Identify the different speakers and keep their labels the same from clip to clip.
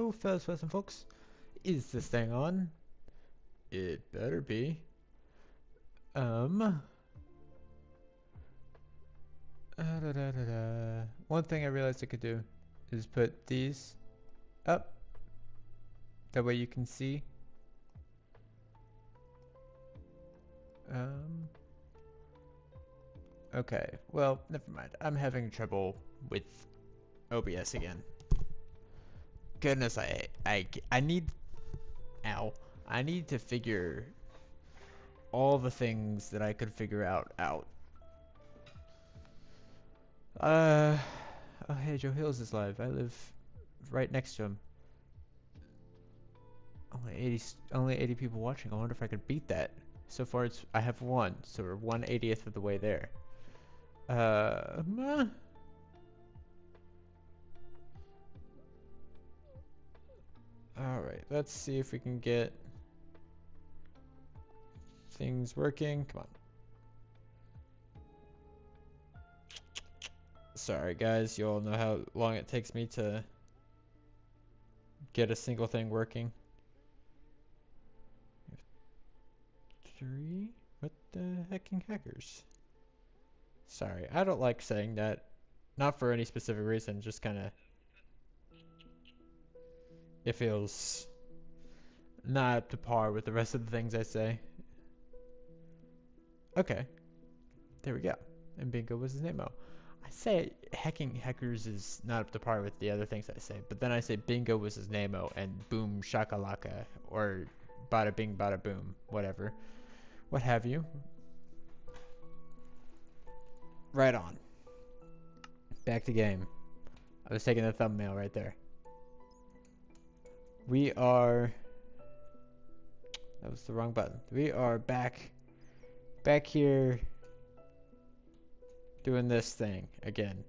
Speaker 1: Hello, fellas and folks. Is this thing on? It better be. Um. One thing I realized I could do is put these up. That way you can see. Okay. Well, never mind. I'm having trouble with OBS again. Goodness, I need. Ow. I need to figure all the things that I could figure out. Oh hey, Joe Hills is live. I live right next to him. Only 80 people watching. I wonder if I could beat that. So far, I have one, so we're 1/80th of the way there. All right, let's see if we can get things working. Come on. Sorry, guys. You all know how long it takes me to get a single thing working. 3? What the hecking hackers? Sorry, I don't like saying that. Not for any specific reason, just kind of... It feels not up to par with the rest of the things I say. Okay. There we go. And bingo was his name. I say hacking hackers is not up to par with the other things I say, but then I say bingo was his name and boom shakalaka or bada bing bada boom, whatever. What have you. Right on. Back to game. I was taking the thumbnail right there. We are... That was the wrong button. We are back here doing this thing again.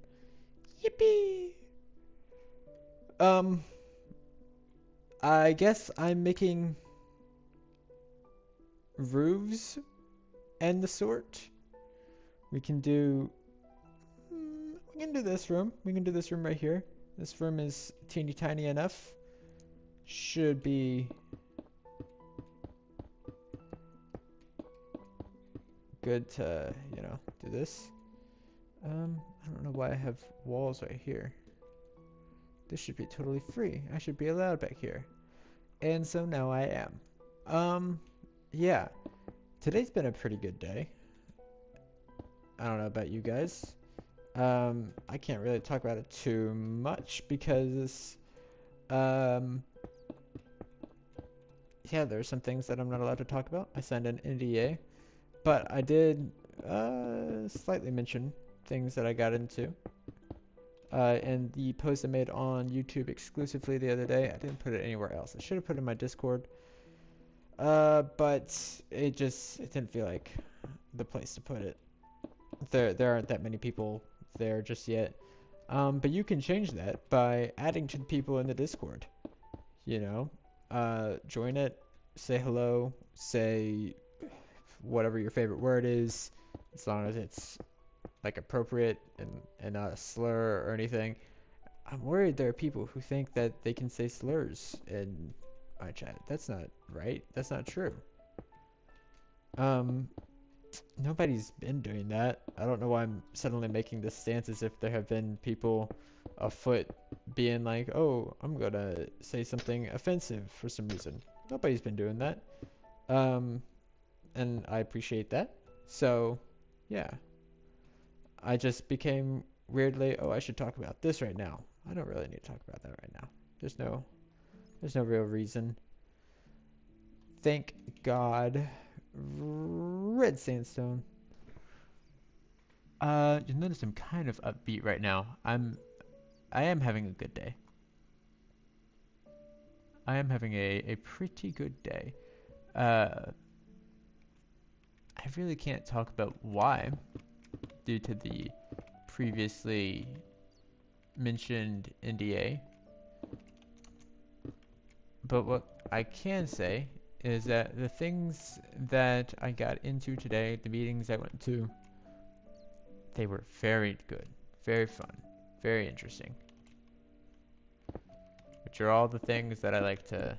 Speaker 1: Yippee! I guess I'm making roofs and the sort. We can do this room. We can do this room right here. This room is teeny tiny enough. Should be good to, you know, do this. I don't know why I have walls right here. This should be totally free. I should be allowed back here. And so now I am. Yeah. Today's been a pretty good day. I don't know about you guys. I can't really talk about it too much because, yeah, there are some things that I'm not allowed to talk about. I signed an NDA, but I did, slightly mention things that I got into. And the post I made on YouTube exclusively the other day, I didn't put it anywhere else. I should have put it in my Discord. But it didn't feel like the place to put it. There aren't that many people there just yet. But you can change that by adding to the people in the Discord. You know, join it, say hello, say whatever your favorite word is, as long as it's like appropriate and not a slur or anything. I'm worried there are people who think that they can say slurs in my chat. That's not right. That's not true. Nobody's been doing that. I don't know why I'm suddenly making this stance as if there have been people afoot being like, oh, I'm gonna say something offensive for some reason. Nobody's been doing that. And I appreciate that. So, yeah. I just became weirdly, oh, I should talk about this right now. I don't really need to talk about that right now. There's no real reason. Thank God. Red sandstone. You'll notice I'm kind of upbeat right now. I am having a good day. I am having a pretty good day. I really can't talk about why, due to the previously mentioned NDA. But what I can say is that the things that I got into today, the meetings I went to, they were very good, very fun, very interesting. which are all the things that I like to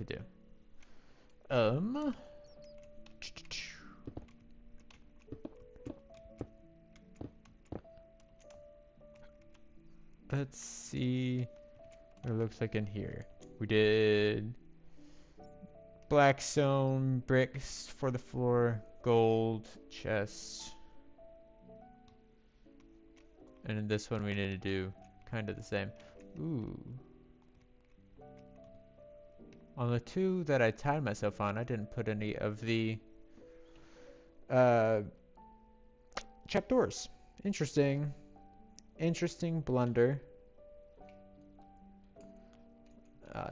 Speaker 1: do. Let's see what it looks like in here. We did black stone bricks for the floor, gold chest, and in this one we need to do kind of the same. Ooh. On the two that I tied myself on, I didn't put any of the trapdoors. Interesting. Interesting blunder.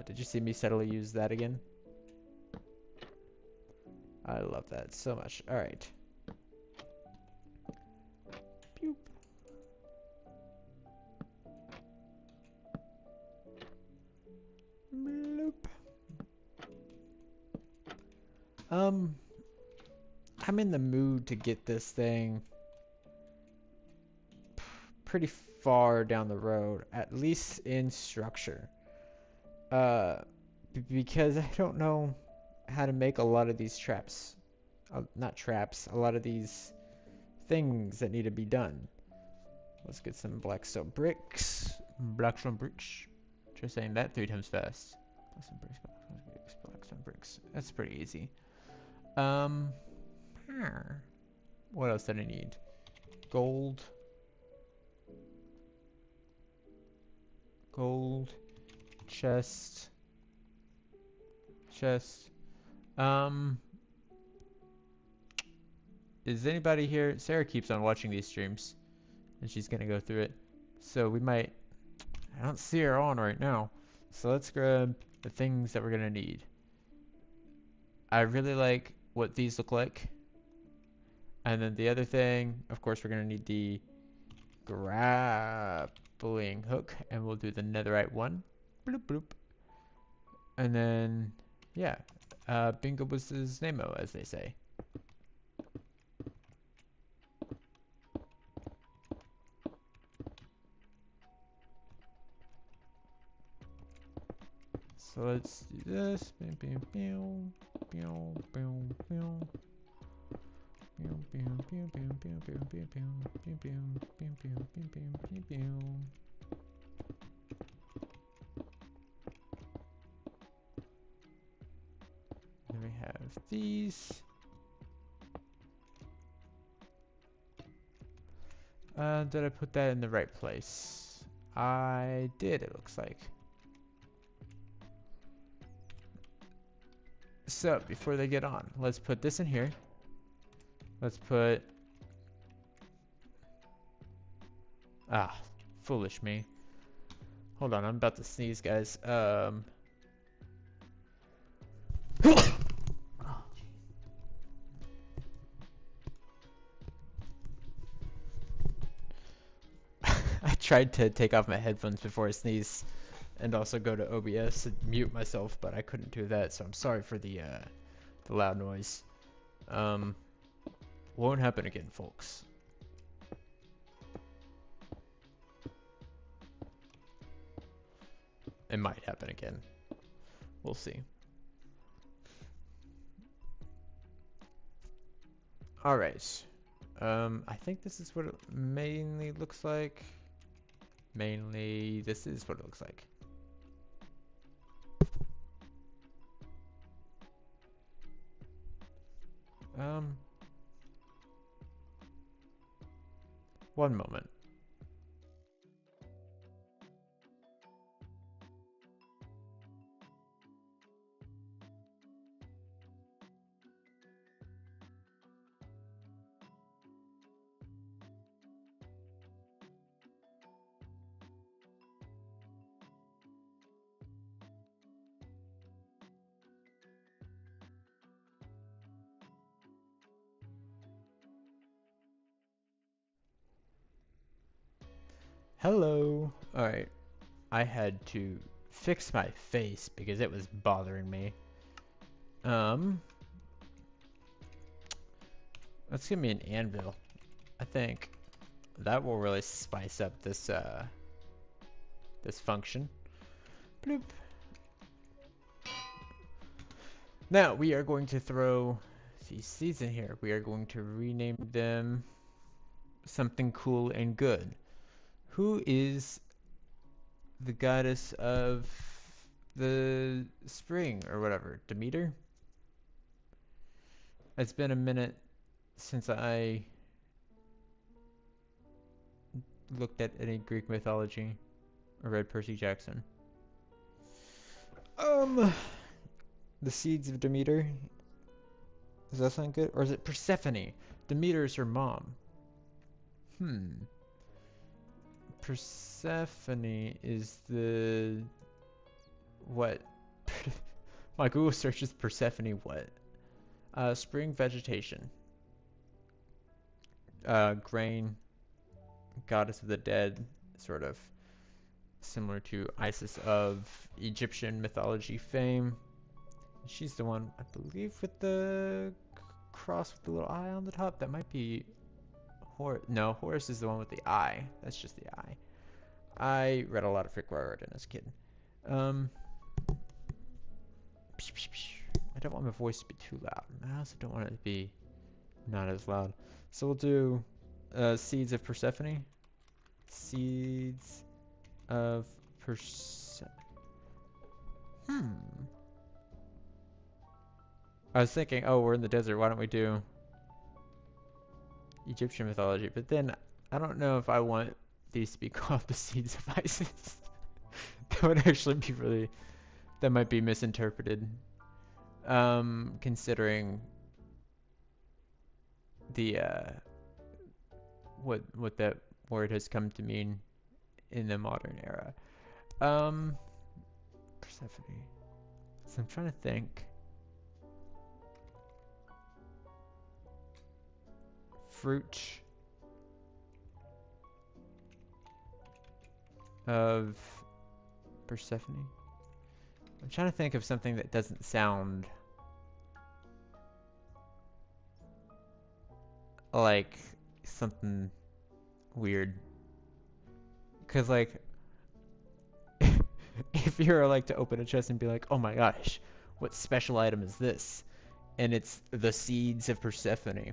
Speaker 1: Did you see me subtly use that again? I love that so much. All right. Boop. Bloop. I'm in the mood to get this thing pretty far down the road, at least in structure. Because I don't know how to make a lot of these traps. Not traps, a lot of these things that need to be done. Let's get some blackstone bricks. Blackstone bricks. Try saying that 3 times fast. Blackstone bricks, blackstone bricks, blackstone bricks. That's pretty easy. What else did I need? Gold. Gold. Chest. Is anybody here? Sarah keeps on watching these streams, and she's gonna go through it. So we might. I don't see her on right now. So let's grab the things that we're gonna need. I really like what these look like. And then the other thing, of course, we're gonna need the grappling hook, and we'll do the netherite one. Bloop bloop. And then, yeah, bingo was his name-o, as they say. So let's do this. Then we have these. Did I put that in the right place? I did, it looks like. So, before they get on, let's put this in here. Let's put... foolish me. Hold on, I'm about to sneeze, guys. I tried to take off my headphones before I sneeze, and also go to OBS and mute myself, but I couldn't do that, so I'm sorry for the loud noise. Won't happen again, folks. It might happen again. We'll see. Alright. I think this is what it mainly looks like. Mainly, this is what it looks like. One moment. Hello. Alright. I had to fix my face because it was bothering me. Let's give me an anvil, I think. that will really spice up this this function. Bloop. Now we are going to throw these seeds in here. We are going to rename them something cool and good. Who is the goddess of the spring or whatever? Demeter? It's been a minute since I looked at any Greek mythology or read Percy Jackson. The seeds of Demeter. Does that sound good? Or is it Persephone? Demeter is her mom. Persephone is the... what? My Google search is Persephone what? Spring vegetation. Grain. Goddess of the dead. Sort of. Similar to Isis of Egyptian mythology fame. She's the one, I believe, with the cross with the little eye on the top. That might be Horus. No, Horus is the one with the eye. That's just the eye. I read a lot of fic where I read as a kid. I don't want my voice to be too loud. I also don't want it to be not as loud. So we'll do seeds of Persephone. Seeds of Persephone. I was thinking, oh, we're in the desert. Why don't we do Egyptian mythology? But then I don't know if I want these to be called the seeds of Isis. That would actually be really... that might be misinterpreted. Considering the what that word has come to mean in the modern era. Persephone. So I'm trying to think. Fruit of Persephone. I'm trying to think of something that doesn't sound like something weird. Cause like, if you're like to open a chest and be like, oh my gosh, what special item is this? And it's the seeds of Persephone.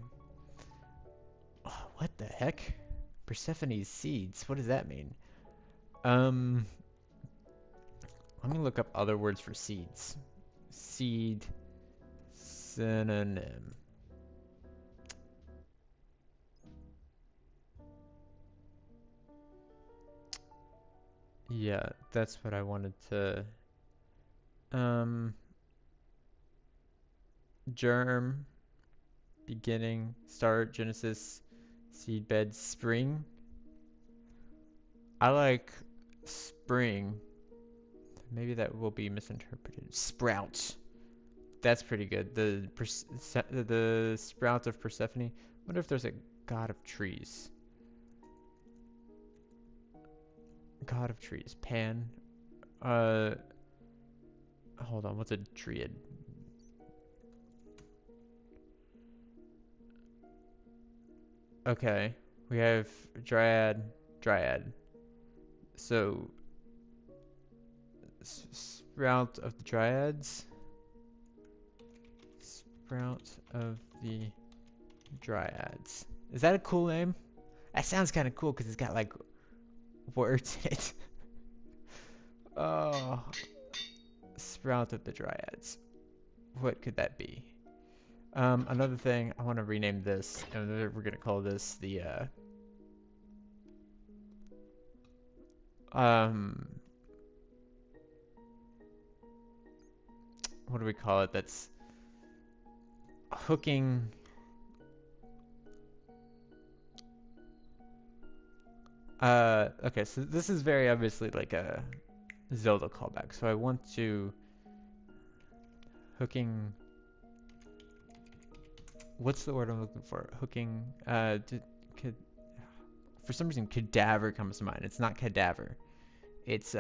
Speaker 1: Oh, what the heck? Persephone's seeds. What does that mean? Let me look up other words for seeds. Seed synonym. Yeah, that's what I wanted to... germ, beginning, start, genesis, seedbed, spring. I like spring. Maybe that will be misinterpreted. Sprout. That's pretty good. The sprout of Persephone. Wonder if there's a god of trees. God of trees. Pan. Hold on. What's a dryad? Okay. We have dryad. So sprout of the dryads. Sprout of the dryads. Is that a cool name? That sounds kind of cool because it's got like words in it. Oh, sprout of the dryads. What could that be? Another thing, I want to rename this, and we're gonna call this the what do we call it? That's hooking. Okay, so this is very obviously like a Zelda callback. So I want to hooking. What's the word I'm looking for? Hooking. For some reason, cadaver comes to mind. It's not cadaver. It's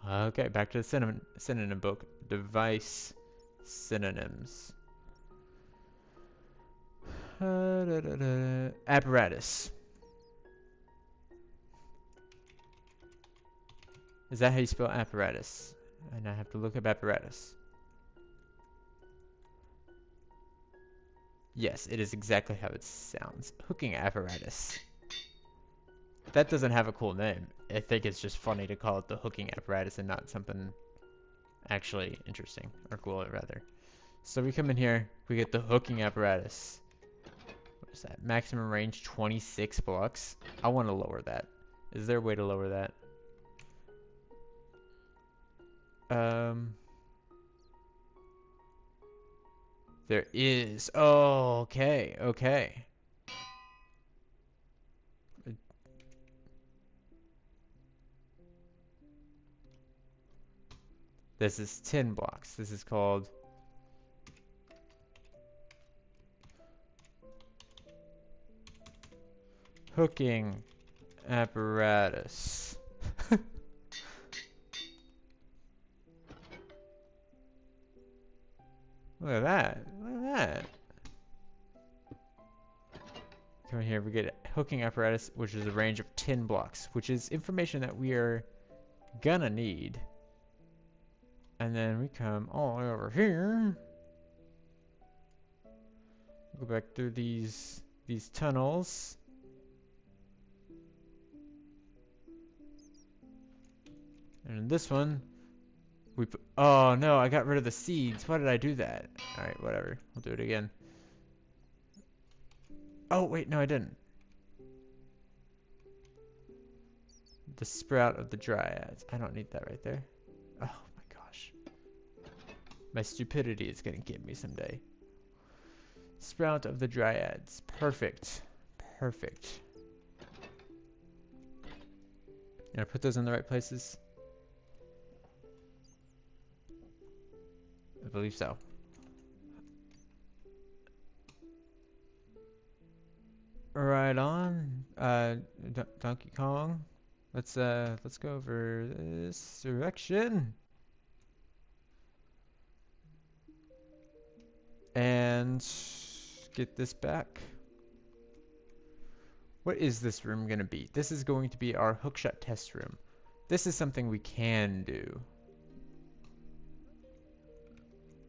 Speaker 1: Okay, back to the synonym book. Device synonyms. Apparatus. Is that how you spell apparatus? And I have to look up apparatus. Yes, it is exactly how it sounds. Hooking apparatus. That doesn't have a cool name. I think it's just funny to call it the hooking apparatus and not something actually interesting, or cool rather. So we come in here, we get the hooking apparatus. What is that? Maximum range 26 blocks. I want to lower that. Is there a way to lower that? There is. Oh, okay, okay. This is 10 blocks. This is called hooking apparatus. Look at that. Look at that. Come in here, we get a hooking apparatus, which is a range of 10 blocks, which is information that we are gonna need. And then we come all the way over here. Go back through these tunnels. And in this one, we put, oh no, I got rid of the seeds. Why did I do that? Alright, whatever. We'll do it again. Oh, wait, no, I didn't. The sprout of the dryads. I don't need that right there. Oh my gosh. My stupidity is gonna get me someday. Sprout of the dryads. Perfect. Perfect. Did I put those in the right places? I believe so. Right on. Donkey Kong. Let's go over this direction. And get this back. What is this room gonna be? This is going to be our hookshot test room. This is something we can do.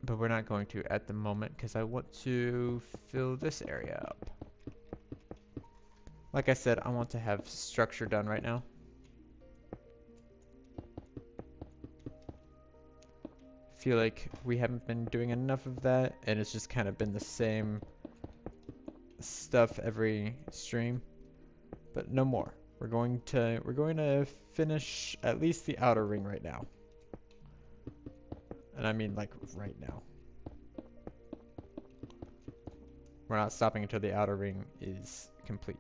Speaker 1: But we're not going to at the moment because I want to fill this area up. Like I said, I want to have structure done right now. Feel like we haven't been doing enough of that, and it's just kind of been the same stuff every stream. But no more. We're going to finish at least the outer ring right now. And I mean like right now. We're not stopping until the outer ring is complete.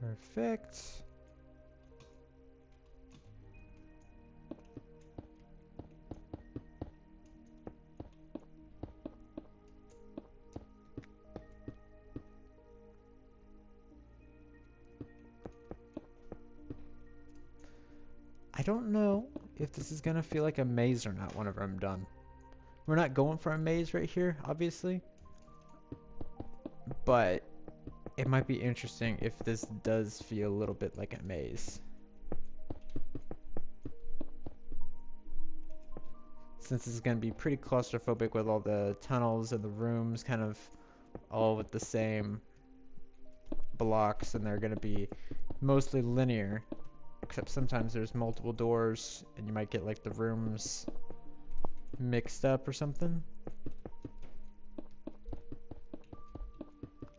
Speaker 1: Perfect. I don't know if this is gonna feel like a maze or not whenever I'm done. We're not going for a maze right here, obviously. But it might be interesting if this does feel a little bit like a maze. Since it's going to be pretty claustrophobic with all the tunnels and the rooms kind of all with the same blocks, and they're going to be mostly linear, except sometimes there's multiple doors and you might get like the rooms mixed up or something.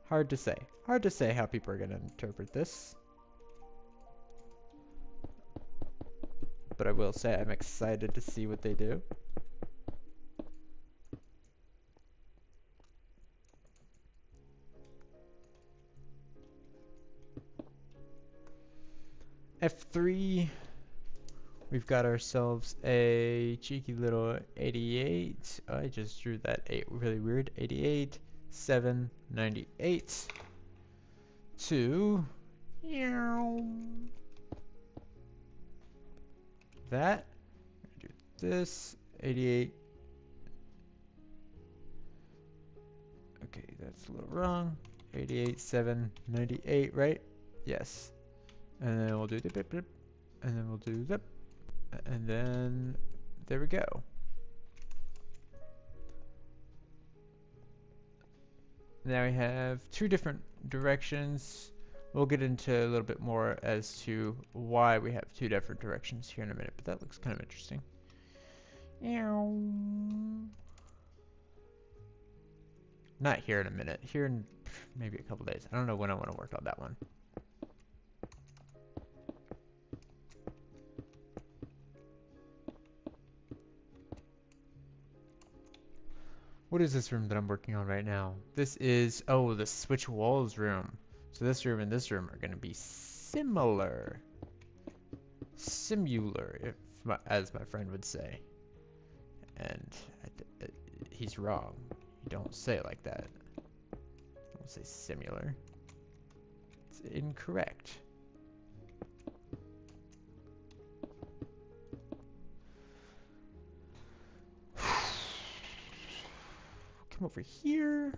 Speaker 1: Hard to say. Hard to say how people are going to interpret this. But I will say I'm excited to see what they do. F3. We've got ourselves a cheeky little 88. I just drew that 8 really weird. 88, 7, 98 to that. Do this 88. Okay, that's a little wrong. 88, 7, 98, right? Yes. And then we'll do the bip bip. And then we'll do zip. And then there we go. Now we have two different directions. We'll get into a little bit more as to why we have two different directions here in a minute, but that looks kind of interesting. Not here in a minute. Here in maybe a couple days. I don't know when I want to work on that one. What is this room that I'm working on right now? This is, oh, the switch walls room. So this room and this room are going to be similar. Simular, as my friend would say. And he's wrong. You don't say it like that. Don't say similar. It's incorrect. Come over here.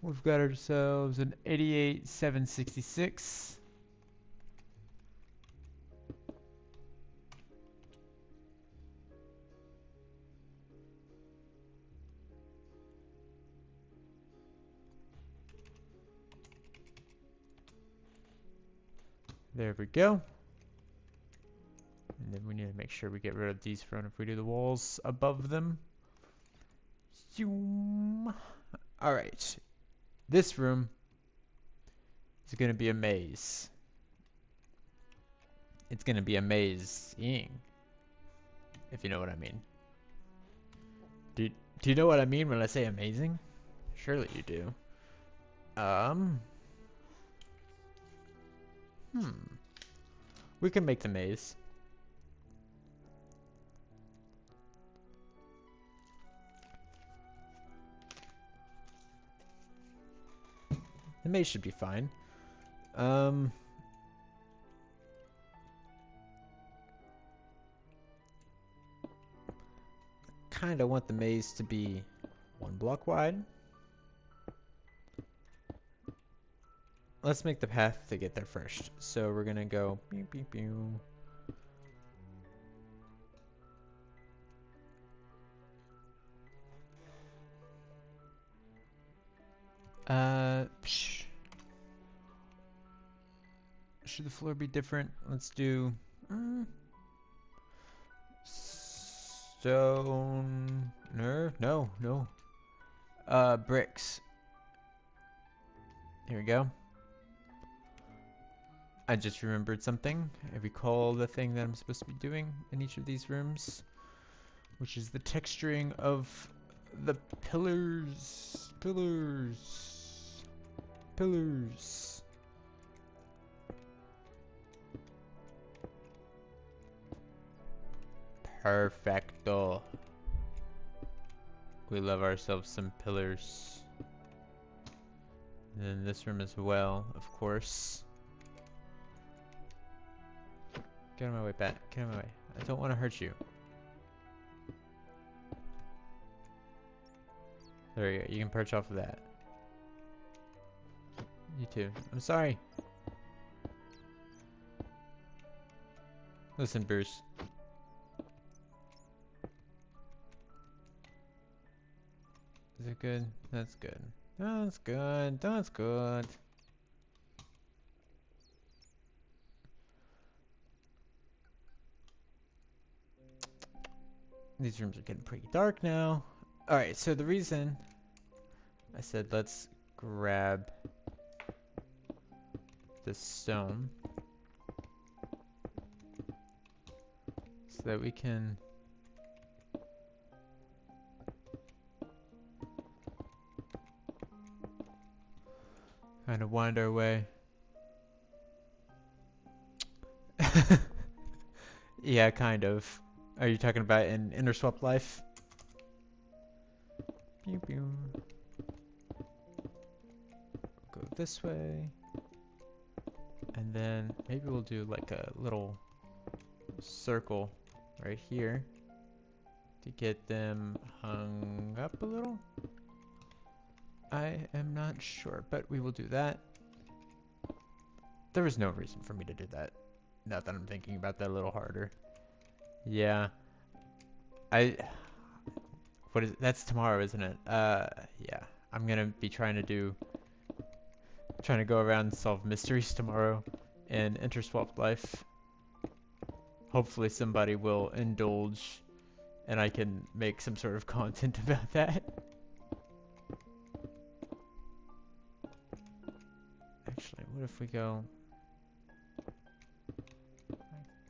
Speaker 1: We've got ourselves an 88 766. There we go. And then we need to make sure we get rid of these front if we do the walls above them. Alright. This room is going to be a maze. It's going to be amazing. If you know what I mean. Do you know what I mean when I say amazing? Surely you do. We can make the maze. The maze should be fine. Kinda want the maze to be 1 block wide. Let's make the path to get there first. So we're gonna go pew, pew, pew. Should the floor be different? Let's do stone. No. Bricks. Here we go. I just remembered something. I recall the thing that I'm supposed to be doing in each of these rooms, which is the texturing of the pillars. Perfecto. We love ourselves some pillars. And then this room as well, of course. Get out of my way, bat. Get out of my way. I don't want to hurt you. There you go. You can perch off of that. You too. I'm sorry. Listen, Bruce. Is it good? That's good. That's good. That's good. These rooms are getting pretty dark now. Alright, so the reason I said let's grab this stone so that we can kind of wind our way. Yeah, kind of. Are you talking about in Interswap life? Pew pew. Go this way. And then maybe we'll do like a little circle right here to get them hung up a little. I am not sure, but we will do that. There was no reason for me to do that. Now that I'm thinking about that a little harder. Yeah. What is it? That's tomorrow, isn't it? Yeah. I'm gonna be trying to go around and solve mysteries tomorrow in Interswap life. Hopefully somebody will indulge and I can make some sort of content about that. Actually, what if we go like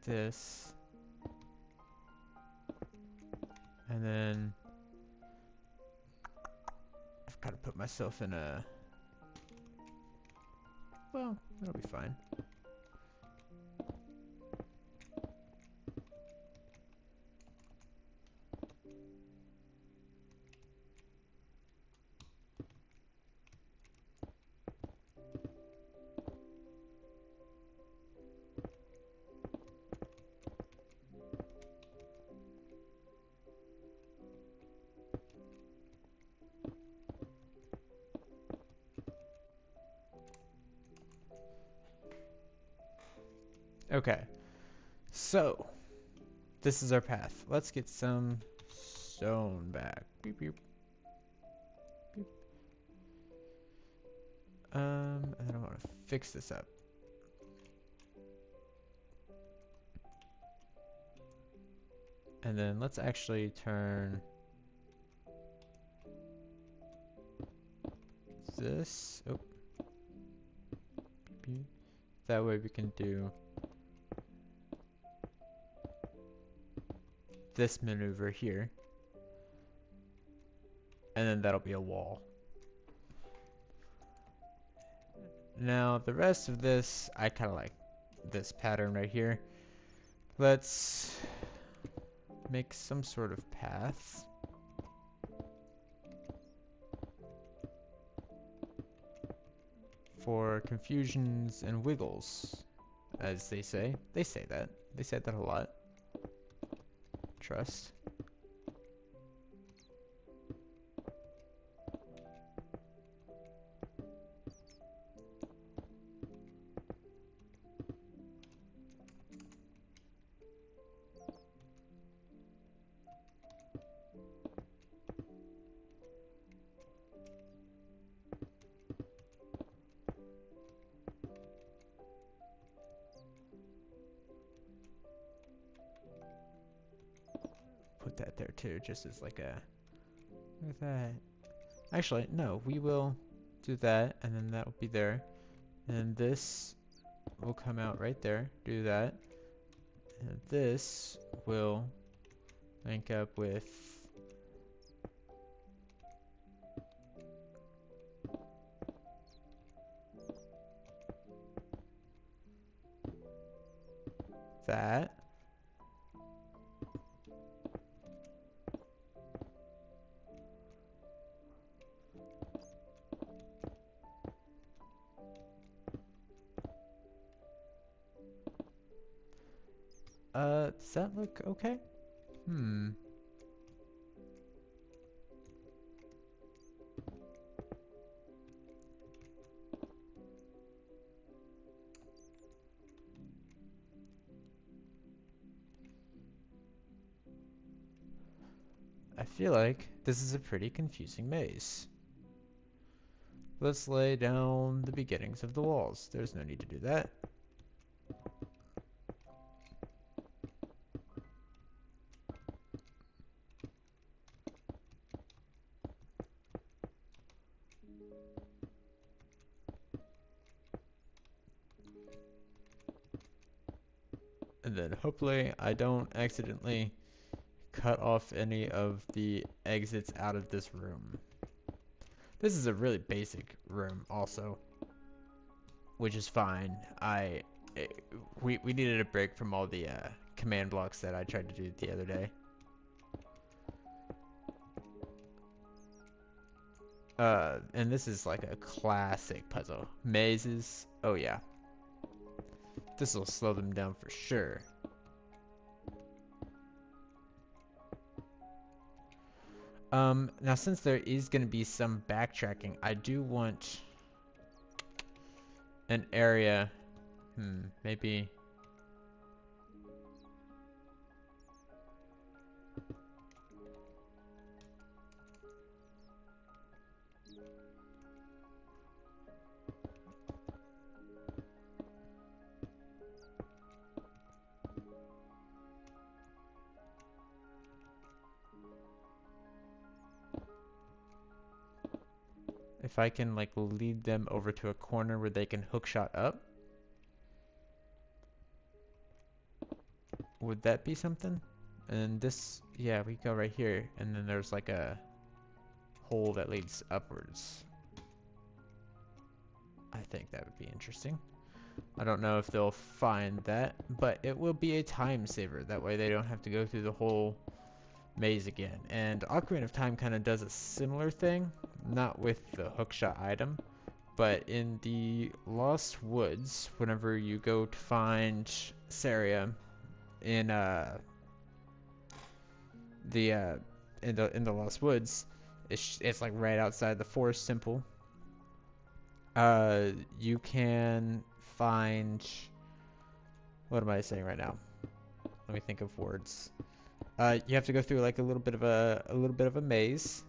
Speaker 1: this? And then I've got to put myself in a... Well, it'll be fine. Okay, so this is our path. Let's get some stone back. Beep, beep. Beep. And then I want to fix this up. And then let's actually turn this. Oh. Beep, beep. That way we can do this maneuver here, and then that'll be a wall. Now the rest of this, I kind of like this pattern right here. Let's make some sort of path. For confusions and wiggles, as they say. They say that. They said that a lot. Trust. Put that there too, just as like a... Look at that. Actually, no, we will do that, and then that will be there. And this will come out right there. Do that. And this will link up with... that. Does that look okay? Hmm. I feel like this is a pretty confusing maze. Let's lay down the beginnings of the walls. There's no need to do that. And then hopefully I don't accidentally cut off any of the exits out of this room. This is a really basic room also, which is fine. We needed a break from all the command blocks that I tried to do the other day. And this is like a classic puzzle. Mazes, oh yeah. This will slow them down for sure. Now since there is going to be some backtracking, I do want an area, maybe. If I can like lead them over to a corner where they can hookshot up. Would that be something? And this, yeah, we go right here, and then there's like a hole that leads upwards. I think that would be interesting. I don't know if they'll find that, but it will be a time saver. That way they don't have to go through the whole maze again. And Ocarina of Time kind of does a similar thing, not with the hookshot item, but in the Lost Woods, whenever you go to find Saria in in the Lost Woods, it's like right outside the forest temple. You can find, what am I saying right now? Let me think of words. You have to go through like a little bit of a maze,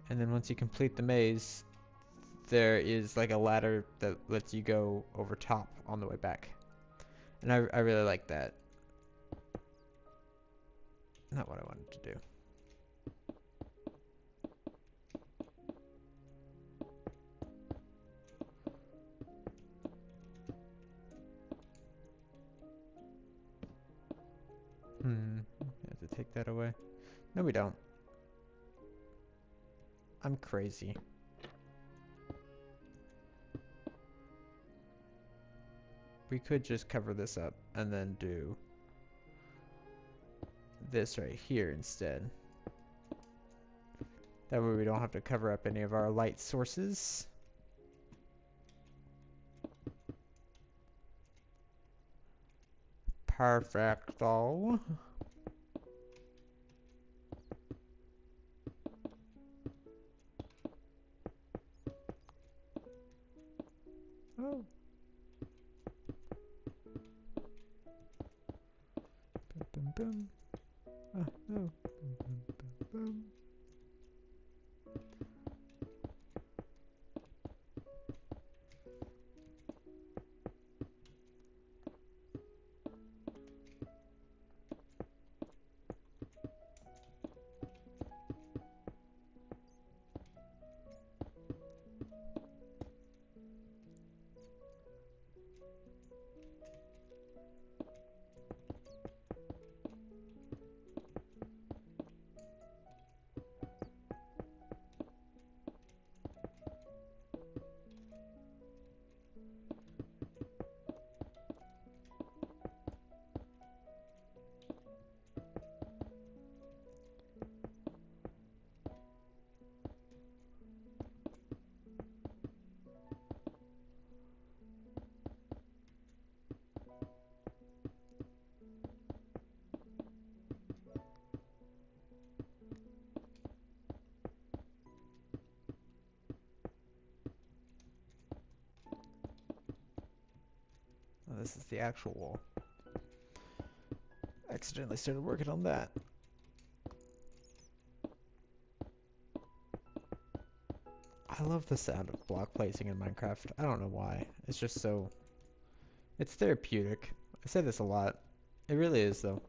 Speaker 1: and then once you complete the maze, there is like a ladder that lets you go over top on the way back, and I really like that. Not what I wanted to do. Have to take that away. No, we don't. I'm crazy. We could just cover this up and then do this right here instead. That way we don't have to cover up any of our light sources. Perfecto. Oh. Boom, boom, boom. Oh, no. Boom, boom, boom, boom. this is the actual wall. Accidentally started working on that. I love the sound of block placing in Minecraft. I don't know why. It's just so... It's therapeutic. I say this a lot. It really is, though.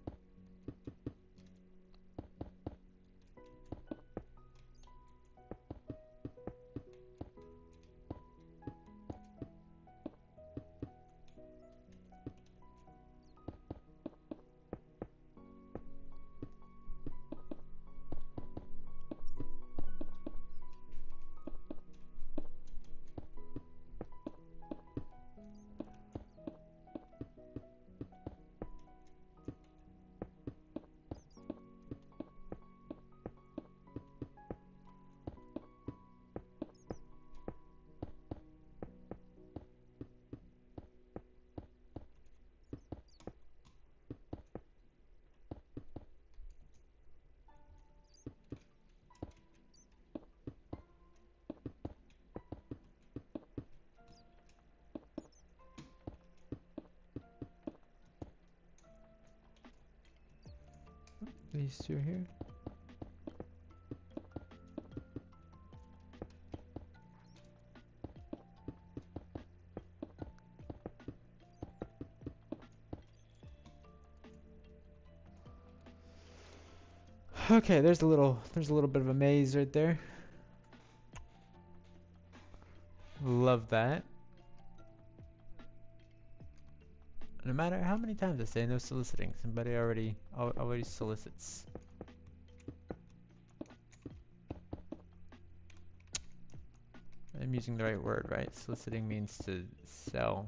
Speaker 1: These two here. Okay, there's a little bit of a maze right there. Love that. No matter how many times I say no soliciting, somebody already solicits. I'm using the right word, right? Soliciting means to sell.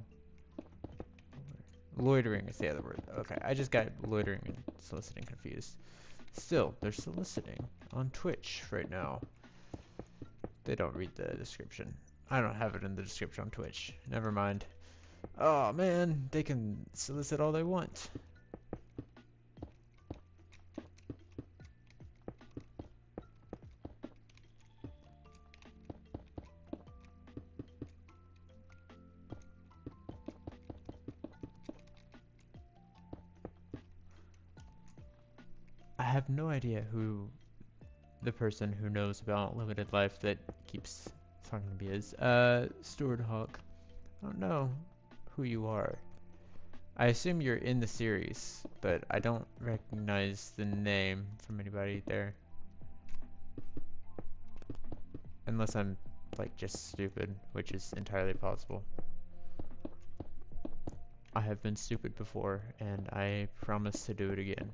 Speaker 1: Loitering is the other word. Okay, I just got loitering and soliciting confused. Still, they're soliciting on Twitch right now. They don't read the description. I don't have it in the description on Twitch. Never mind. Oh man, they can solicit all they want. I have no idea who the person who knows about limited life that keeps talking to me is. Stuart Hawk. I don't know who you are. I assume you're in the series, but I don't recognize the name from anybody there. Unless I'm, like, just stupid, which is entirely possible. I have been stupid before, and I promise to do it again.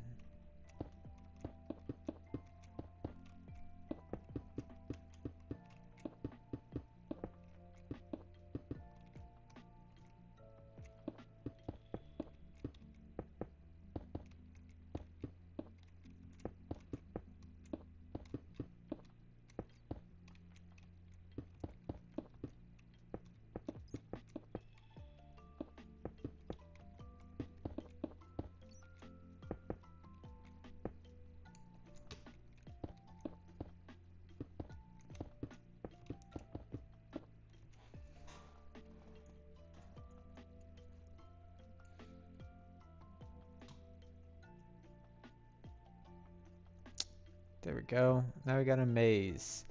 Speaker 1: There we go. Now we got a maze.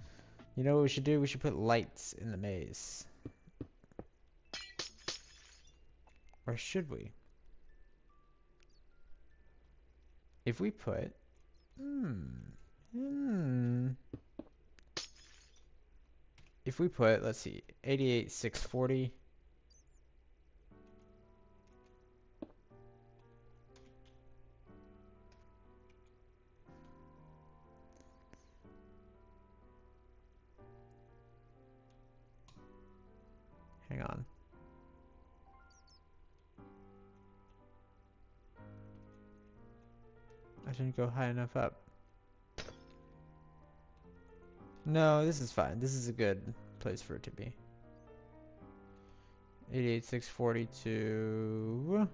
Speaker 1: You know what we should do? We should put lights in the maze. Or should we? If we put... If we put, let's see, 88,640. Hang on. I didn't go high enough up. No, this is fine. This is a good place for it to be. 88,642.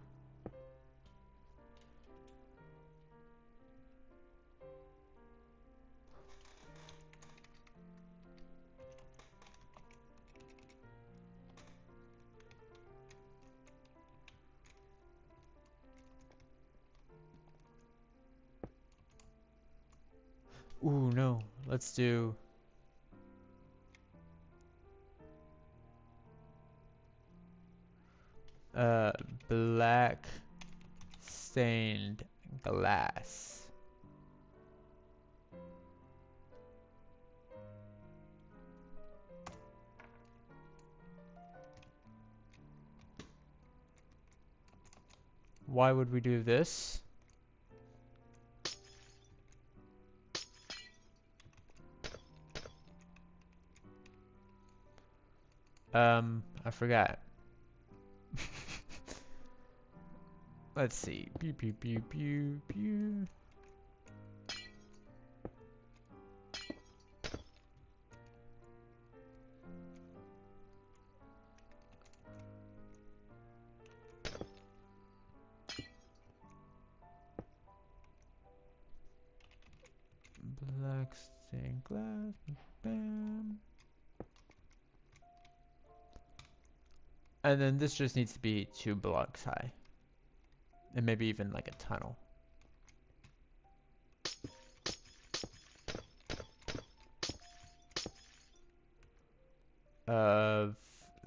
Speaker 1: Ooh, no. Let's do... black stained glass. Why would we do this? I forgot. Let's see. Pew pew pew pew pew. Black stained glass. Bam. And then this just needs to be 2 blocks high. And maybe even like a tunnel. Of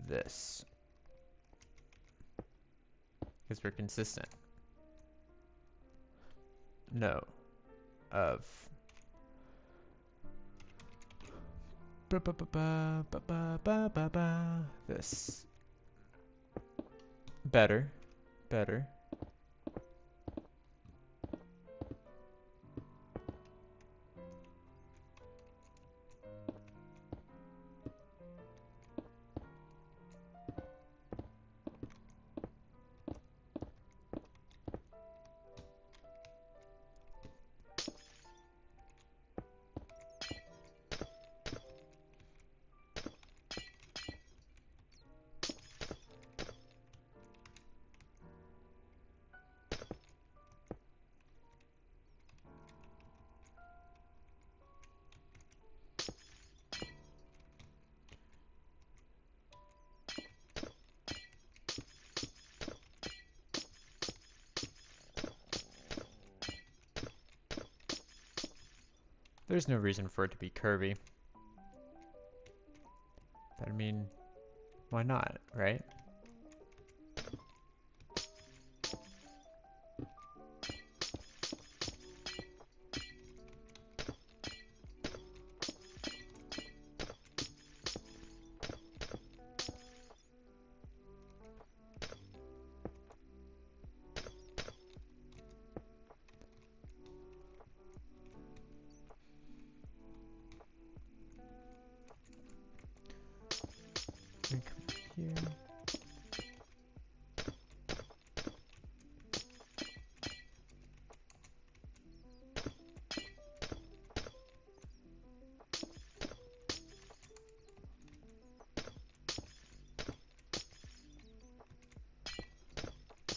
Speaker 1: this. Because we're consistent. No. Of this. Better. Better. There's no reason for it to be curvy. But I mean, why not, right? Come here.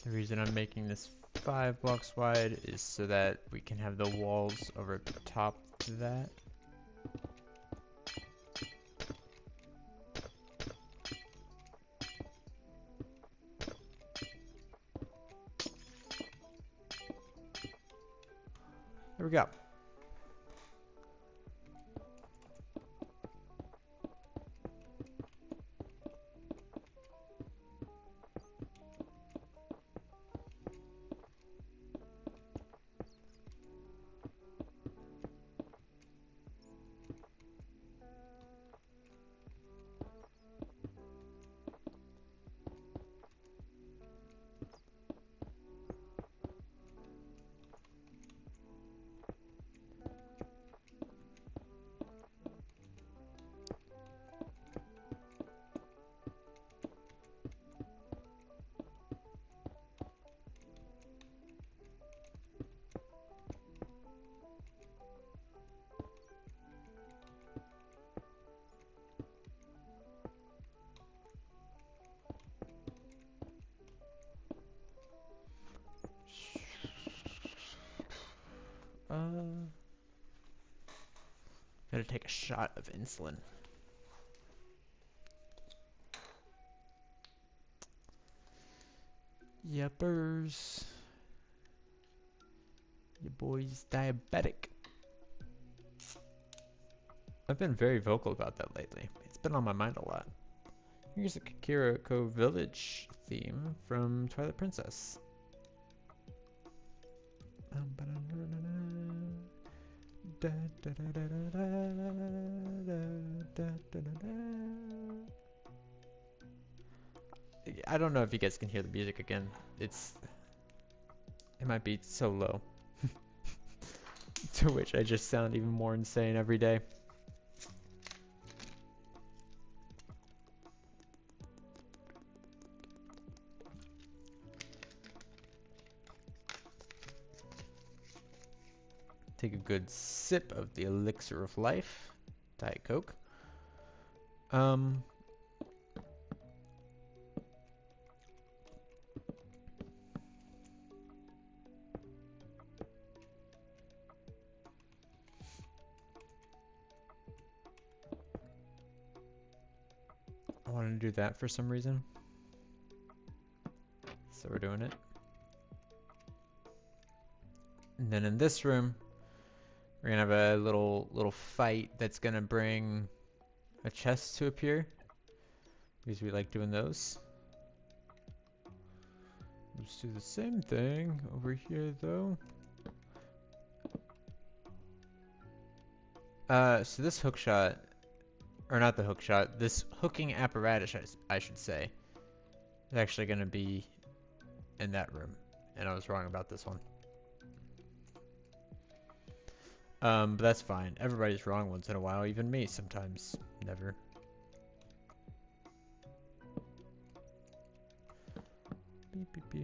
Speaker 1: The reason I'm making this 5 blocks wide is so that we can have the walls over top of that. There we go. Gotta take a shot of insulin. Yuppers. Your boy's diabetic. I've been very vocal about that lately. It's been on my mind a lot. Here's a Kiriko Village theme from Twilight Princess. I don't know if you guys can hear the music again. It might be so low. To which I just sound even more insane every day. Take a good sip of the elixir of life, Diet Coke. I want to do that for some reason, so we're doing it. And then in this room, we're gonna have a little fight that's gonna bring a chest to appear, because we like doing those. Let's do the same thing over here though. So this hook shot, or not the hook shot, this hooking apparatus, I should say, is actually gonna be in that room, and I was wrong about this one. But that's fine. Everybody's wrong once in a while, even me sometimes. Never. Beep, beep, beep.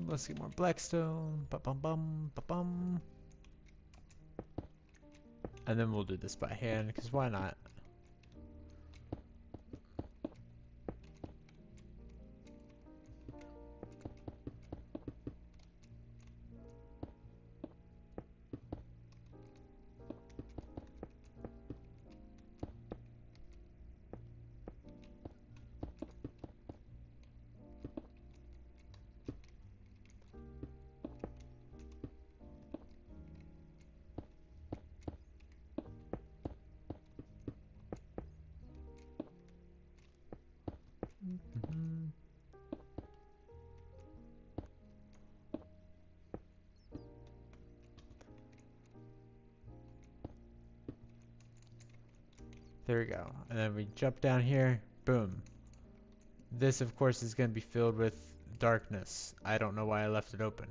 Speaker 1: Let's get more blackstone. Ba-bum-bum, ba-bum. And then we'll do this by hand, because why not? There we go. And then we jump down here. Boom. This, of course, is going to be filled with darkness. I don't know why I left it open.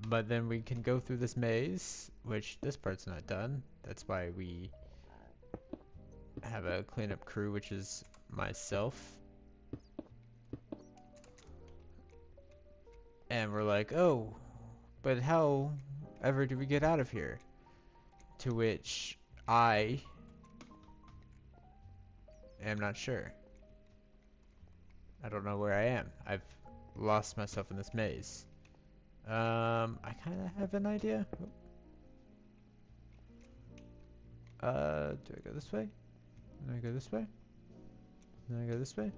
Speaker 1: But then we can go through this maze, which this part's not done. That's why we have a cleanup crew, which is myself. And we're like, oh, but how ever do we get out of here? To which I am not sure. I don't know where I am. I've lost myself in this maze. I kind of have an idea. Do I go this way? Then I go this way? Then I go this way?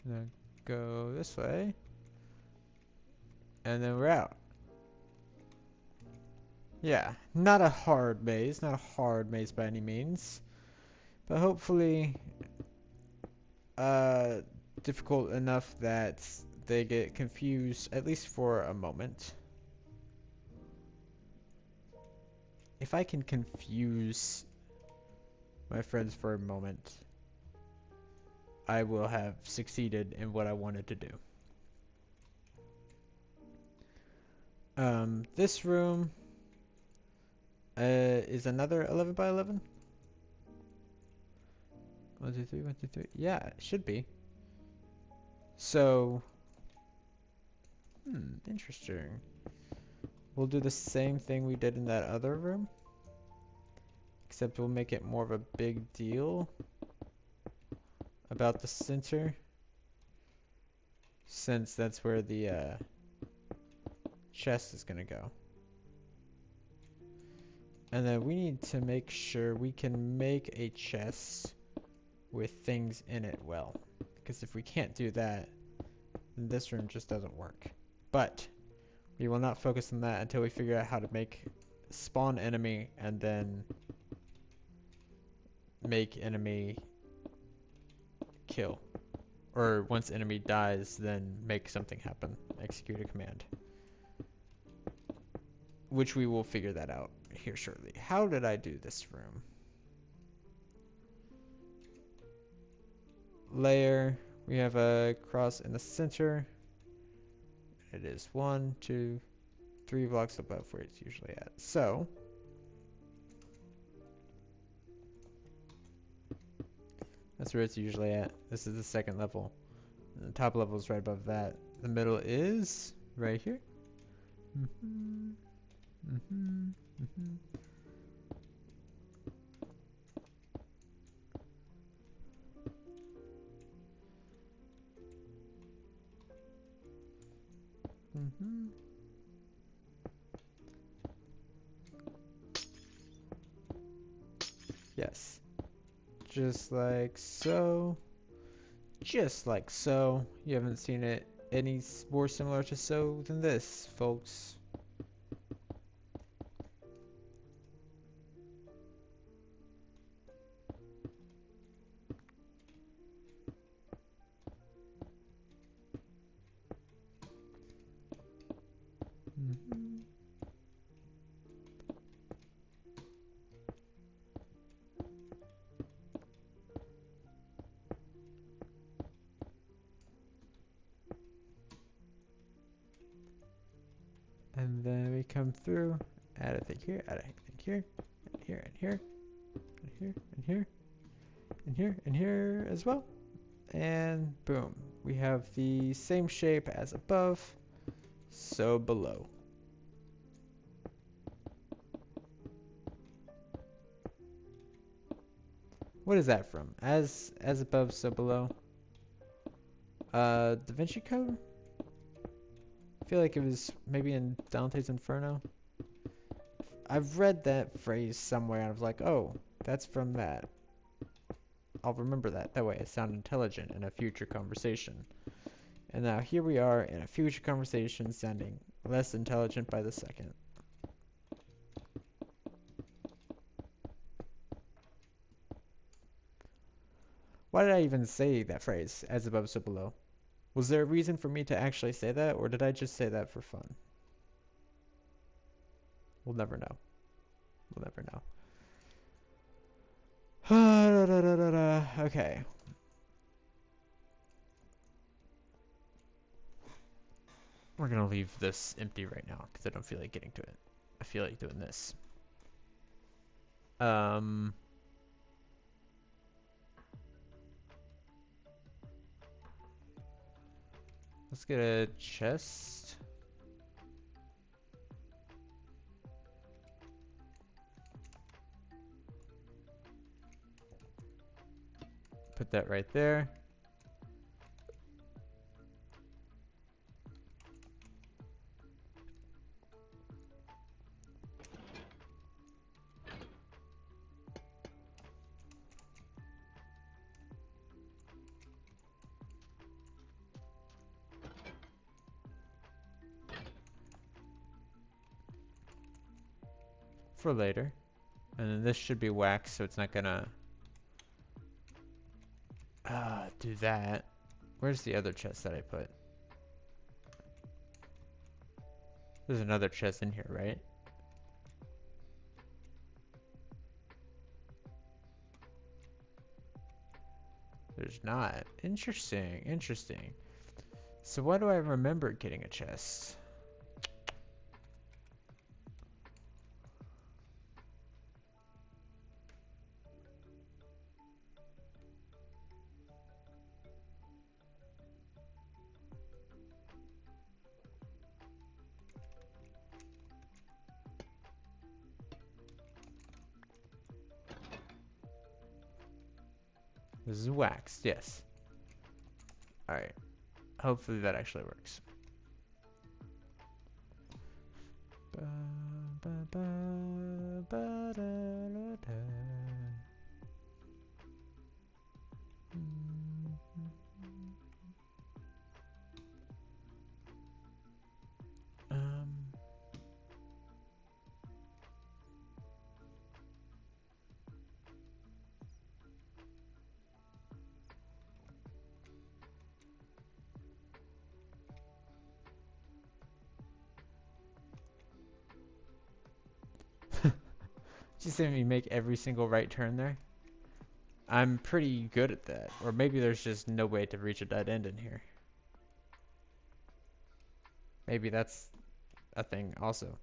Speaker 1: Then I go this way? And then we're out. Yeah, not a hard maze, not a hard maze by any means. But hopefully, difficult enough that they get confused, at least for a moment. If I can confuse my friends for a moment, I will have succeeded in what I wanted to do. This room is another 11 by 11. 1, 2, 3, 1, 2, 3. Yeah, it should be. So, interesting. We'll do the same thing we did in that other room, except we'll make it more of a big deal about the center, since that's where the chest is gonna go. And then we need to make sure we can make a chest with things in it well, because if we can't do that, then this room just doesn't work. But we will not focus on that until we figure out how to make spawn enemy and then make enemy kill. Or once enemy dies, then make something happen. Execute a command. Which we will figure that out here shortly. How did I do this room? Layer. We have a cross in the center. It is 1, 2, 3 blocks above where it's usually at. So that's where it's usually at. This is the second level. And the top level is right above that. The middle is right here. Yes. Just like so. Just like so. You haven't seen it any more similar to so than this, folks. And then we come through, add a thing here, add a thing here, and here, and here, and here, and here, and here, and here as well. And boom, we have the same shape as above, so below. What is that from? As above, so below. Da Vinci Code? I feel like it was maybe in Dante's Inferno. I've read that phrase somewhere and I was like, oh, that's from that. I'll remember that. That way I sound intelligent in a future conversation. And now here we are in a future conversation sounding less intelligent by the second. Why did I even say that phrase, as above, so below? Was there a reason for me to actually say that, or did I just say that for fun? We'll never know. We'll never know. Okay. We're gonna leave this empty right now, because I don't feel like getting to it. I feel like doing this. Let's get a chest. Put that right there. for later. And then this should be wax, so it's not gonna do that. Where's the other chest that I put? There's another chest in here, right? There's not. Interesting, interesting. So why do I remember getting a chest? This is waxed, yes. Alright. Hopefully that actually works. Just saying me make every single right turn there. I'm pretty good at that. Or maybe there's just no way to reach a dead end in here. Maybe that's a thing also.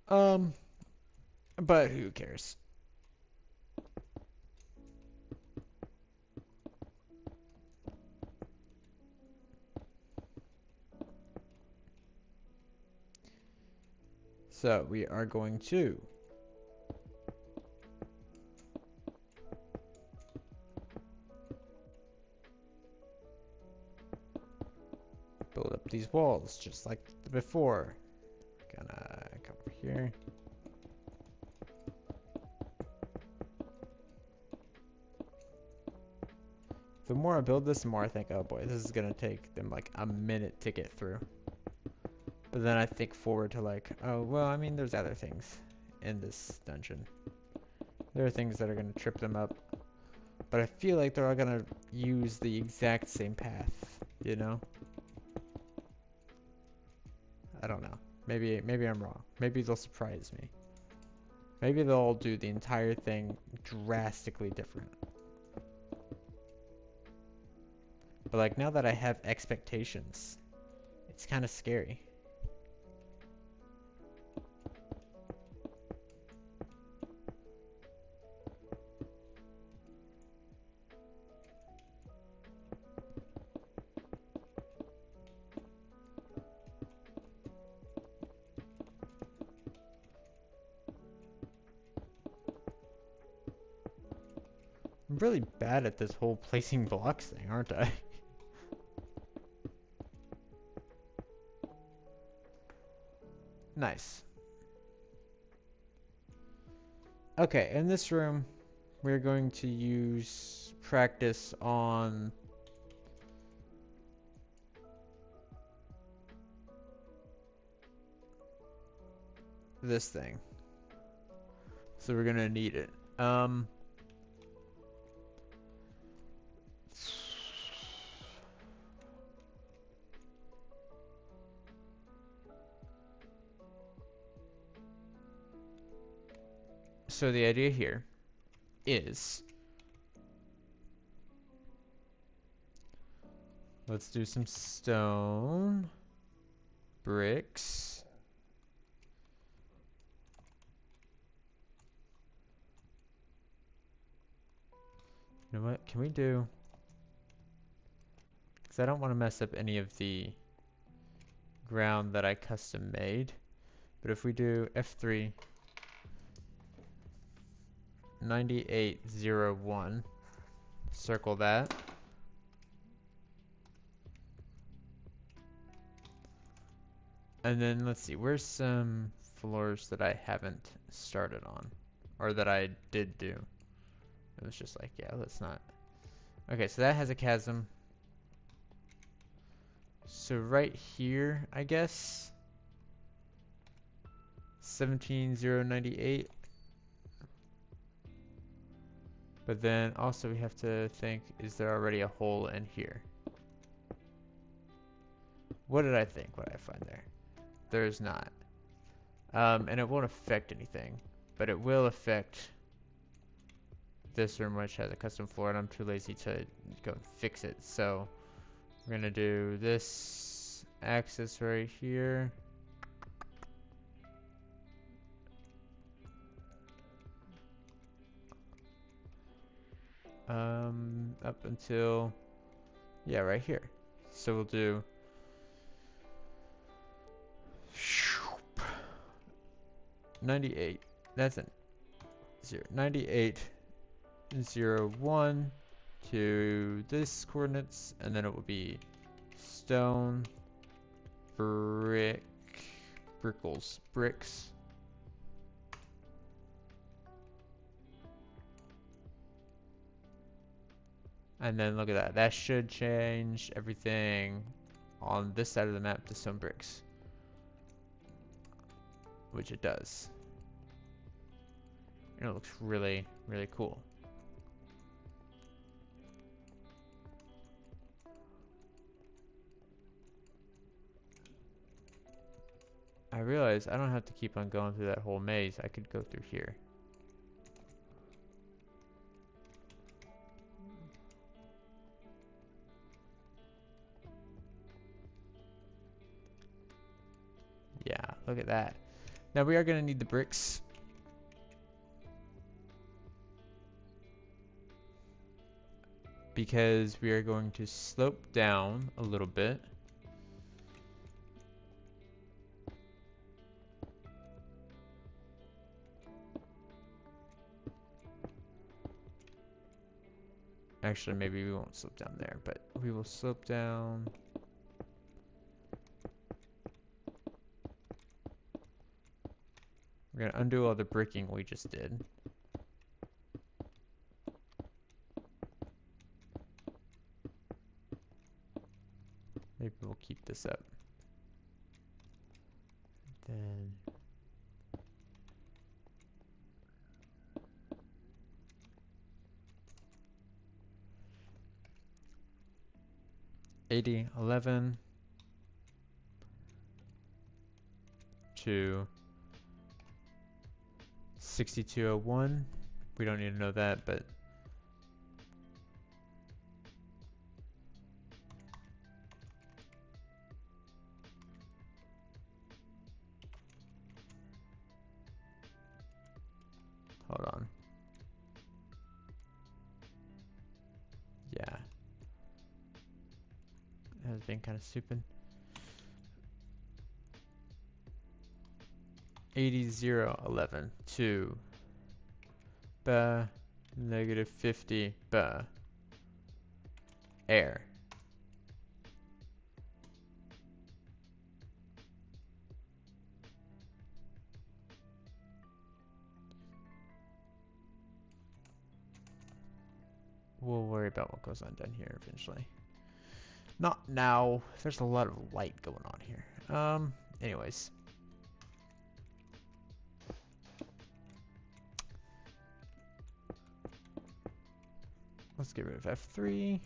Speaker 1: But who cares? So we are going to build up these walls just like before. Gonna come over here. The more I build this, the more I think, oh boy, this is gonna take them like a minute to get through. But then I think forward to like, oh, well, I mean, there's other things in this dungeon. There are things that are going to trip them up. But I feel like they're all going to use the exact same path, you know? I don't know. Maybe I'm wrong. Maybe they'll surprise me. Maybe they'll do the entire thing drastically different. But like, now that I have expectations, it's kind of scary. I'm really bad at this whole placing blocks thing, aren't I? Nice. Okay, in this room, we're going to use practice on this thing. So we're gonna need it. So the idea here is, let's do some stone, bricks, you know what, can we do, because I don't want to mess up any of the ground that I custom made, but if we do F3 9801, circle that, and then let's see, where's some floors that I haven't started on, or that I did do. It was just like, yeah, let's not. Okay, so that has a chasm. So right here, I guess, 17098. But then also we have to think, is there already a hole in here? What did I think? What did I find there? There's not. And it won't affect anything, but it will affect this room, which has a custom floor, and I'm too lazy to go and fix it. So we're gonna do this axis right here. Up until, yeah, right here. So we'll do 98. That's an 98, 0, 1 to this coordinates, and then it will be stone, bricks. And then look at that. That should change everything on this side of the map to stone bricks, which it does. And it looks really, really cool. I realize I don't have to keep on going through that whole maze. I could go through here. Yeah, look at that. Now we are going to need the bricks. Because we are going to slope down a little bit. Actually, maybe we won't slope down there, but we will slope down. We're going to undo all the bricking we just did. Maybe we'll keep this up. Then $80.11 to 6201. We don't need to know that, but hold on. Yeah. That has been kind of stupid. 80.11 to negative 50 air. We'll worry about what goes on down here eventually. Not now. There's a lot of light going on here. Anyways. Let's get rid of F3.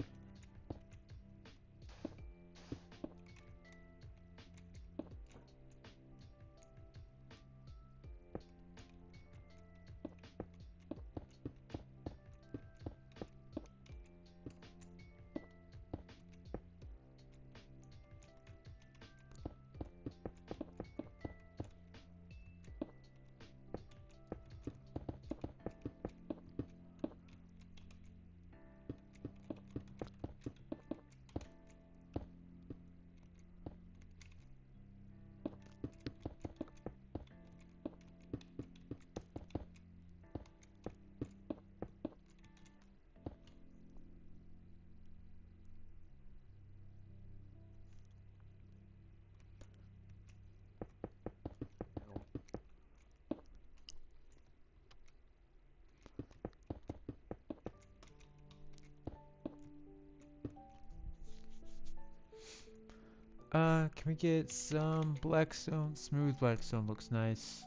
Speaker 1: Can we get some blackstone? Smooth blackstone looks nice.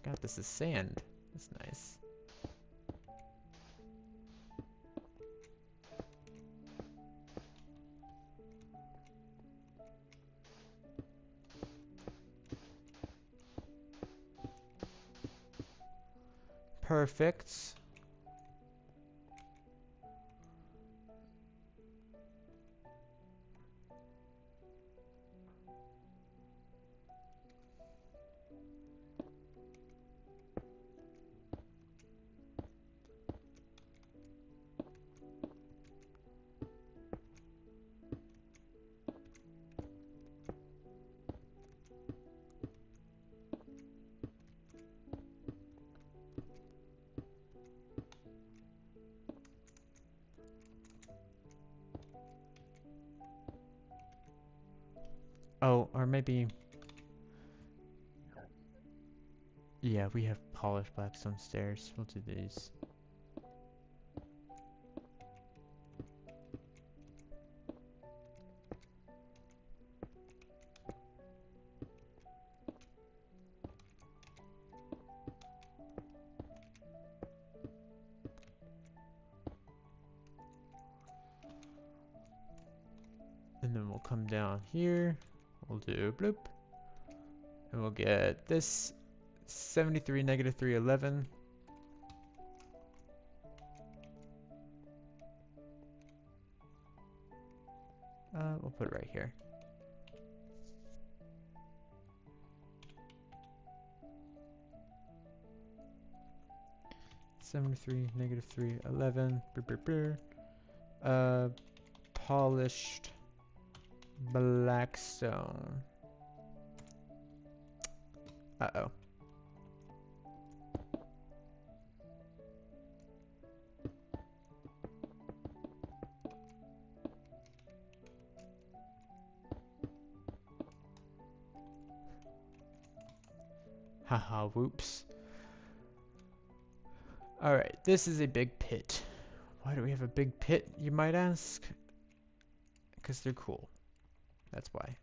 Speaker 1: forgot this is sand. That's nice. Perfect. Oh, or maybe... Yeah, we have polished blackstone stairs. We'll do these. And then we'll come down here. We'll do bloop. And we'll get this 73, negative 311. We'll put it right here. -73, negative 311. Polished blackstone. Uh-oh. Haha, whoops. Alright, this is a big pit. Why do we have a big pit, you might ask? Because they're cool. That's why.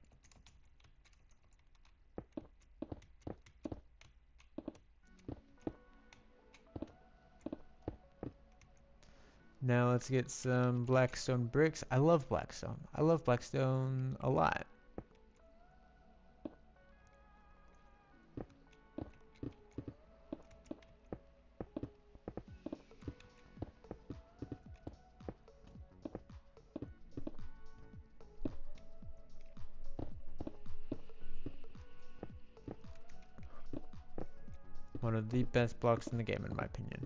Speaker 1: Now let's get some blackstone bricks. I love blackstone. I love blackstone a lot. One of the best blocks in the game, in my opinion.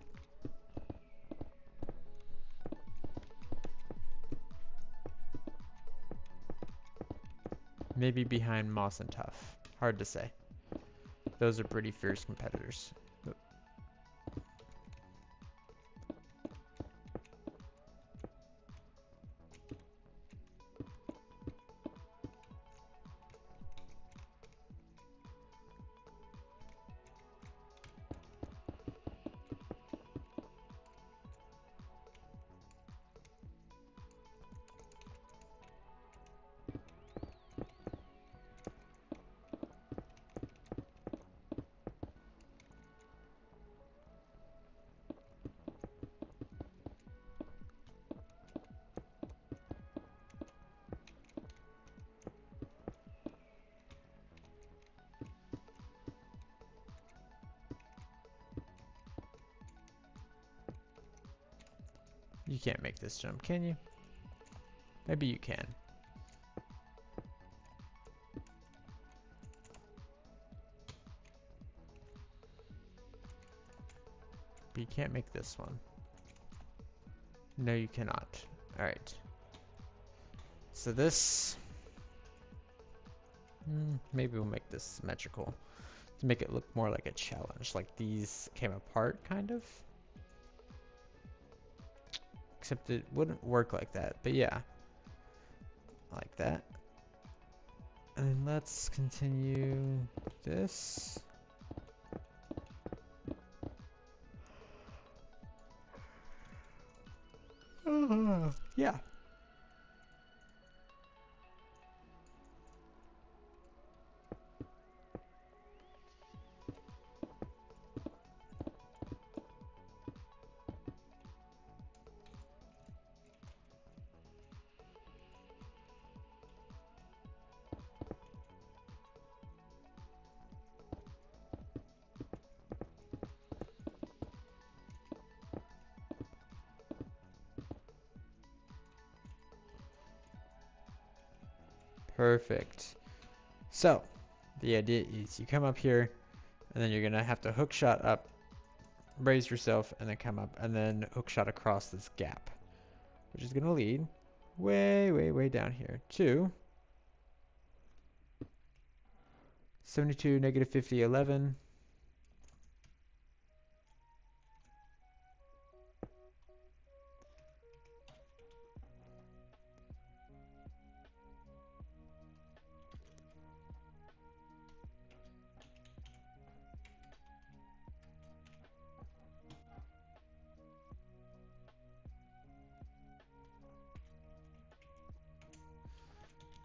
Speaker 1: Maybe behind Moss and Tough. Hard to say. Those are pretty fierce competitors. You can't make this jump, can you? Maybe you can. But you can't make this one. No, you cannot. Alright. So this... maybe we'll make this symmetrical. To make it look more like a challenge. Like these came apart, kind of. Except it wouldn't work like that. But yeah. Like that. And then let's continue this. Yeah. Perfect. So, the idea is you come up here, and then you're gonna have to hook shot up, raise yourself, and then come up, and then hook shot across this gap, which is gonna lead way, way, way down here to 72, negative 50, 11.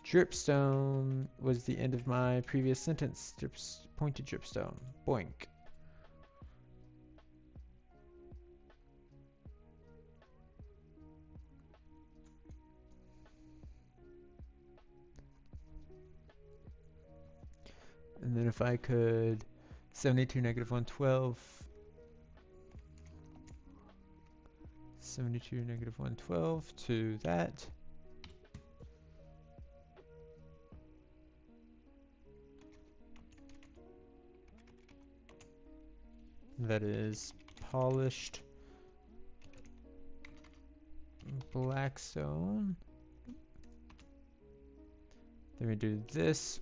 Speaker 1: Dripstone was the end of my previous sentence. Pointed dripstone. Boink. And then if I could 72, negative 112. 72, negative 112 to that. That is polished black stone. Then we do this,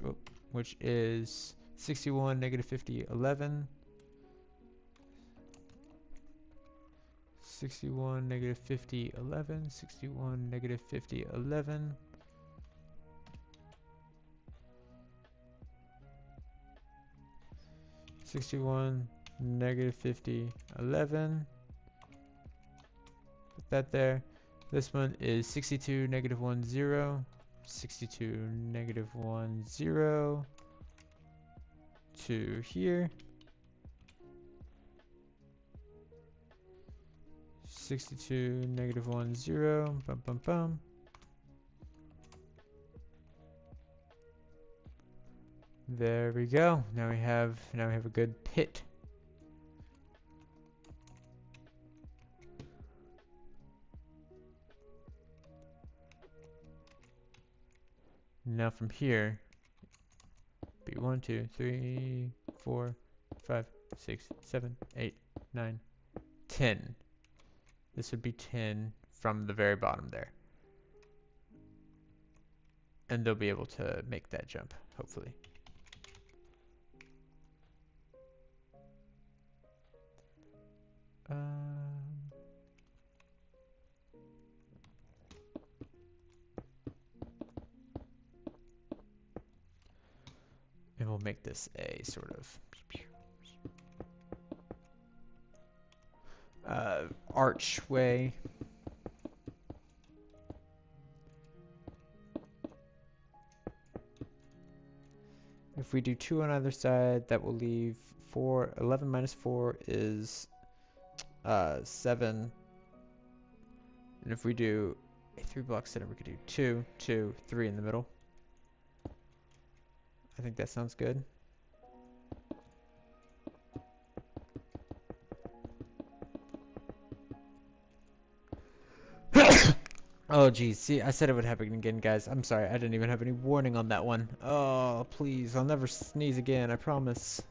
Speaker 1: which is 61, negative 50, 11. 61, negative 50, 11. 61, negative 50, 11. Negative 50, 11. Put that there. This one is 62, negative 1, 0. 62, negative 1, 0. To here. 62, negative 1, 0. Bum, bum, bum. There we go. Now we have a good pit. Now from here, be 1, 2, 3, 4, 5, 6, 7, 8, 9, 10. This would be 10 from the very bottom there. And they'll be able to make that jump, hopefully. And we'll make this a sort of archway. If we do 2 on either side, that will leave 4. 11 minus 4 is 7. And if we do a 3-block center, we could do 2, 2, 3 in the middle. I think that sounds good. Oh geez, see, I said it would happen again, guys. I'm sorry, I didn't even have any warning on that one. Oh, please, I'll never sneeze again, I promise.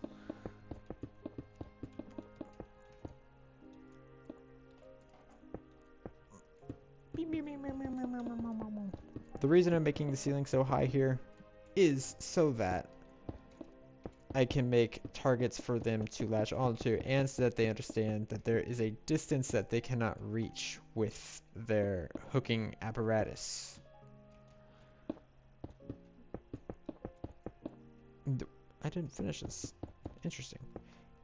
Speaker 1: The reason I'm making the ceiling so high here is so that I can make targets for them to latch onto, and so that they understand that there is a distance that they cannot reach with their hooking apparatus. I didn't finish this. Interesting.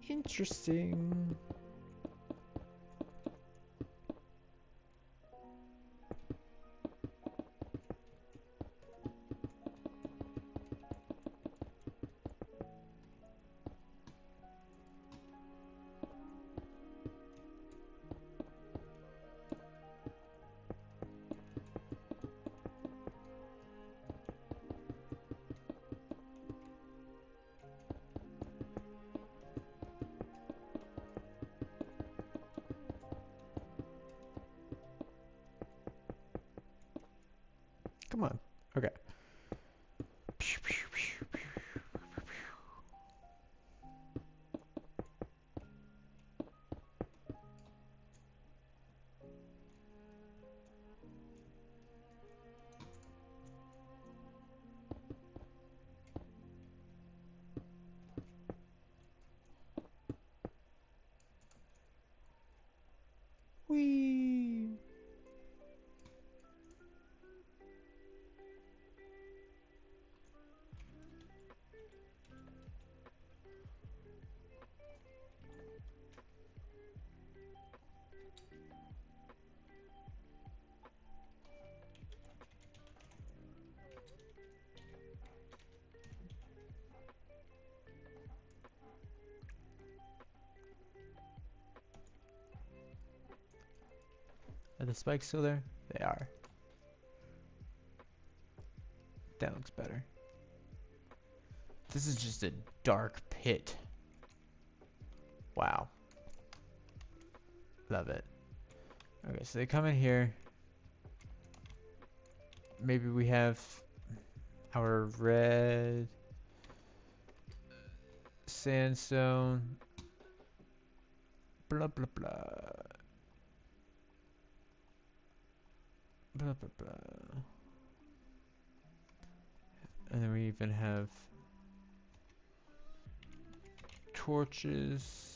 Speaker 1: Interesting. Come on. Okay. the spikes still there? They are. That looks better. This is just a dark pit. Wow. Love it. Okay, so they come in here. Maybe we have our red sandstone. Blah, blah, blah. Blah, blah, blah. And then we even have torches.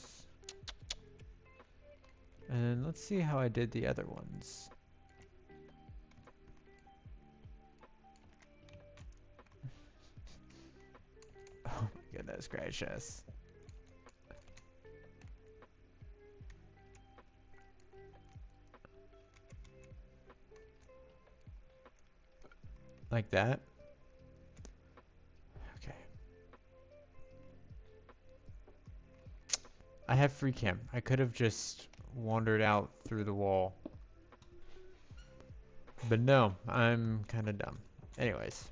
Speaker 1: And let's see how I did the other ones. Oh my goodness gracious. Like that. Okay. I have free cam. I could have just wandered out through the wall. But no, I'm kind of dumb. Anyways.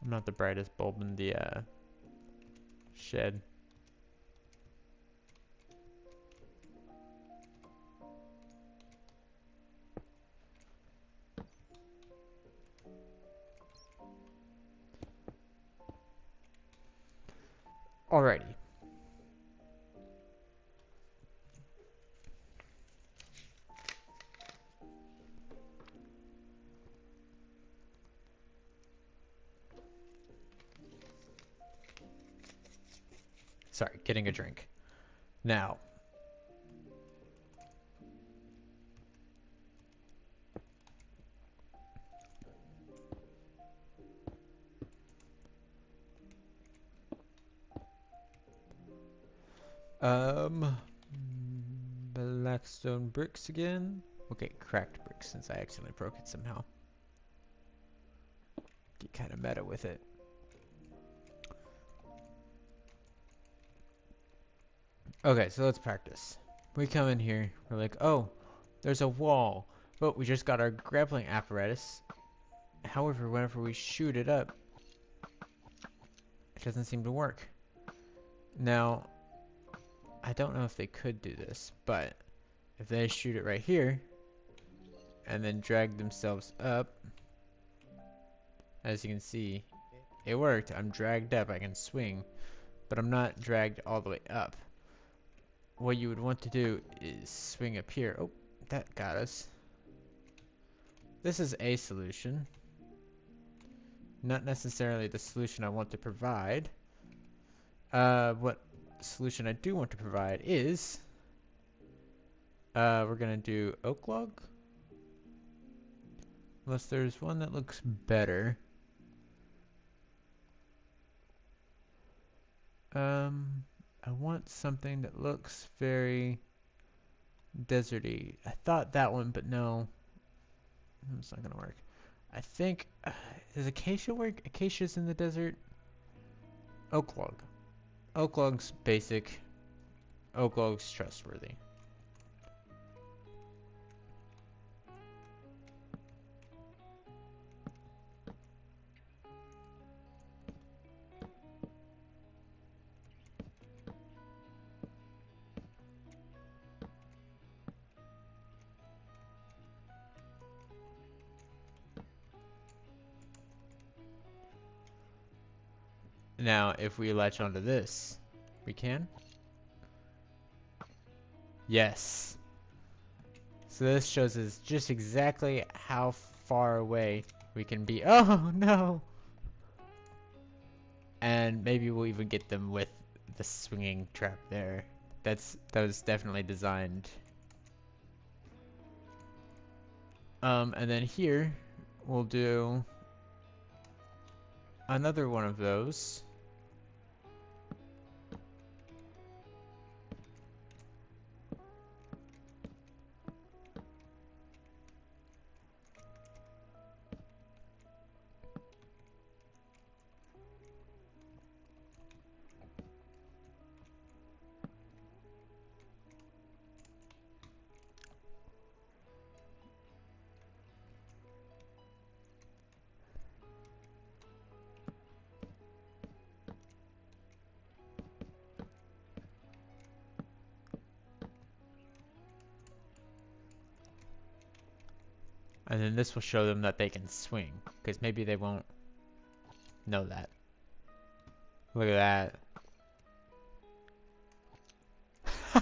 Speaker 1: I'm not the brightest bulb in the shed. Alrighty. Sorry, getting a drink. Now. Blackstone bricks again. Okay, cracked bricks since I accidentally broke it somehow. Get kind of meta with it. Okay, so let's practice. We come in here, we're like, oh, there's a wall, but we just got our grappling apparatus. However, whenever we shoot it up, it doesn't seem to work. Now, I don't know if they could do this, but if they shoot it right here, and then drag themselves up, as you can see, it worked. I'm dragged up, I can swing, but I'm not dragged all the way up. What you would want to do is swing up here. Oh, that got us. This is a solution. Not necessarily the solution I want to provide. What solution I do want to provide is we're gonna do oak log. Unless there's one that looks better. I want something that looks very deserty. I thought that one, but no. It's not gonna work. I think, does acacia work? Acacia's in the desert? Oak log. Oak log's basic. Oak log's trustworthy. Now, if we latch onto this, we can? Yes. So this shows us just exactly how far away we can be. Oh, no! And maybe we'll even get them with the swinging trap there. That was definitely designed. And then here, we'll do another one of those. And then this will show them that they can swing, because maybe they won't know that. Look at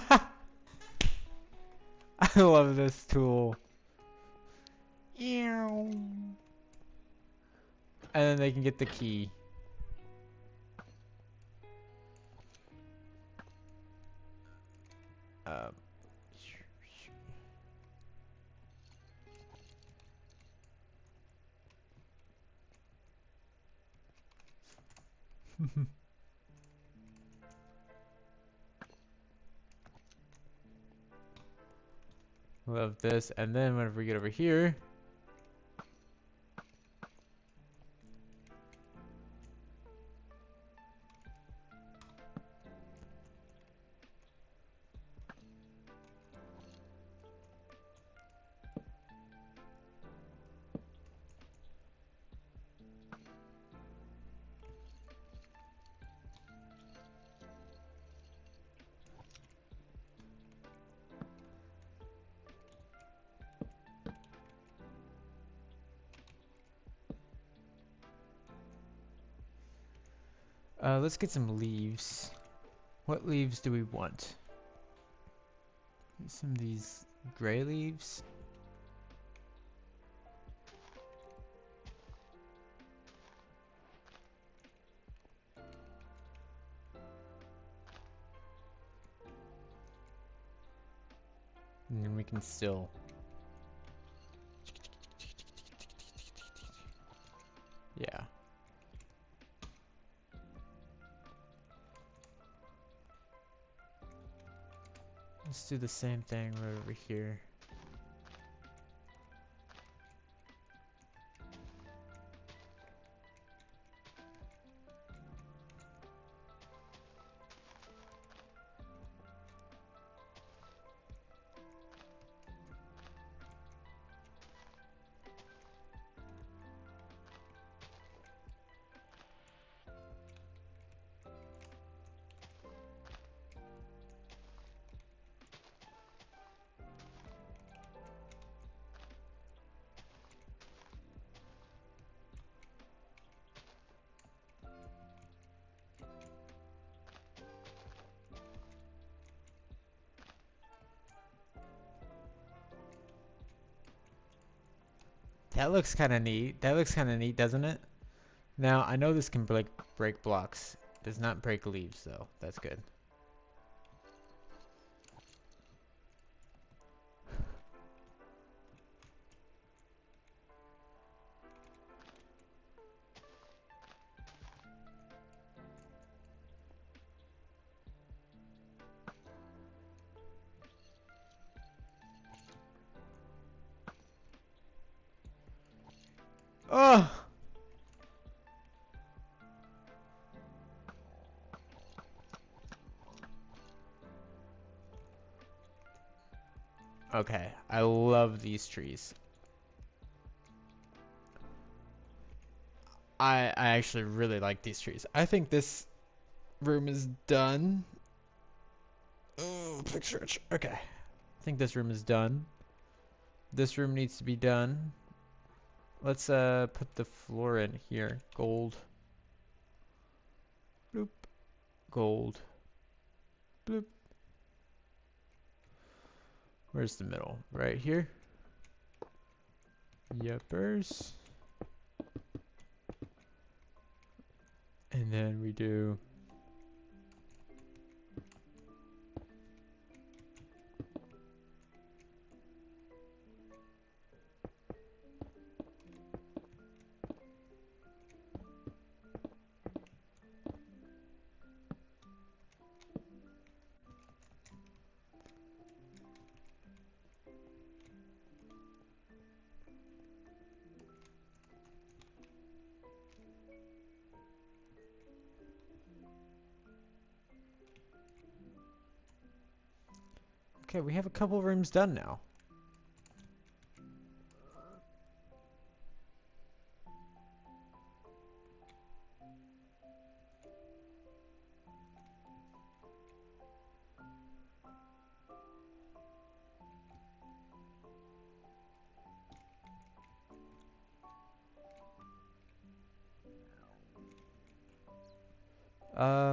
Speaker 1: that. I love this tool. And then they can get the key. Um, love this. And then whenever we get over here, let's get some leaves. What leaves do we want? Some of these gray leaves. And then we can still... Yeah. Let's do the same thing right over here. That looks kind of neat. That looks kind of neat, doesn't it? Now, I know this can break blocks. Does not break leaves, though. That's good. Oh! Okay, I love these trees. I actually really like these trees. I think this room is done. Oh, picture it. Okay. I think this room is done. This room needs to be done. Let's put the floor in here. Gold. gold. Bloop. Where's the middle? Right here. Yepers. And then we do okay, we have a couple rooms done now.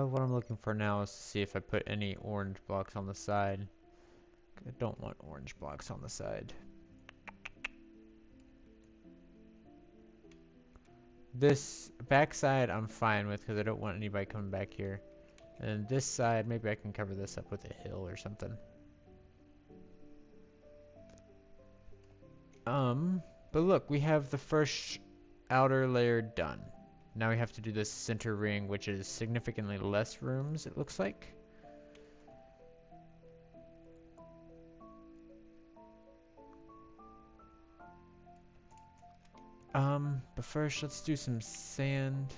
Speaker 1: What I'm looking for now is to see if I put any orange blocks on the side. I don't want orange blocks on the side. This back side I'm fine with because I don't want anybody coming back here. And this side, maybe I can cover this up with a hill or something. But look, we have the first outer layer done. Now we have to do this center ring, which is significantly less rooms, it looks like. But first let's do some sand.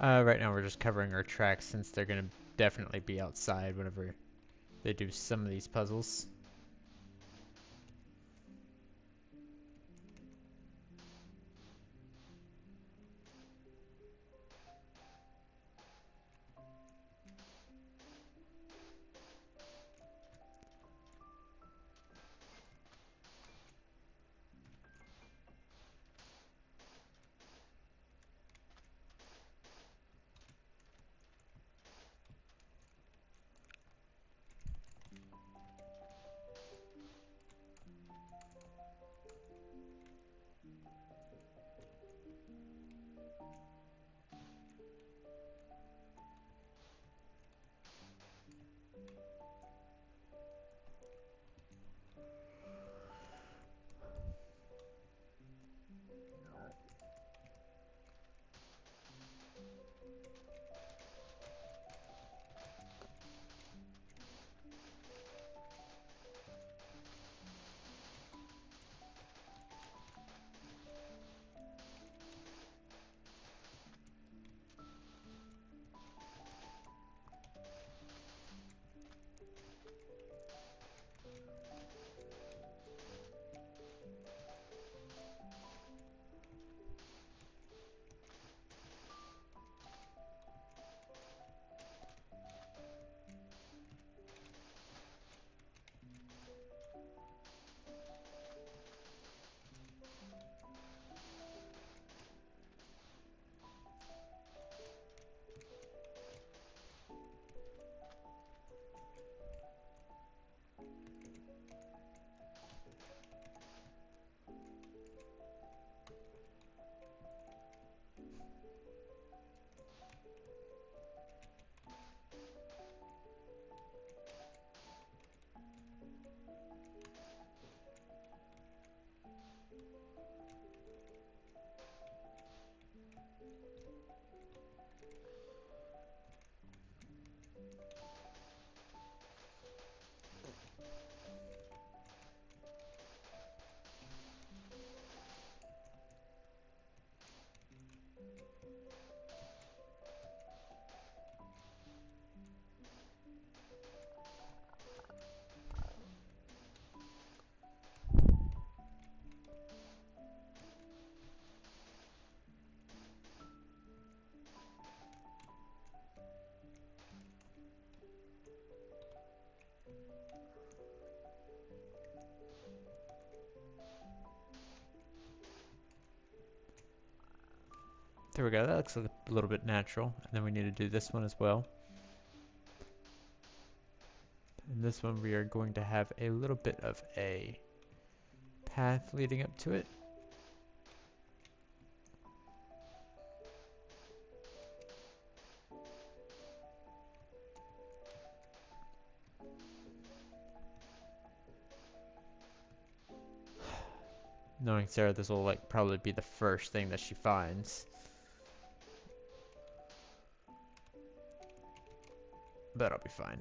Speaker 1: Right now we're just covering our tracks since they're gonna definitely be outside whenever they do some of these puzzles. There we go. That looks a little bit natural. And then we need to do this one as well. And this one we are going to have a little bit of a path leading up to it. Knowing Sarah, this will like probably be the first thing that she finds. But I'll be fine.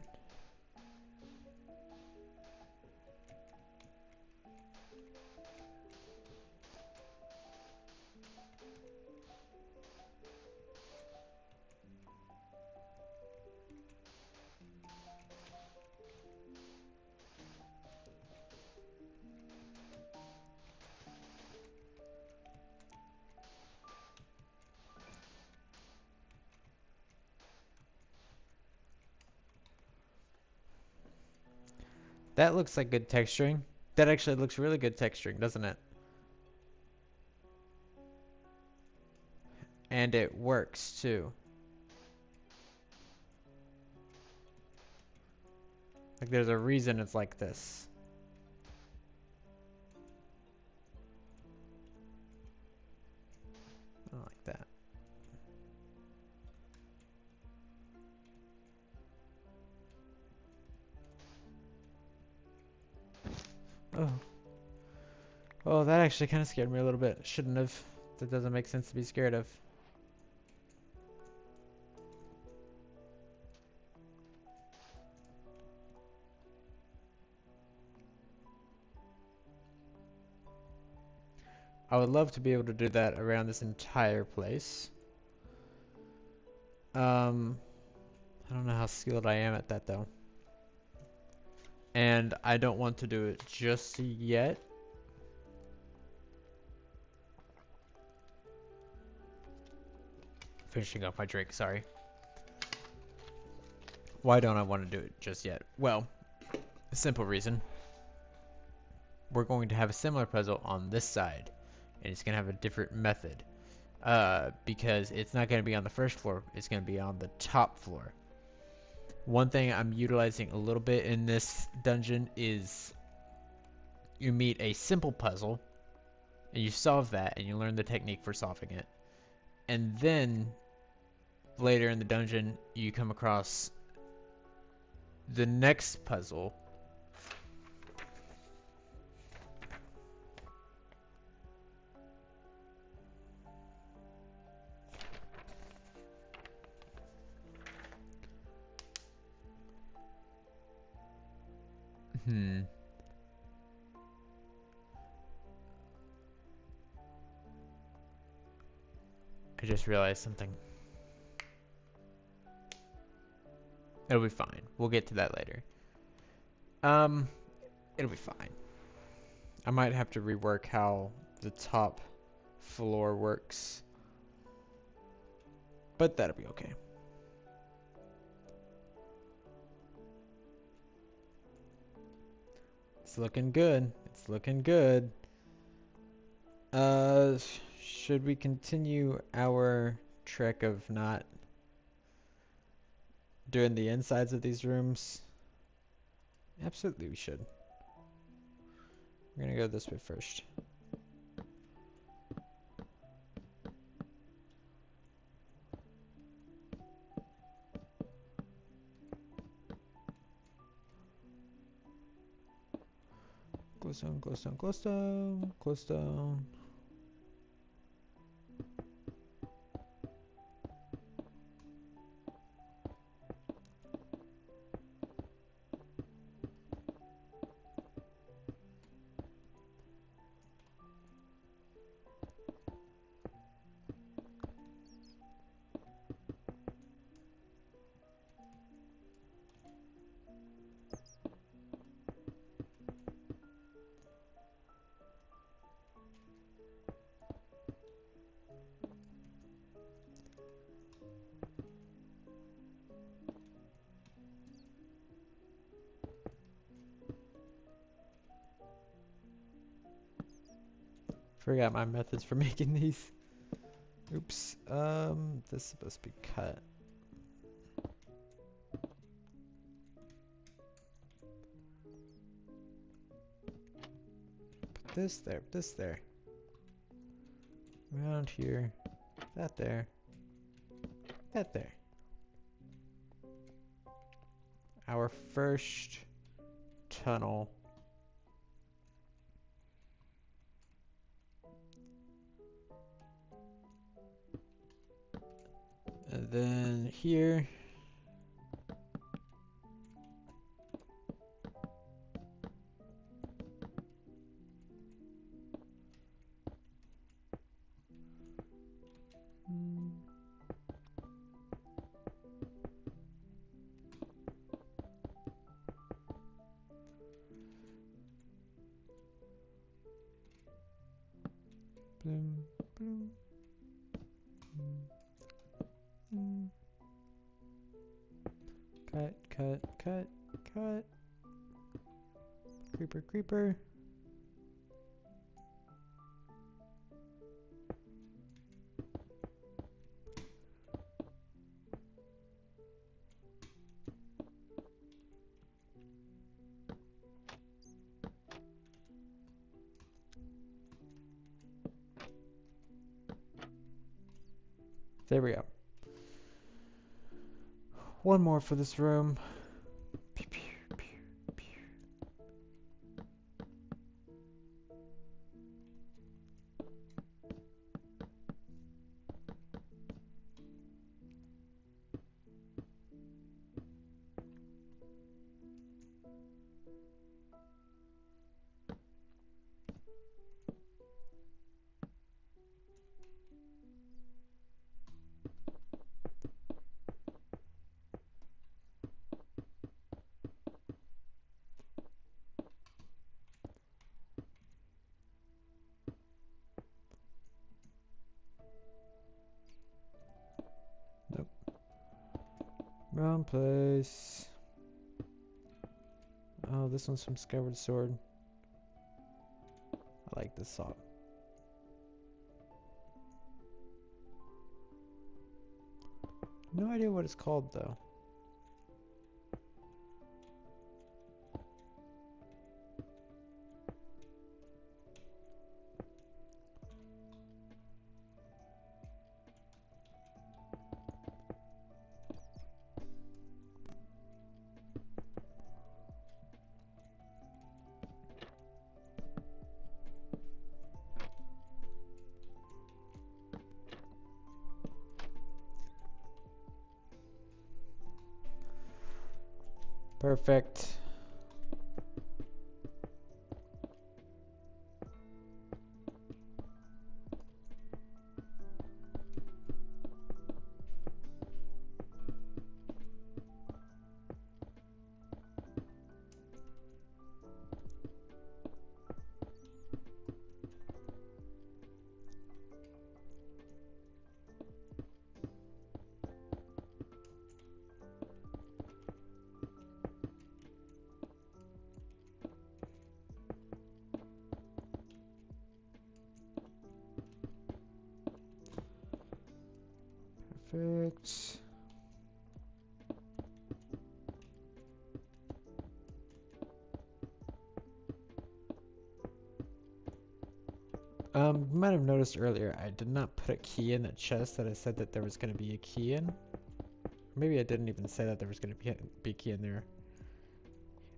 Speaker 1: That looks like good texturing. That actually looks really good texturing, doesn't it? And it works too. Like there's a reason it's like this. I like that. Oh. Oh, that actually kind of scared me a little bit. Shouldn't have. That doesn't make sense to be scared of. I would love to be able to do that around this entire place. I don't know how skilled I am at that though. And I don't want to do it just yet. Finishing up my drink, sorry. Why don't I want to do it just yet? Well, a simple reason. We're going to have a similar puzzle on this side. And it's going to have a different method. Because it's not going to be on the first floor. It's going to be on the top floor. One thing I'm utilizing a little bit in this dungeon is you meet a simple puzzle. And you solve that. And you learn the technique for solving it. And then later in the dungeon you come across the next puzzle. I just realized something. It'll be fine. We'll get to that later. It'll be fine. I might have to rework how the top floor works. But that'll be okay. It's looking good. It's looking good. Should we continue our trek of not doing the insides of these rooms? Absolutely we should. We're gonna go this way first. Close down, close down, close down, close down. Forgot my methods for making these. Oops. This is supposed to be cut. Put this there. Around here. That there. That there. Our first tunnel. And then here. Bloom, bloom. Cut, cut, cut, cut. Creeper, creeper. There we go. One more for this room. Pew, pew, pew, pew. Nope. Wrong place. Oh, this one's from Skyward Sword. I like this song. No idea what it's called though. Perfect. Perfect. You might have noticed earlier I did not put a key in the chest that I said that there was going to be a key in. Maybe I didn't even say that there was going to be a key in there.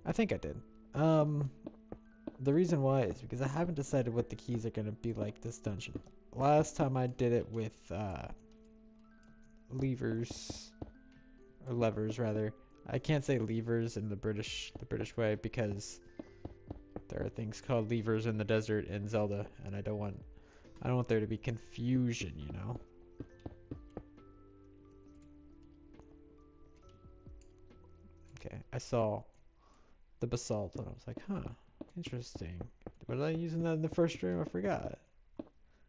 Speaker 1: I think I did. The reason why is because I haven't decided what the keys are going to be like this dungeon. Last time I did it with levers, or levers rather. I can't say levers in the British way because there are things called levers in the desert in Zelda, and I don't want there to be confusion, you know. Okay, I saw the basalt and I was like, huh, interesting. Was I using that in the first stream? I forgot.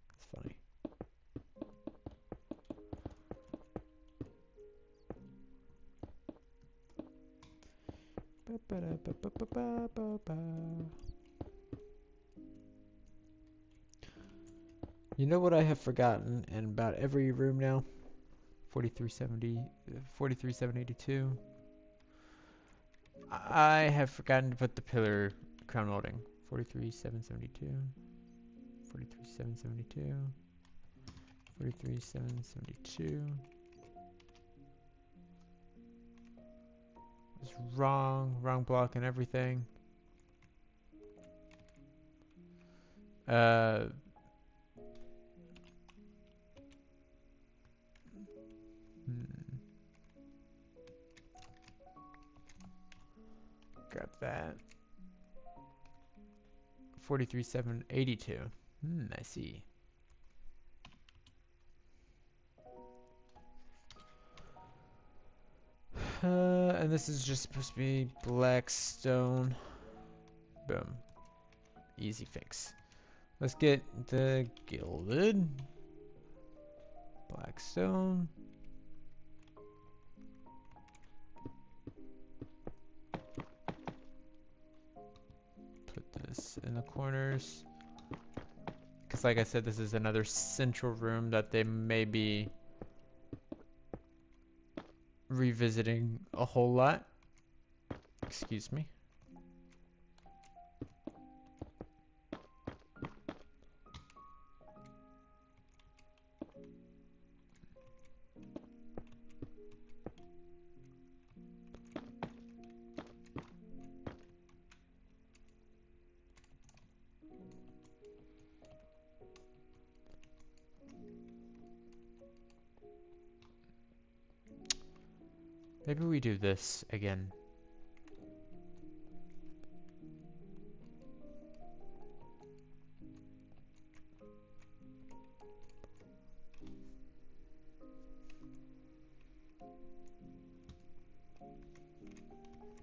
Speaker 1: That's funny. You know what I have forgotten in about every room now? 4370, 43782. I have forgotten to put the pillar crown molding. 43772. 43772. 43772. It's wrong block and everything. Hmm. Grab that. 43782. I see. And this is just supposed to be black stone. Boom. Easy fix. Let's get the gilded black stone. Put this in the corners. Because like I said, this is another central room that they may be revisiting a whole lot. Excuse me. Maybe we do this again.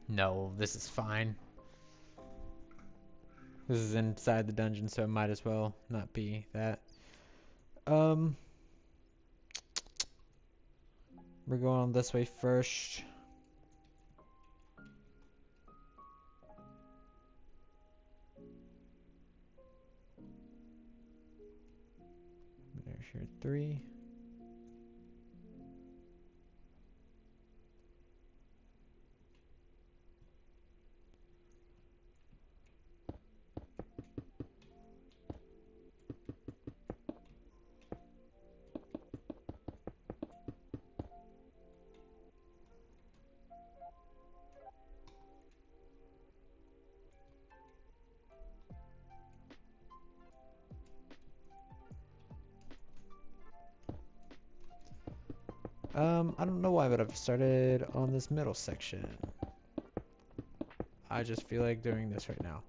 Speaker 1: No, this is fine. This is inside the dungeon, so it might as well not be that. We're going this way first. There's your 3. I don't know why, but I've started on this middle section. I just feel like doing this right now.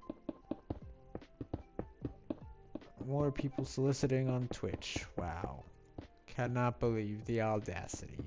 Speaker 1: More people soliciting on Twitch. Wow. Cannot believe the audacity.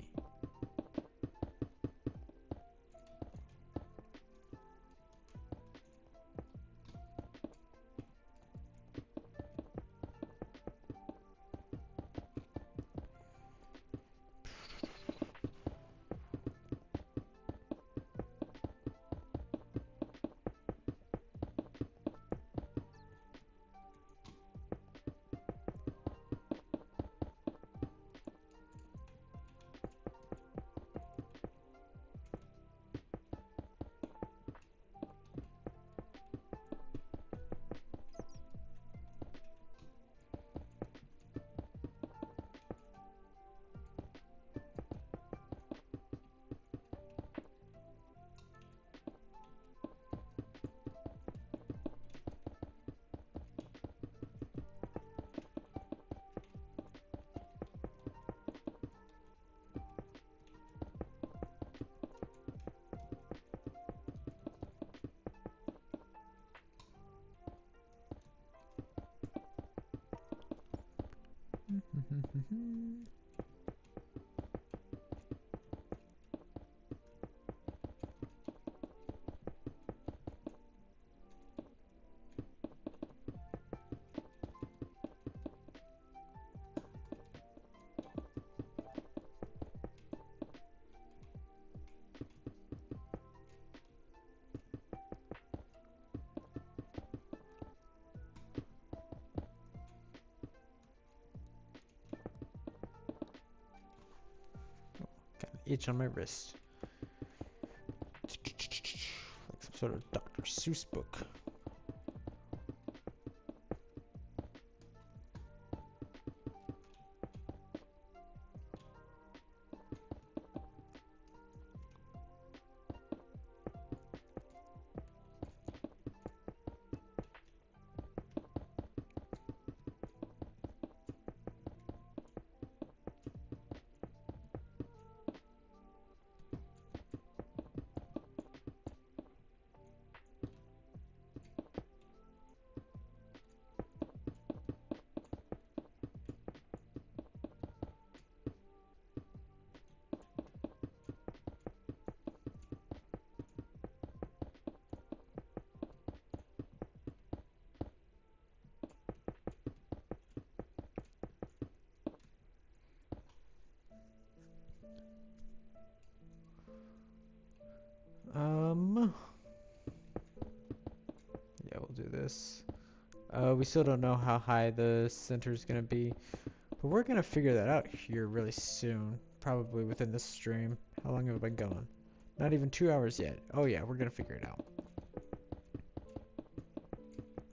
Speaker 1: itch on my wrist. Like some sort of Dr. Seuss book. Yeah, we'll do this. We still don't know how high the center is gonna be, but we're gonna figure that out here really soon. Probably within this stream. How long have I been going? Not even 2 hours yet. Oh yeah, we're gonna figure it out.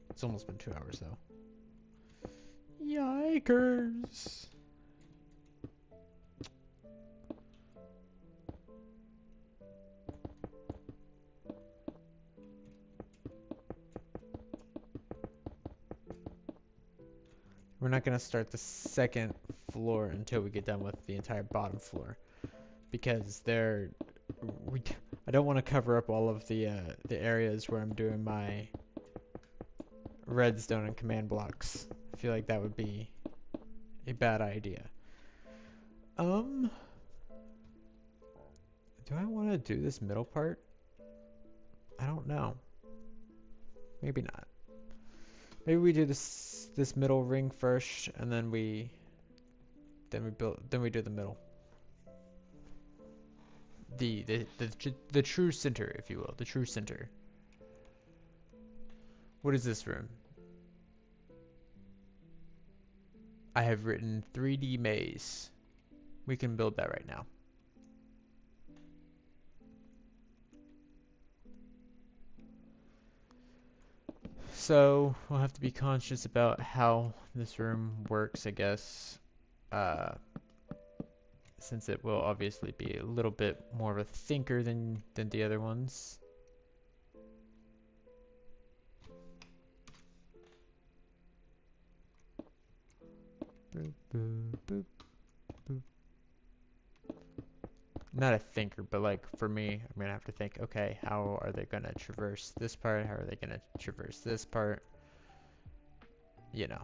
Speaker 1: It's almost been 2 hours though. Yikers! We're not gonna start the second floor until we get done with the entire bottom floor, because I don't want to cover up all of the areas where I'm doing my redstone and command blocks. I feel like that would be a bad idea. Do I want to do this middle part? I don't know. Maybe not. Maybe we do this middle ring first, and then we do the middle. The true center, if you will, the true center. What is this room? I have written 3D maze. We can build that right now. So we'll have to be conscious about how this room works, I guess, since it will obviously be a little bit more of a thinker than the other ones. Boop, boop, boop, boop. Not a thinker, but like for me, I'm gonna have to think, okay, how are they gonna traverse this part? How are they gonna traverse this part? You know.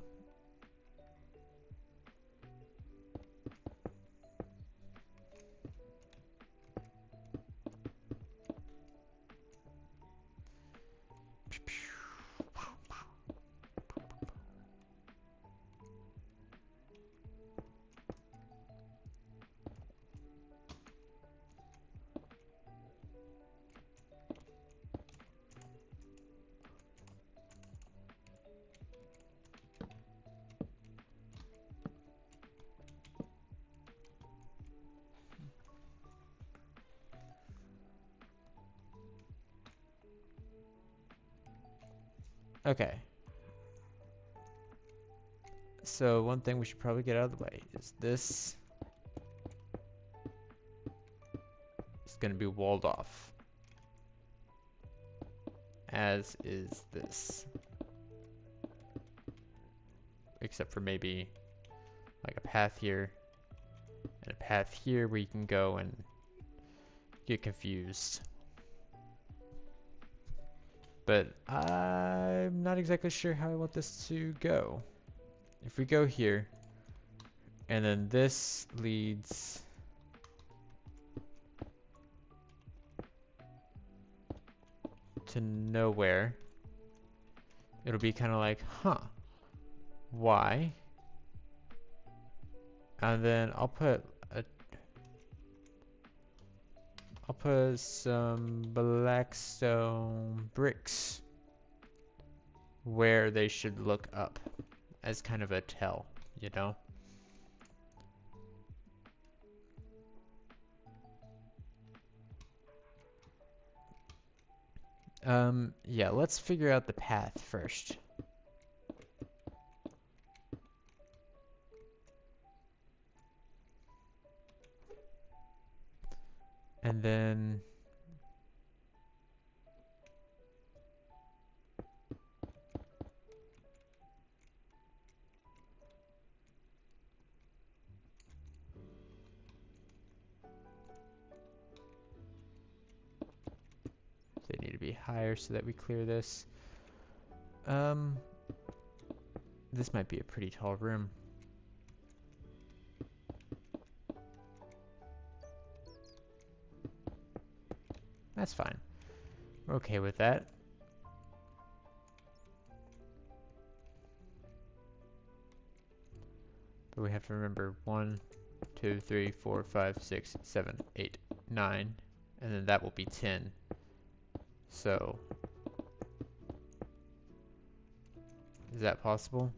Speaker 1: Okay. So one thing we should probably get out of the way is this is going to be walled off, as is this, except for maybe like a path here and a path here where you can go and get confused. But I'm not exactly sure how I want this to go. If we go here, and then this leads to nowhere, it'll be kind of like, huh, why? And then I'll put some blackstone bricks where they should look up as kind of a tell, you know? Yeah, let's figure out the path first. And then they need to be higher so that we clear this. This might be a pretty tall room. That's fine. We're okay with that. But we have to remember 1, 2, 3, 4, 5, 6, 7, 8, 9, and then that will be 10. So, is that possible?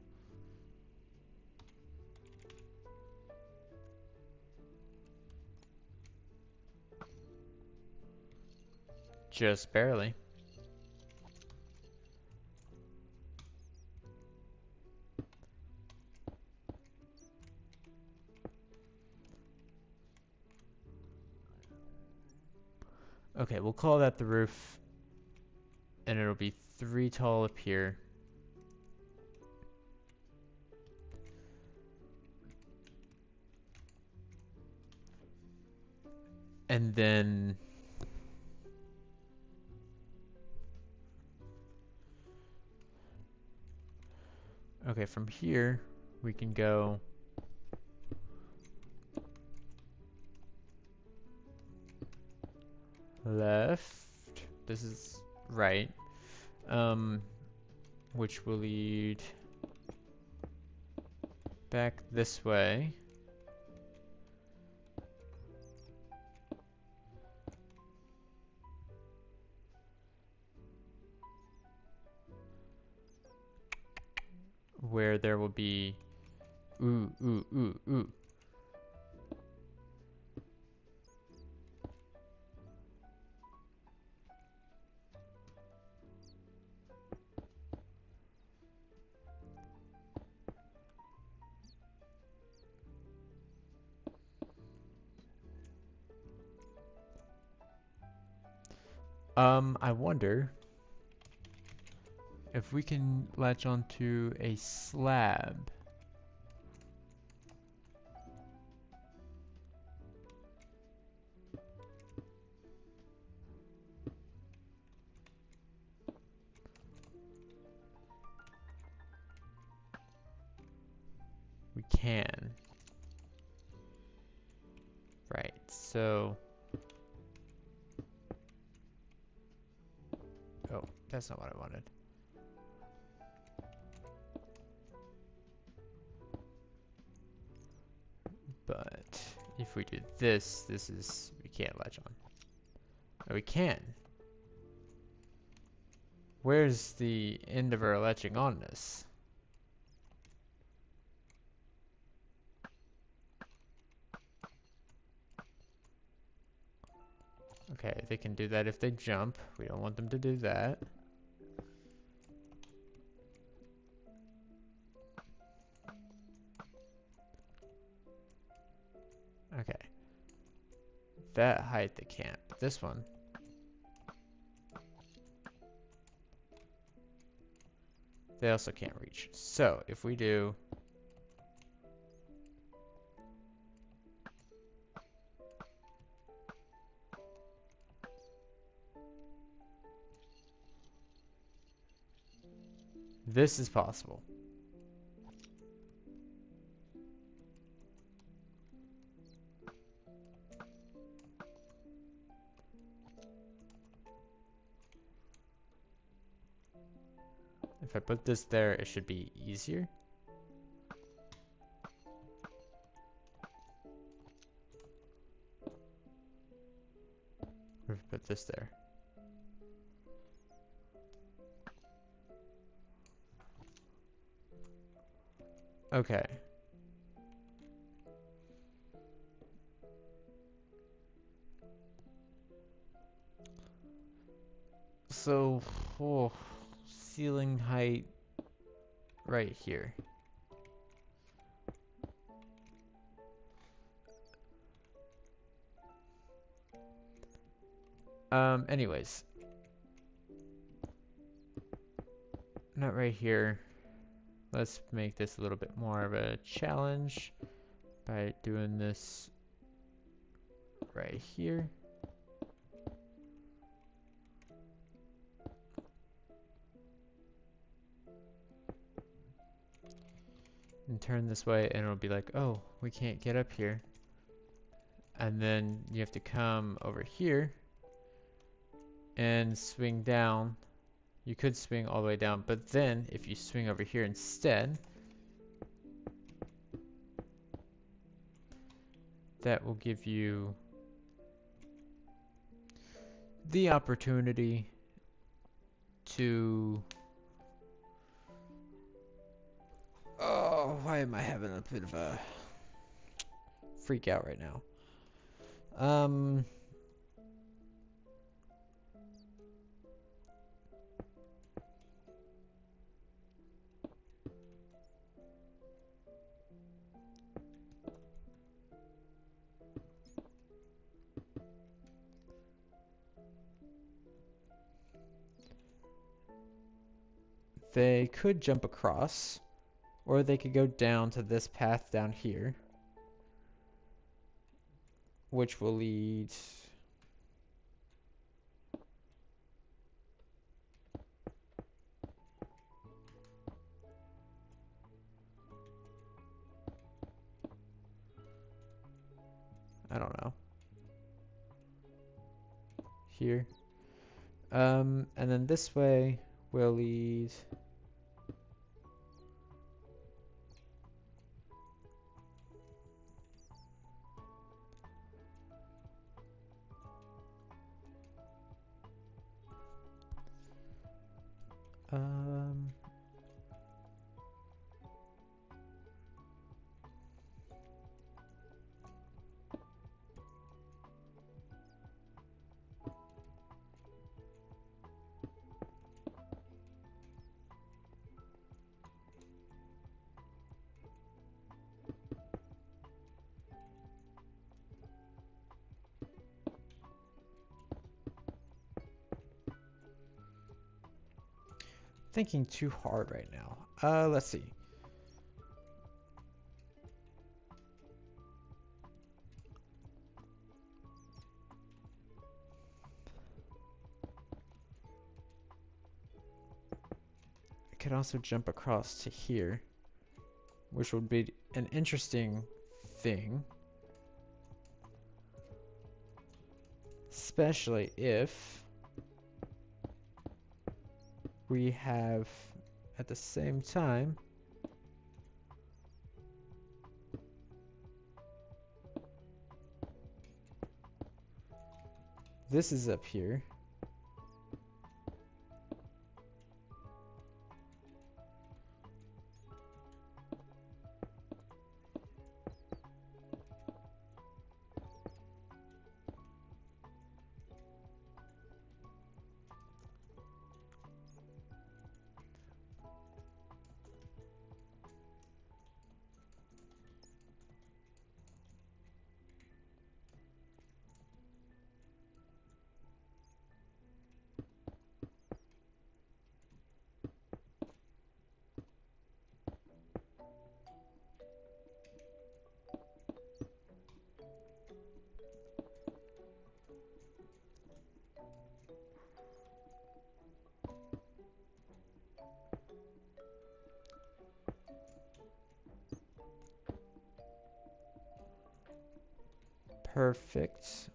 Speaker 1: Just barely. Okay, we'll call that the roof, and it'll be 3 tall up here. And then okay, from here we can go left. This is right. Which will lead back this way. Where there will be ooh. I wonder if we can latch onto a slab. We can. Right, so oh, that's not what I wanted. But if we do this, this is, we can't latch on. Oh, we can. Where's the end of our latching on this? Okay, they can do that if they jump. We don't want them to do that. Okay. That height they can't. But this one. They also can't reach. So, if we do this is possible. If I put this there, it should be easier. Or if I put this there. Okay. So, oh, ceiling height right here. Anyways. Not right here. Let's make this a little bit more of a challenge by doing this right here. And turn this way and it'll be like, oh, we can't get up here. And then you have to come over here and swing down. You could swing all the way down, but then if you swing over here instead, that will give you the opportunity to... Oh, why am I having a bit of a freak out right now? They could jump across, or they could go down to this path down here, which will lead... I don't know. Here. And then this way will lead... thinking too hard right now. Let's see. I could also jump across to here, which would be an interesting thing. Especially if we have, at the same time, this is up here. Perfect.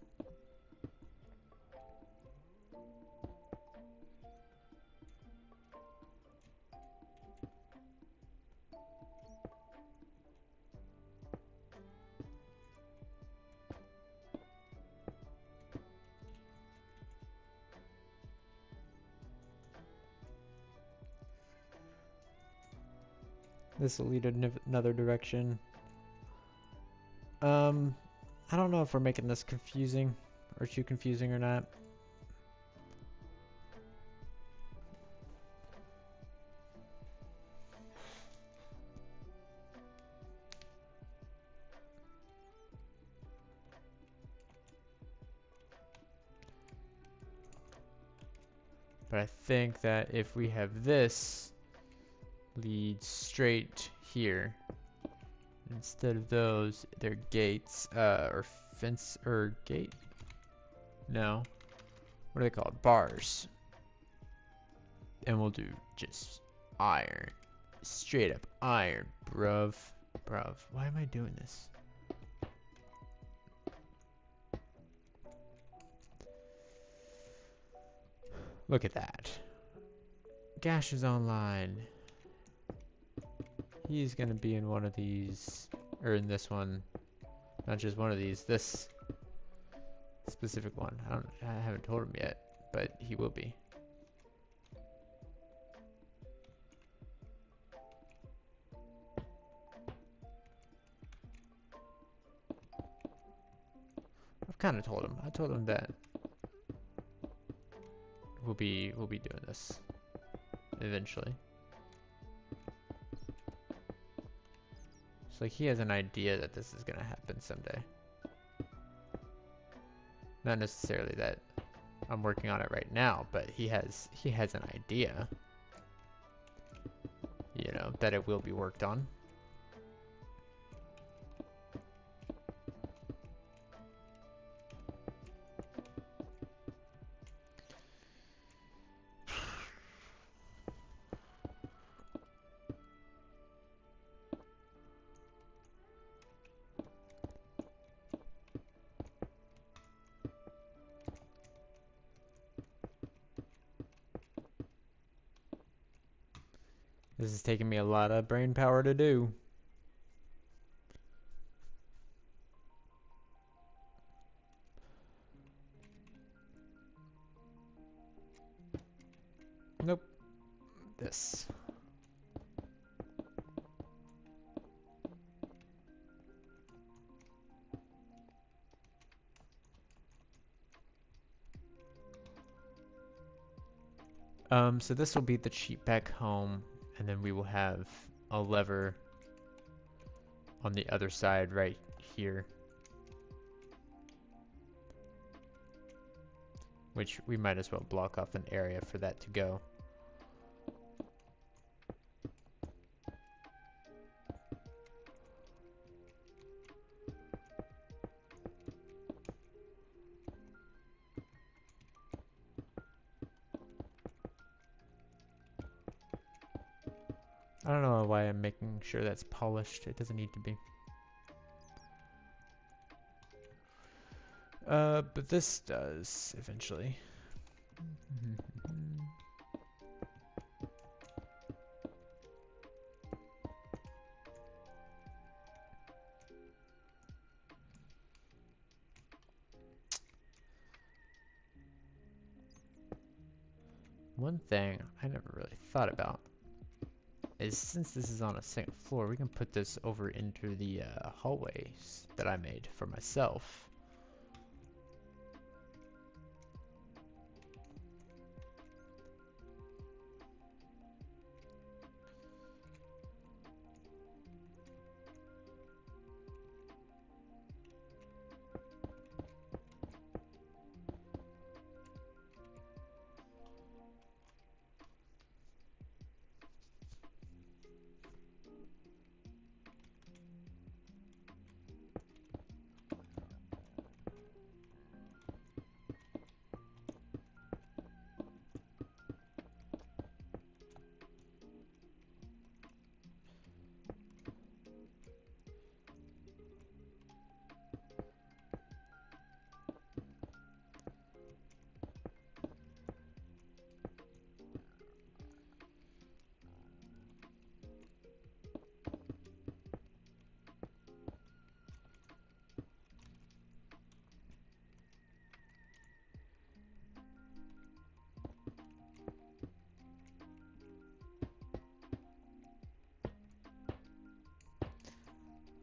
Speaker 1: This will lead in another direction. I don't know if we're making this confusing or too confusing or not. But I think that if we have this lead straight here, instead of those, they're gates, or fence, or gate? No. What are they called? Bars. And we'll do just iron. Straight up iron, bruv. Bruv, why am I doing this? Look at that. Gash is online. He's gonna be in one of these, or in this one. Not just one of these, this specific one. I haven't told him yet, but he will be. I've kind of told him. I told him that we'll be doing this eventually. It's like he has an idea that this is gonna happen someday. Not necessarily that I'm working on it right now, but he has an idea. You know, that it will be worked on. This is taking me a lot of brain power to do. Nope. This. So this will be the cheap back home, and then we will have a lever on the other side right here, which we might as well block off an area for that to go. I don't know why I'm making sure that's polished. It doesn't need to be. But this does eventually. One thing I never really thought about is, since this is on a second floor, we can put this over into the hallways that I made for myself.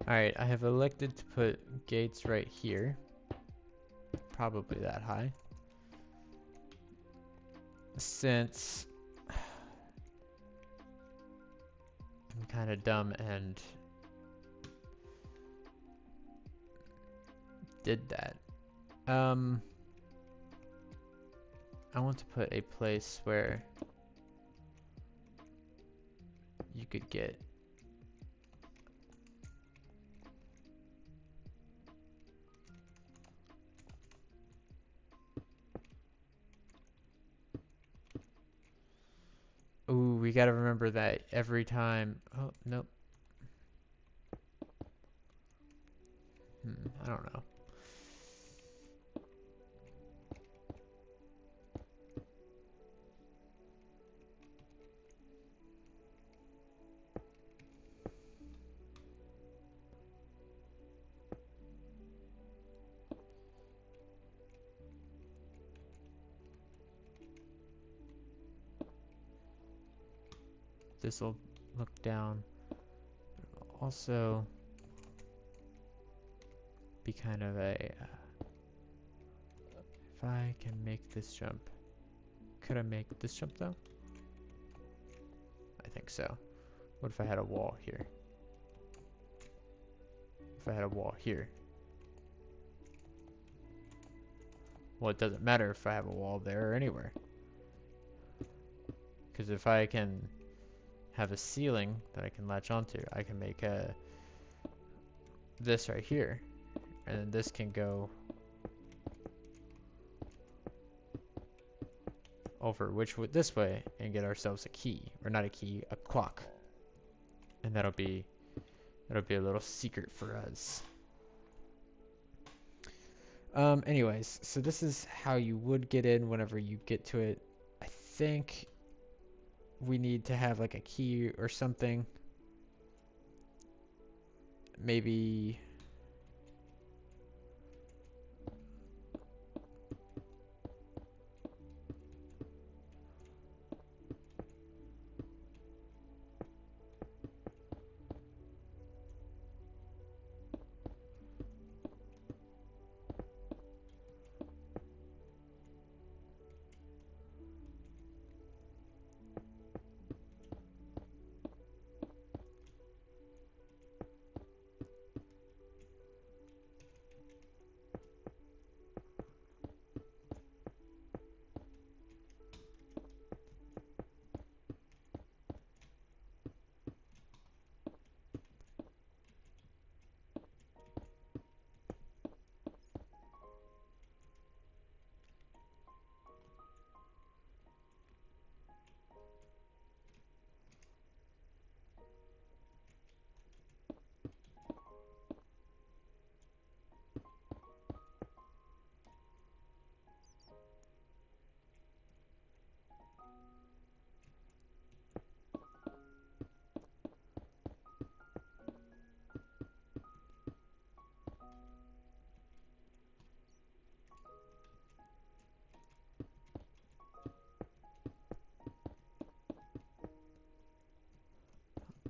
Speaker 1: Alright, I have elected to put gates right here. Probably that high. Since I'm kind of dumb and did that. I want to put a place where you could get ooh, we gotta remember that every time. Oh, nope. I don't know. This will look down. Also be kind of a if I can make this jump. Could I make this jump though? I think so. What if I had a wall here? If I had a wall here? Well, it doesn't matter if I have a wall there or anywhere. Because if I can have a ceiling that I can latch onto, I can make this right here. And then this can go over this way and get ourselves a key. Or not a key, a clock. And that'll be a little secret for us. Anyways, so this is how you would get in whenever you get to it. I think we need to have like a key or something. Maybe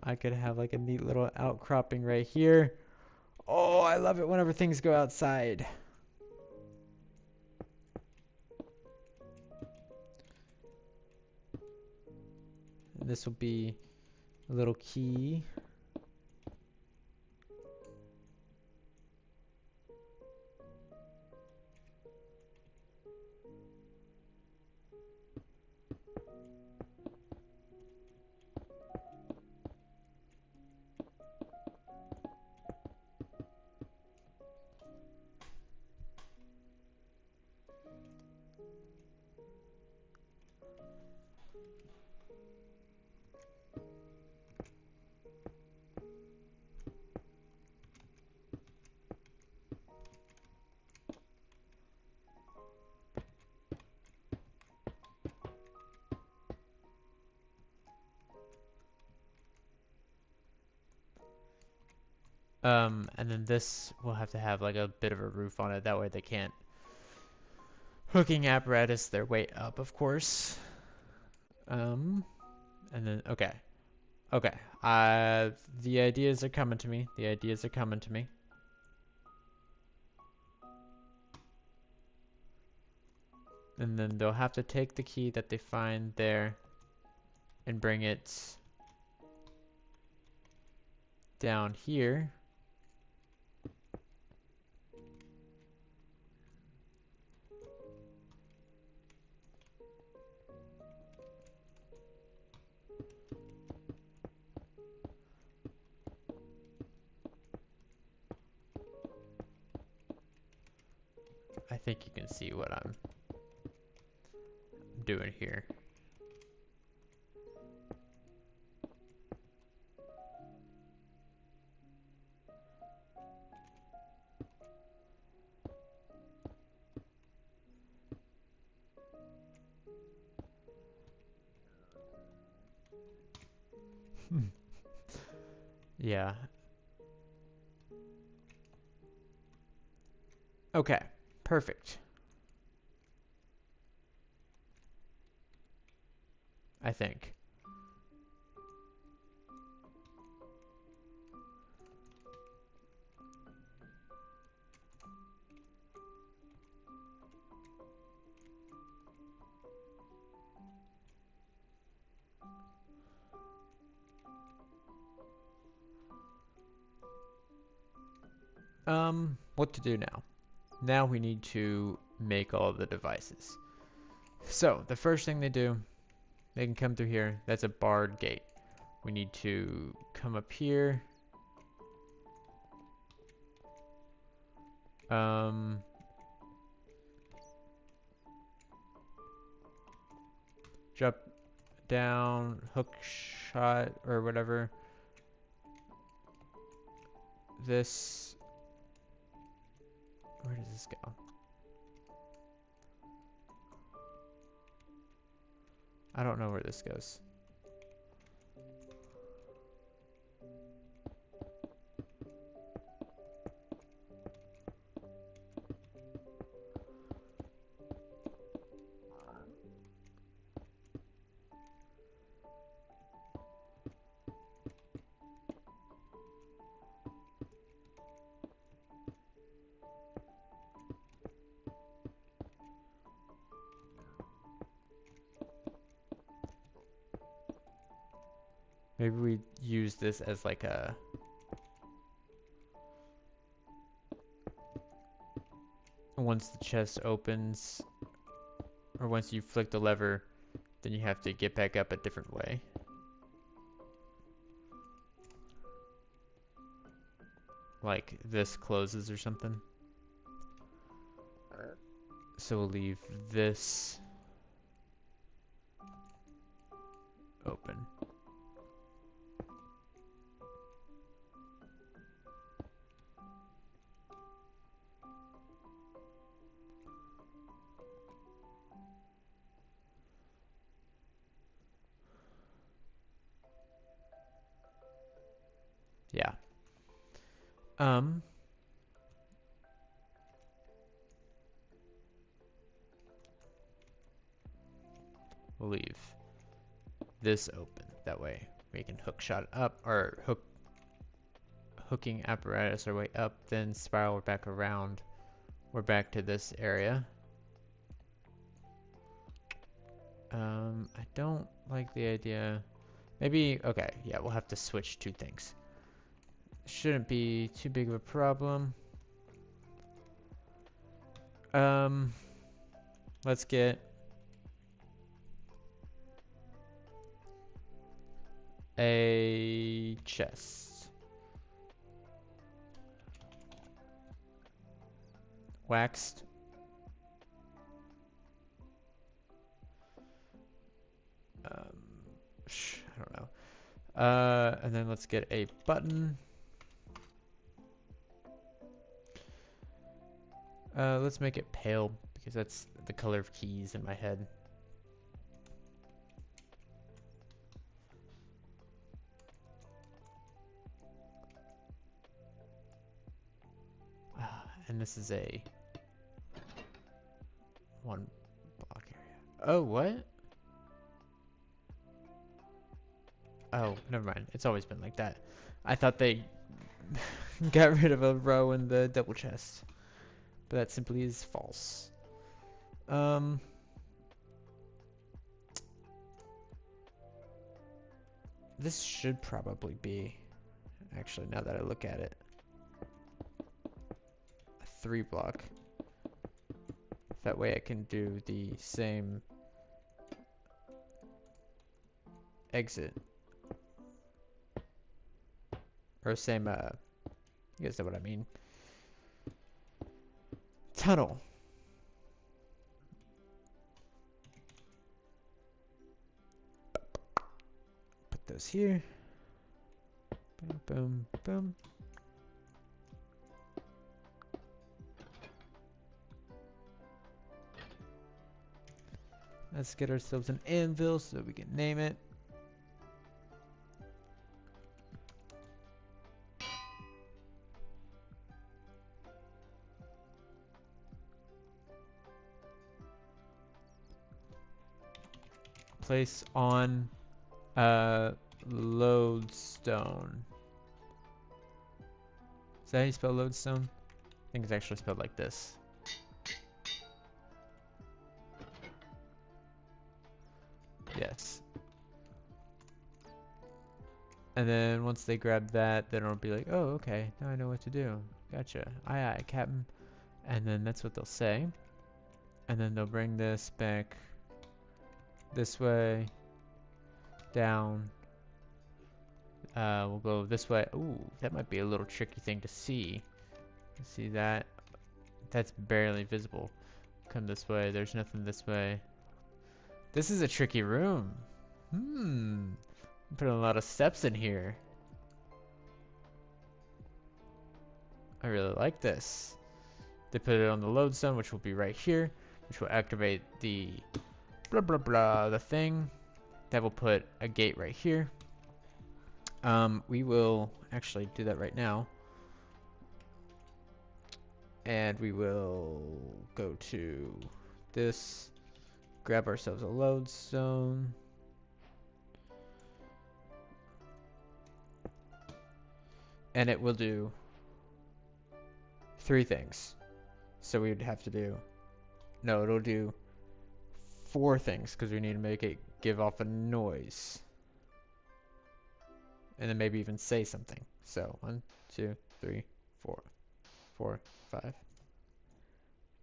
Speaker 1: I could have like a neat little outcropping right here. Oh, I love it whenever things go outside. And this will be a little key. And then this will have to have like a bit of a roof on it. That way they can't hooking apparatus their way up, of course. And then, okay. Okay. The ideas are coming to me. The ideas are coming to me. And then they'll have to take the key that they find there and bring it down here. I think you can see what I'm doing here. Yeah. Okay, perfect. I think. What to do now? Now we need to make all of the devices. So, the first thing they do, they can come through here. That's a barred gate. We need to come up here. Jump down, hook shot, or whatever. This, where does this go? I don't know where this goes. Maybe we use this as like a... Once the chest opens, or once you flick the lever, then you have to get back up a different way. Like this closes or something. So we'll leave this open. Yeah. We'll leave this open. That way we can hook shot up, or hooking apparatus our way up, then spiral back around. We're back to this area. I don't like the idea. Maybe, okay, yeah, we'll have to switch two things. Shouldn't be too big of a problem. Let's get a chest. Waxed. I don't know. And then let's get a button. Let's make it pale because that's the color of keys in my head. And this is a 1 block area. Oh, what? Oh, never mind. It's always been like that. I thought they got rid of a row in the double chest. But that simply is false. This should probably be, actually, now that I look at it, a 3 block. That way I can do the same exit. Or same, you guys know what I mean. Tunnel. those here. Boom, boom, boom. Let's get ourselves an anvil so that we can name it. Place on lodestone. Is that how you spell lodestone? I think it's actually spelled like this. Yes. And then once they grab that, then it'll be like, oh, okay, now I know what to do. Gotcha. Aye, aye, Captain. And then that's what they'll say. And then they'll bring this back this way, down. We'll go this way. Ooh, that might be a little tricky thing to see. See that? That's barely visible. Come this way. There's nothing this way. This is a tricky room. I'm putting a lot of steps in here. I really like this. They put it on the lodestone, which will be right here, which will activate the blah blah blah, the thing. That will put a gate right here. We will actually do that right now. And we will go to this, grab ourselves a lodestone. And it will do 3 things. So we would have to do, no, it'll do 4 things because we need to make it give off a noise. And then maybe even say something. So 1, 2, 3, 4, 4, 5. Here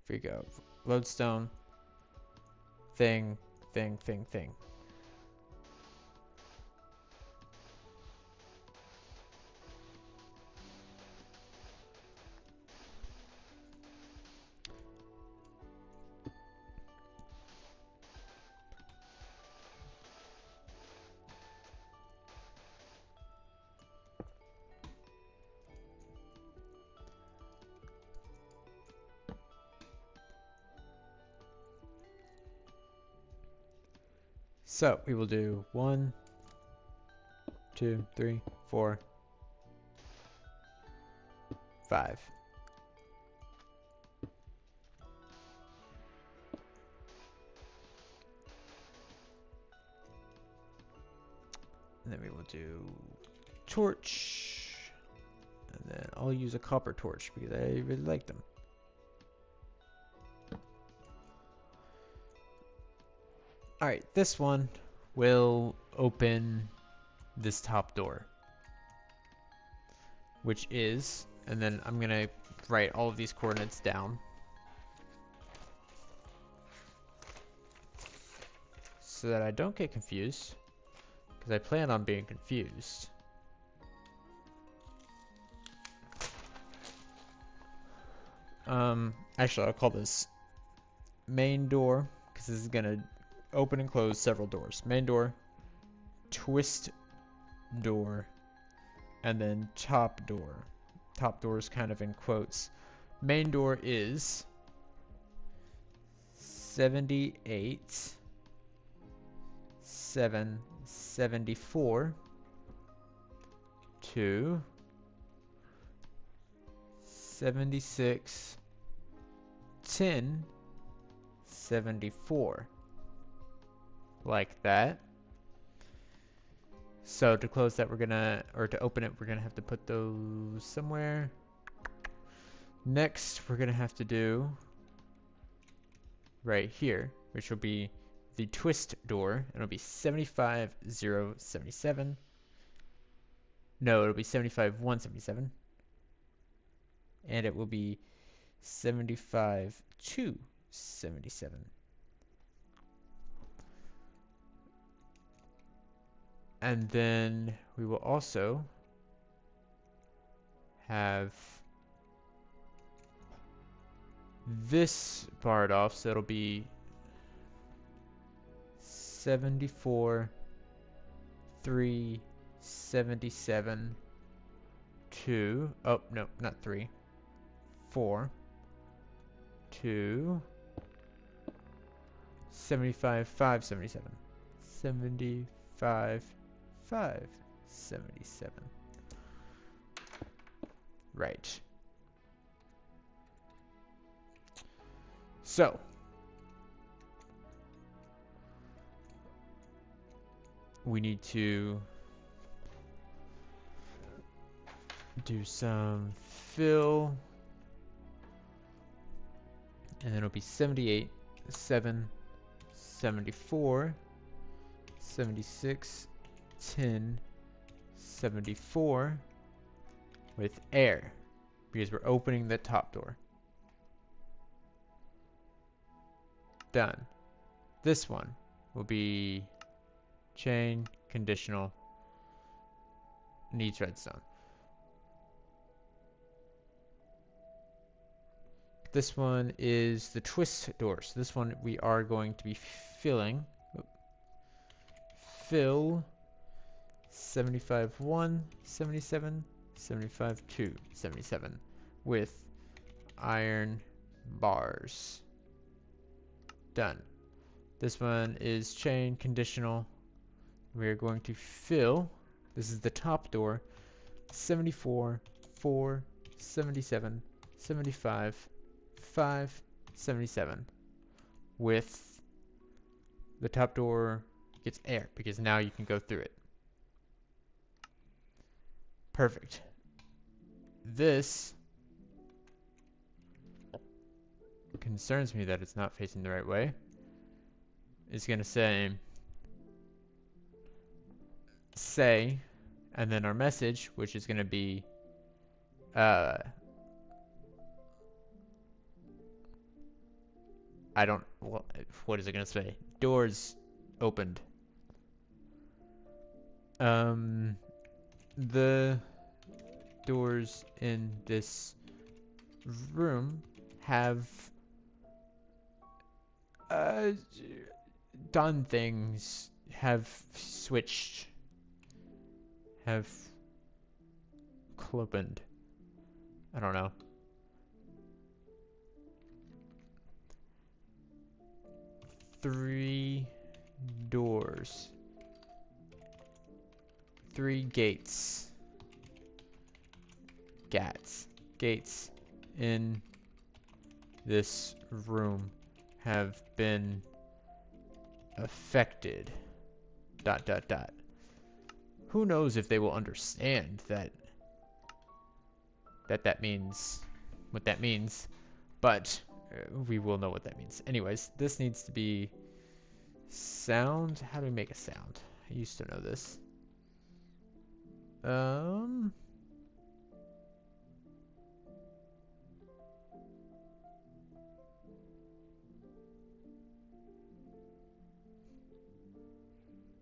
Speaker 1: we go. Lodestone. Thing, thing, thing, thing. So we will do 1, 2, 3, 4, 5. And then we will do torch. And then I'll use a copper torch because I really like them. Alright, this one will open this top door. Which is, and then I'm going to write all of these coordinates down. So that I don't get confused. Because I plan on being confused. Actually, I'll call this main door. Because this is going to open and close several doors. Main door, twist door, and then top door. Top door is kind of in quotes. Main door is 78, 774 to 76, 10, 74. Like that. So to close that, we're gonna, or to open it, we're gonna have to put those somewhere. Next, we're gonna have to do right here, which will be the twist door. It'll be 75, 0, 77. No, it'll be 75, 1, 77. And it will be 75, 2, 77. And then we will also have this barred off, so it'll be 74, 377 to, oh no, not 3, 4 to 75 577, 75 577. Right. So we need to do some fill, and then it'll be 78 7 74 76 10 74 with air, because we're opening the top door. Done. This one will be chain conditional, needs redstone. This one is the twist door. So this one we are going to be filling. Fill 75 1 77 75 2 77 with iron bars. Done. This one is chain conditional. We are going to fill, this is the top door, 74 4 77 75 5 77 with the top door gets air, because now you can go through it. Perfect. This concerns me that it's not facing the right way. It's gonna say, and then our message, which is gonna be I don't, well, what is it gonna say? Doors opened. The doors in this room have done things, have switched, have clopened. I don't know. Three doors. 3 gates. Gates in this room have been affected. ... Who knows if they will understand that means what that means, but we will know what that means. Anyways, this needs to be sound. How do we make a sound? I used to know this.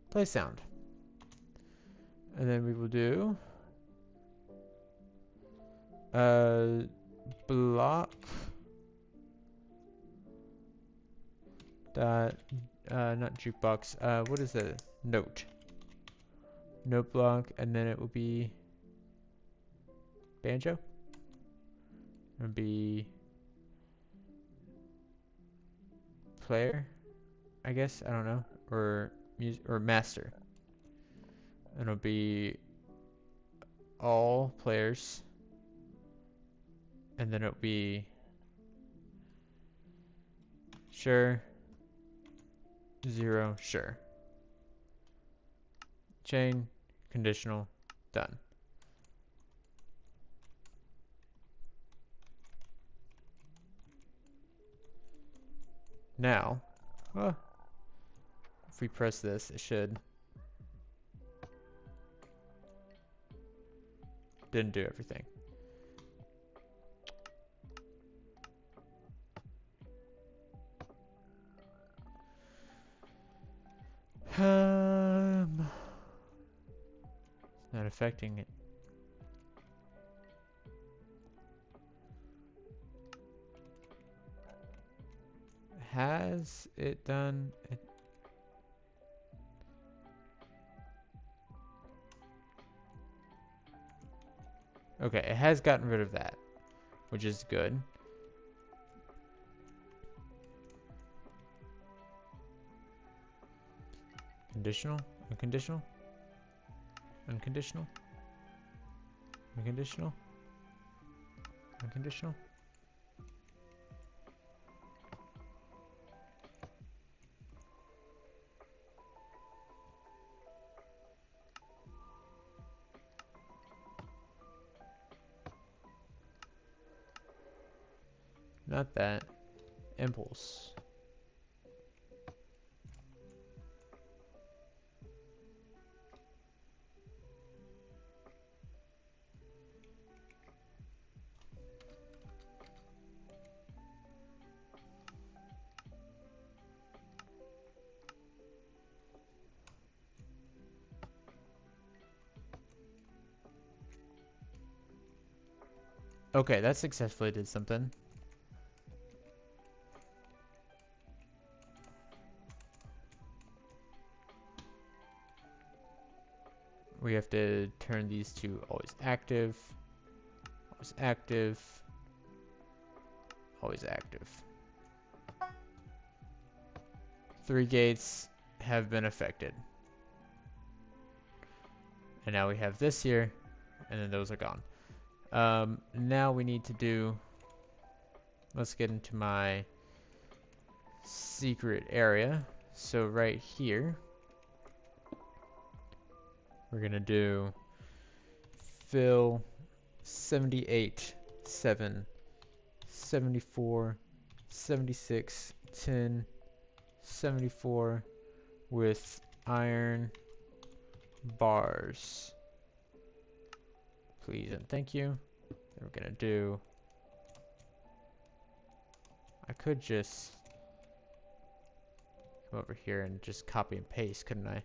Speaker 1: Play sound. And then we will do block dot not jukebox, what is a note block, and then it will be banjo. It'll be player, I guess, I don't know, or music, or master. And it'll be all players, and then it'll be sure, 0, sure. Chain conditional, done. Now, if we press this, it should. Didn't do everything. It's not affecting it. Has it done it? Okay, it has gotten rid of that, which is good. Conditional, unconditional, unconditional, unconditional, unconditional. Not that. Impulse. Okay, that successfully did something. We have to turn these to always active, always active, always active. 3 gates have been affected. And now we have this here, and then those are gone. Now we need to do, let's get into my secret area. So right here, we're gonna do fill 78, 7, 74, 76, 10, 74 with iron bars. Please and thank you. Then we're gonna do, I could just come over here and just copy and paste, couldn't I?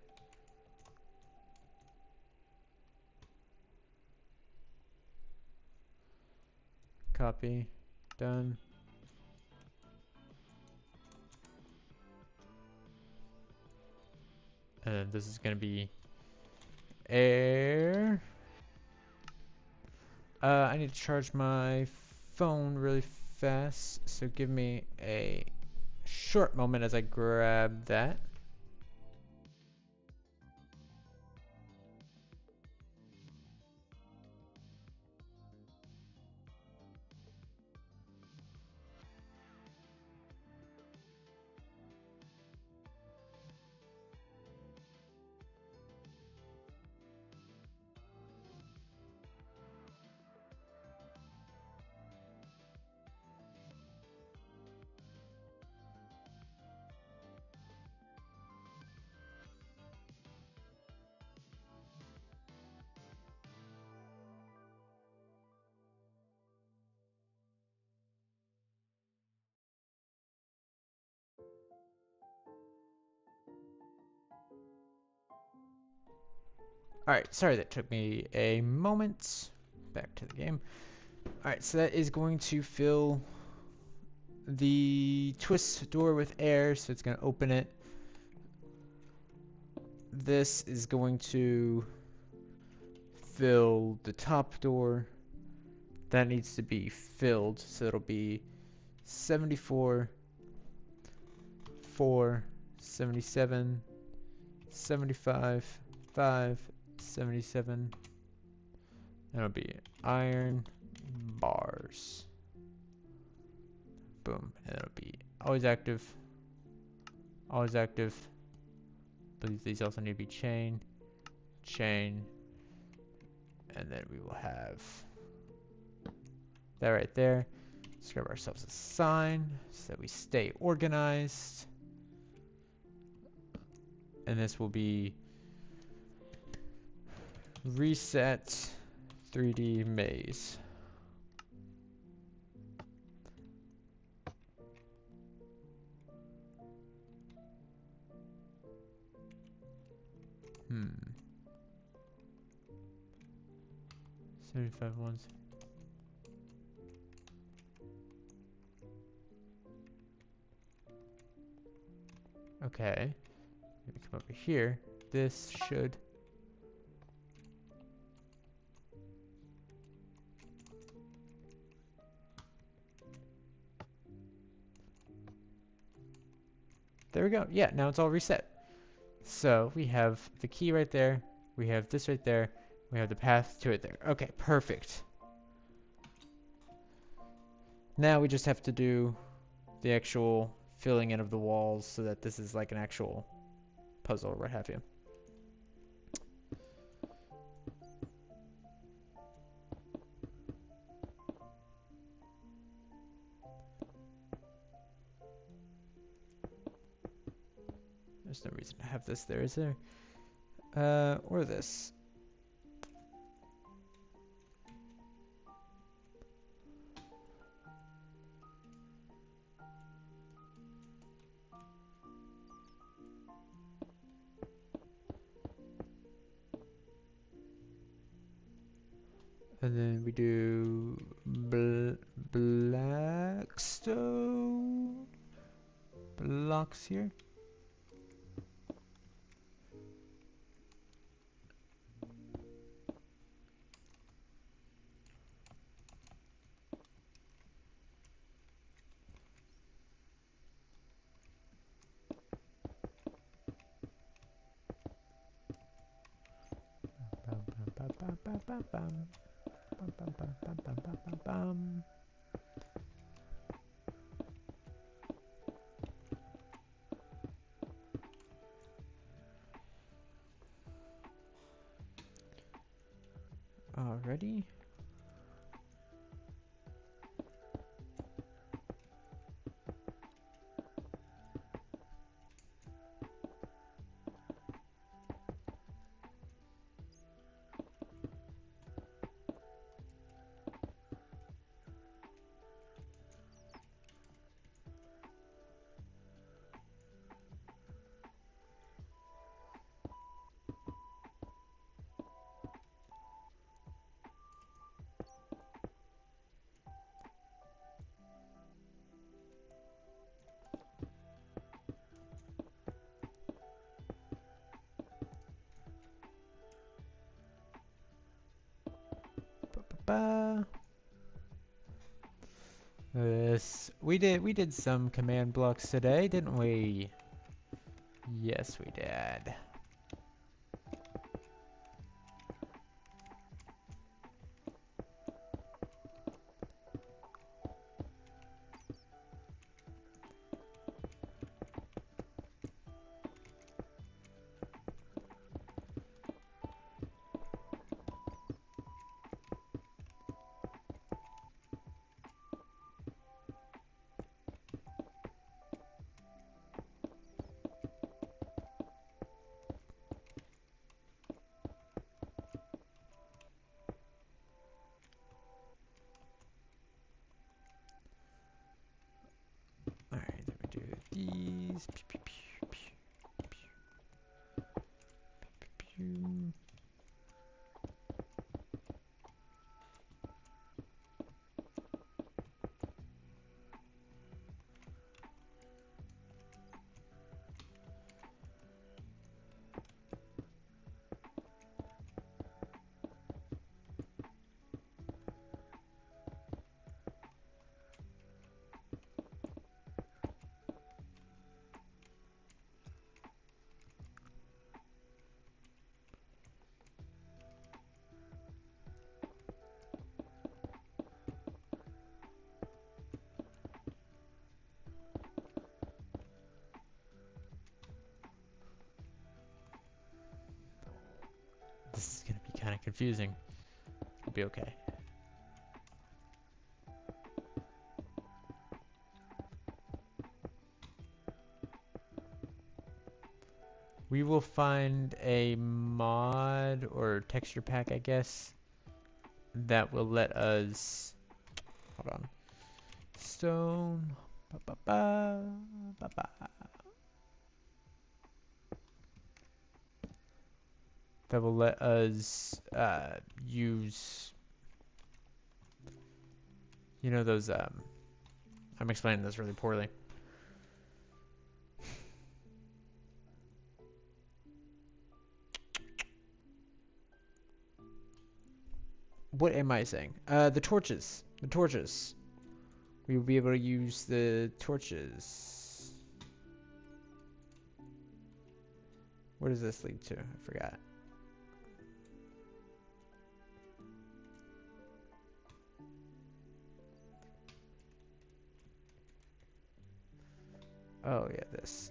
Speaker 1: Copy, done. And then this is gonna be air. I need to charge my phone really fast, so give me a short moment as I grab that. Alright, sorry that took me a moment. Back to the game. Alright, so that is going to fill the twist door with air, so it's going to open it. This is going to fill the top door. That needs to be filled, so it'll be 74, 4, 77, 75, 5, 77. That'll be iron bars. Boom. And it'll be always active. Always active. But these also need to be chain. Chain. And then we will have that right there. Let's grab ourselves a sign so that we stay organized. And this will be reset 3D maze. Hmm. 75 ones. Okay. Let me come over here. This should There we go. Yeah, now it's all reset. So we have the key right there. We have this right there. We have the path to it there. Okay, perfect. Now we just have to do the actual filling in of the walls so that this is like an actual puzzle or what have you. There's no reason to have this there, is there? Or this. And then we do blackstone blocks here. Alrighty. Yes, we did some command blocks today, didn't we? Yes, we did. Alright, then we do these. This is gonna be kind of confusing. It'll be okay. We will find a mod or texture pack, I guess, that will let us. Hold on. Stone. Ba, ba, ba, ba, ba. That will let us use, you know, those. I'm explaining this really poorly. What am I saying? The torches. The torches. We will be able to use the torches. What does this lead to? I forgot. Oh yeah, this.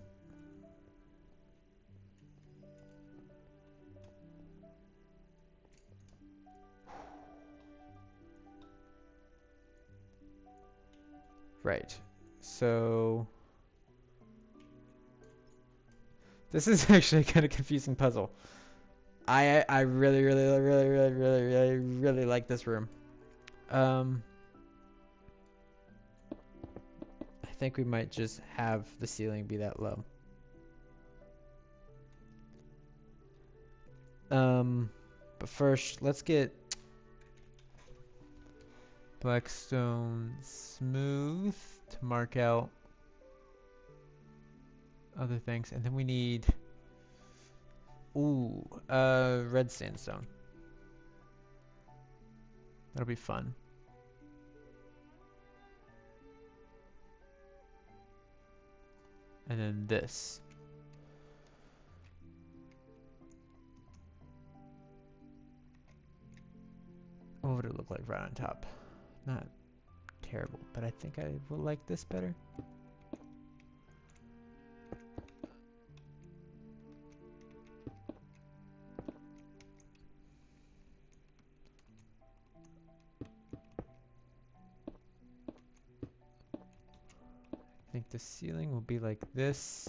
Speaker 1: Right. So this is actually a kind of confusing puzzle. I really like this room. I think we might just have the ceiling be that low. But first, let's get Blackstone smooth to mark out other things, and then we need red sandstone. That'll be fun. And then this. What would it look like right on top? Not terrible, but I think I will like this better. I think the ceiling will be like this.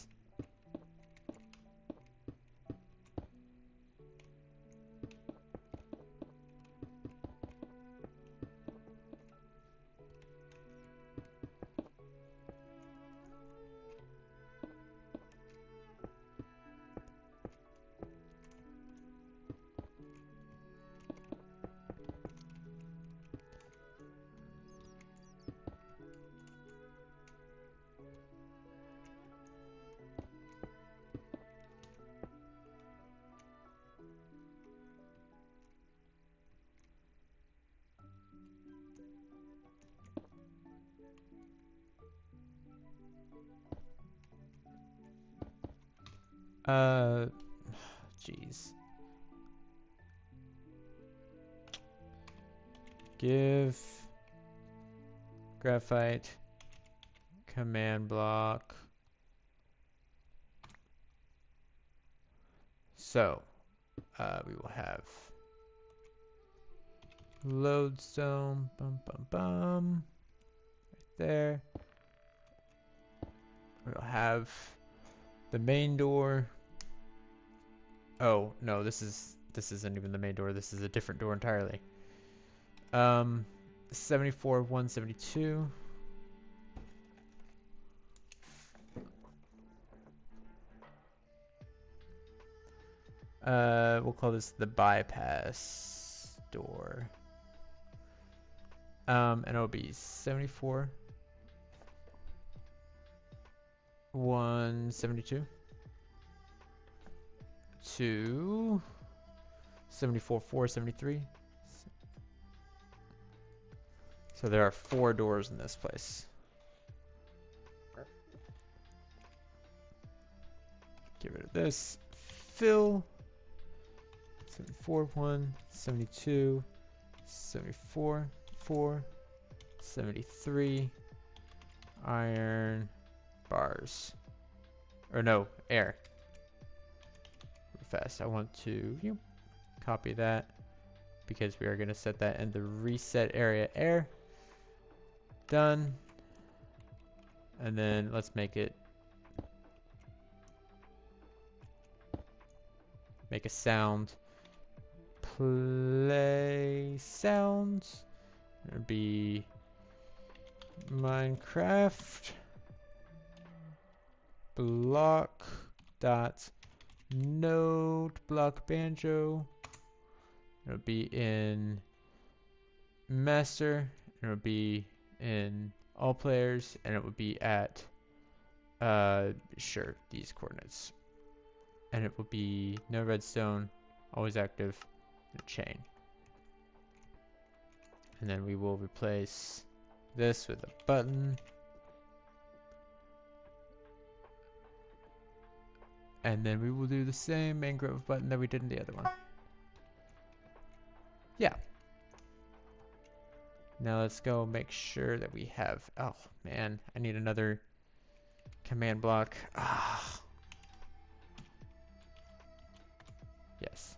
Speaker 1: Jeez. Give graphite command block. So, we will have lodestone, right there. We'll have the main door. Oh no, this isn't even the main door. This is a different door entirely. 74, 172. We'll call this the bypass door. And it'll be 74, 172 to 74, 473. So there are 4 doors in this place. Get rid of this. Fill. 74, 1, 72, 74, 4, 73. Iron bars. Or no, air. Fast. I want to copy that because we are going to set that in the reset area air. Done. And then let's make a sound. Play sounds. It would be Minecraft block dot node block banjo. It'll be in master, and it'll be in all players, and it would be at sure, these coordinates. And it will be no redstone, always active, and chain. And then we will replace this with a button. And then we will do the same mangrove button that we did in the other one. Yeah. Now let's go make sure that we have, oh man, I need another command block. Ah. Yes.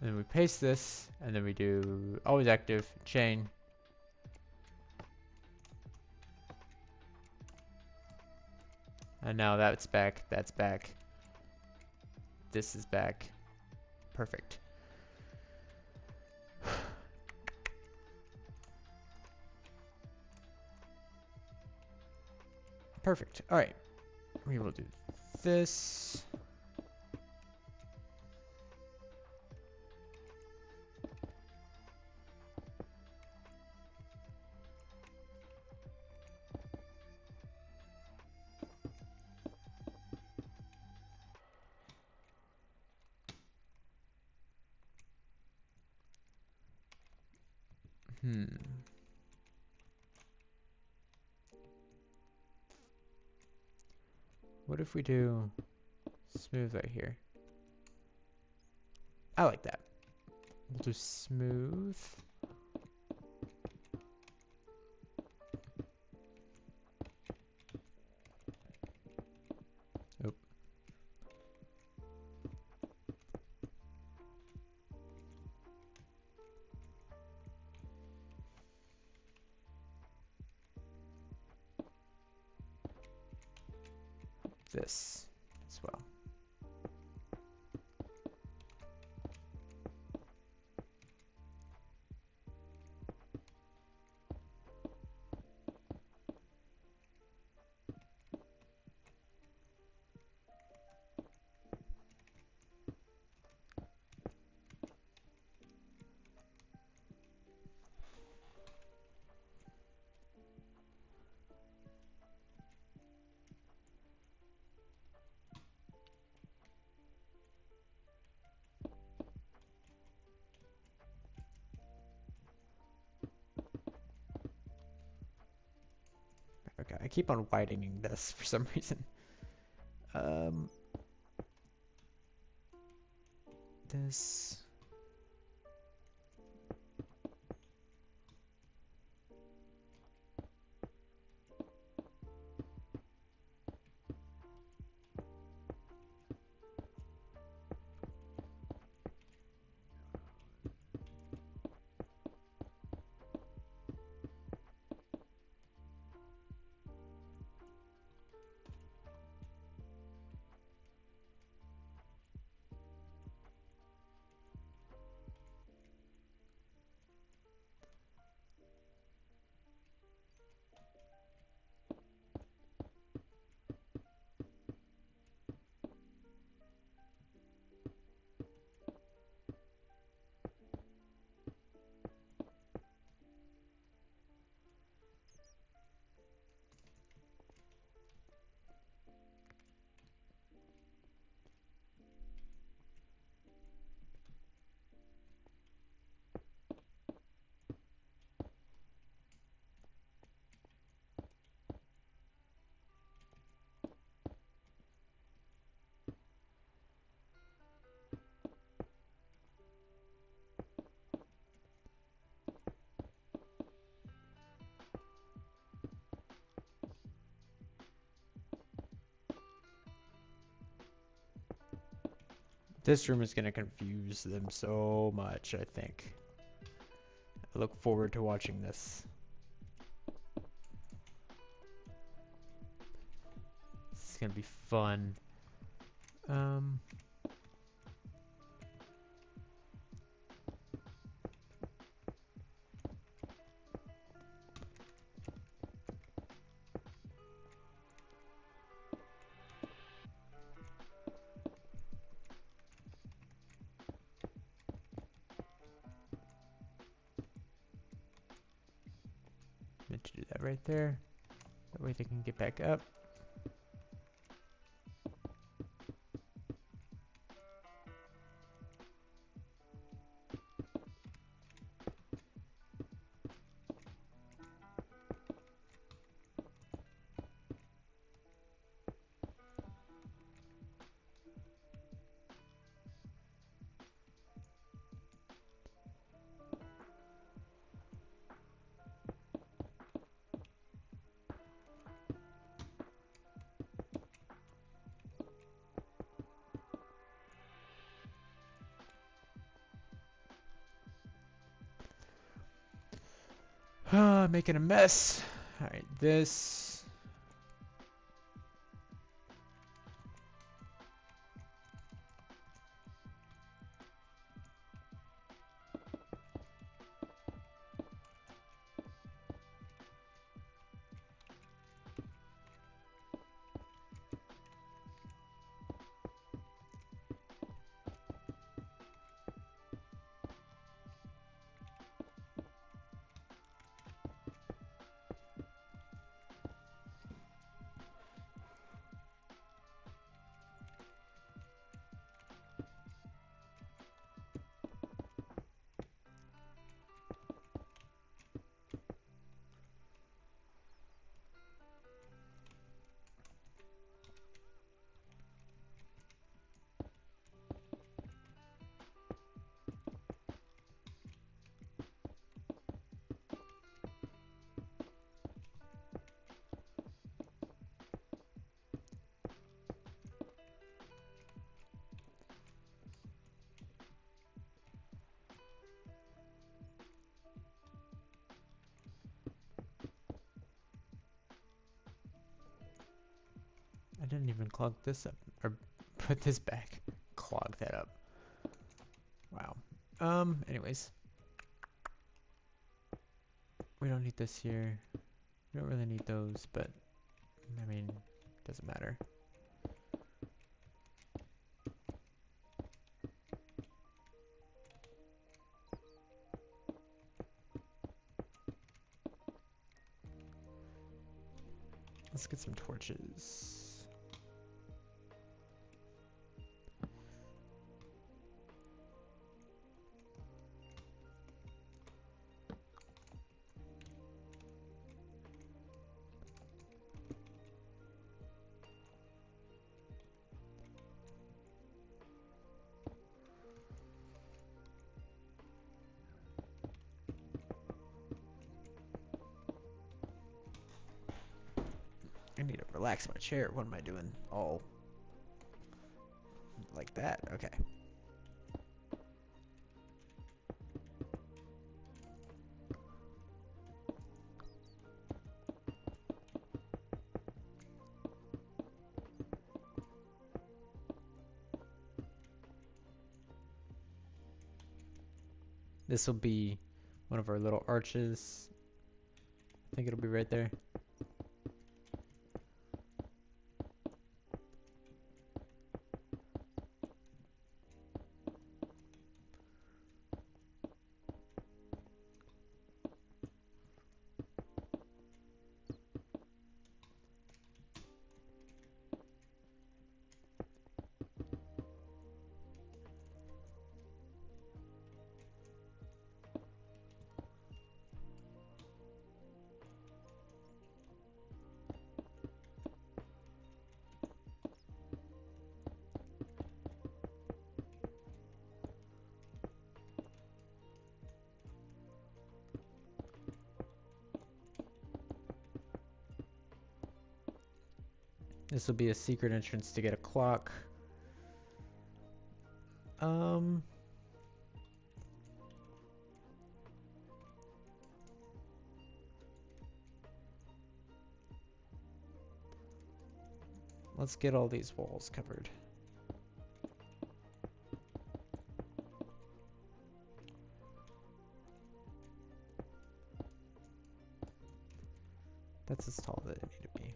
Speaker 1: And then we paste this, and then we do always active, chain. And now that's back, that's back. This is back. Perfect. Perfect. All right. We will do this. What if we do smooth right here? I like that. We'll do smooth. Oop. This as well. Okay, I keep on widening this for some reason. This. This room is going to confuse them so much, I think. I look forward to watching this. This is going to be fun. Meant to do that right there. That way they can get back up. Making a mess. Alright, this. I didn't even clog this up, or put this back. Clog that up. Wow. Anyways. We don't need this here. We don't really need those, but, I mean, doesn't matter. Let's get some torches. I need to relax my chair. What am I doing? All like that? Okay. This will be one of our little arches. I think it'll be right there. This will be a secret entrance to get a clock. Let's get all these walls covered. That's as tall as it need to be.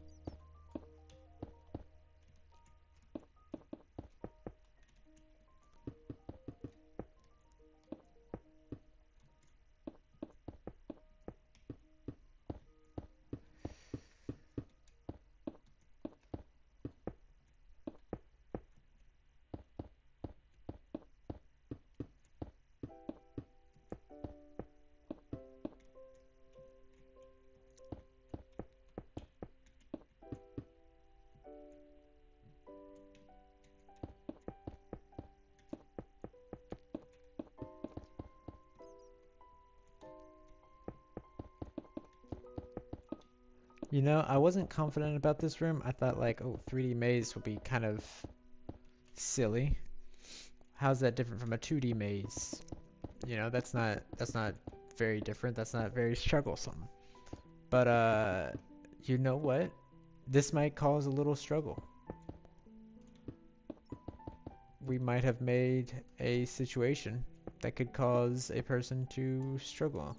Speaker 1: You know, I wasn't confident about this room. I thought like, oh, 3D maze would be kind of silly. How's that different from a 2D maze? You know, that's not very different. That's not very strugglesome. But you know what? This might cause a little struggle. We might have made a situation that could cause a person to struggle.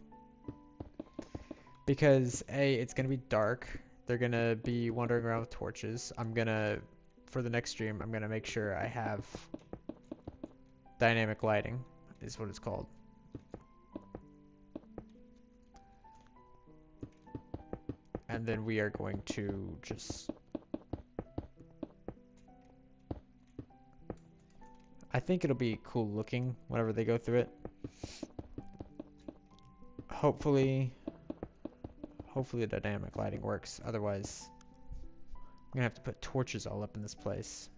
Speaker 1: Because A, it's gonna be dark. They're gonna be wandering around with torches. For the next stream, I'm gonna make sure I have dynamic lighting, is what it's called. And then we are going to just... I think it'll be cool looking whenever they go through it. Hopefully the dynamic lighting works. Otherwise, I'm gonna have to put torches all up in this place.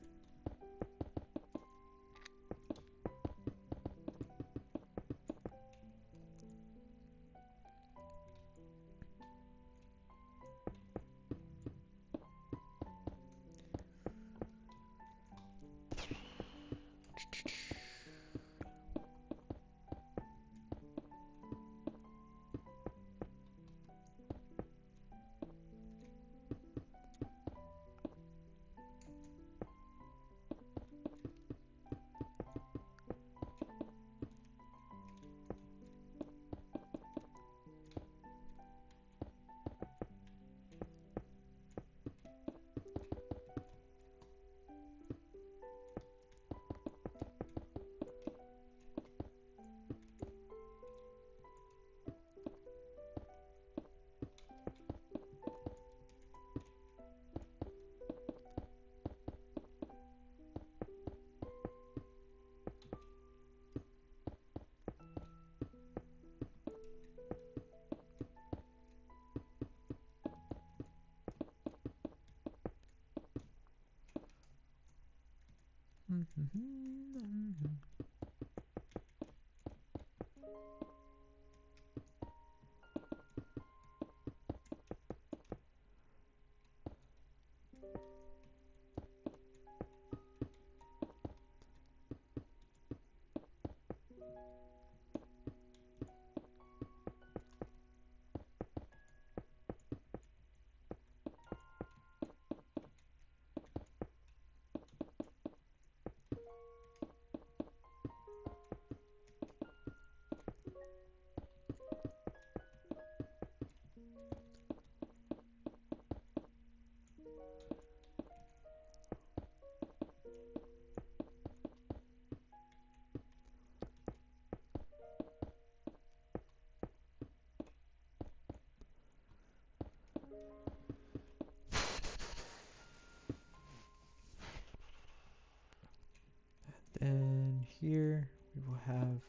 Speaker 1: And here we will have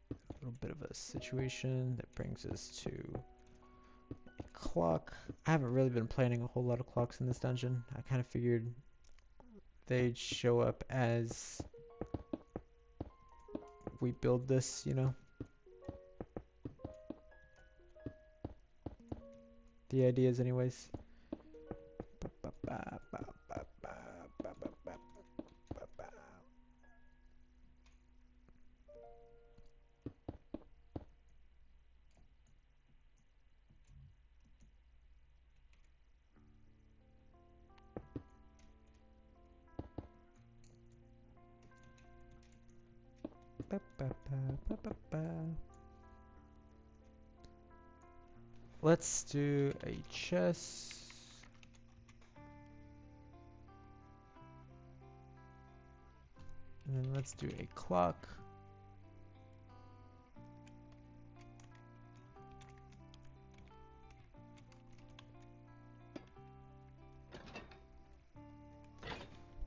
Speaker 1: a little bit of a situation that brings us to a clock. I haven't really been planning a whole lot of clocks in this dungeon. I kind of figured they'd show up as we build this, you know? The ideas anyways. Let's do a chest. And then let's do a clock.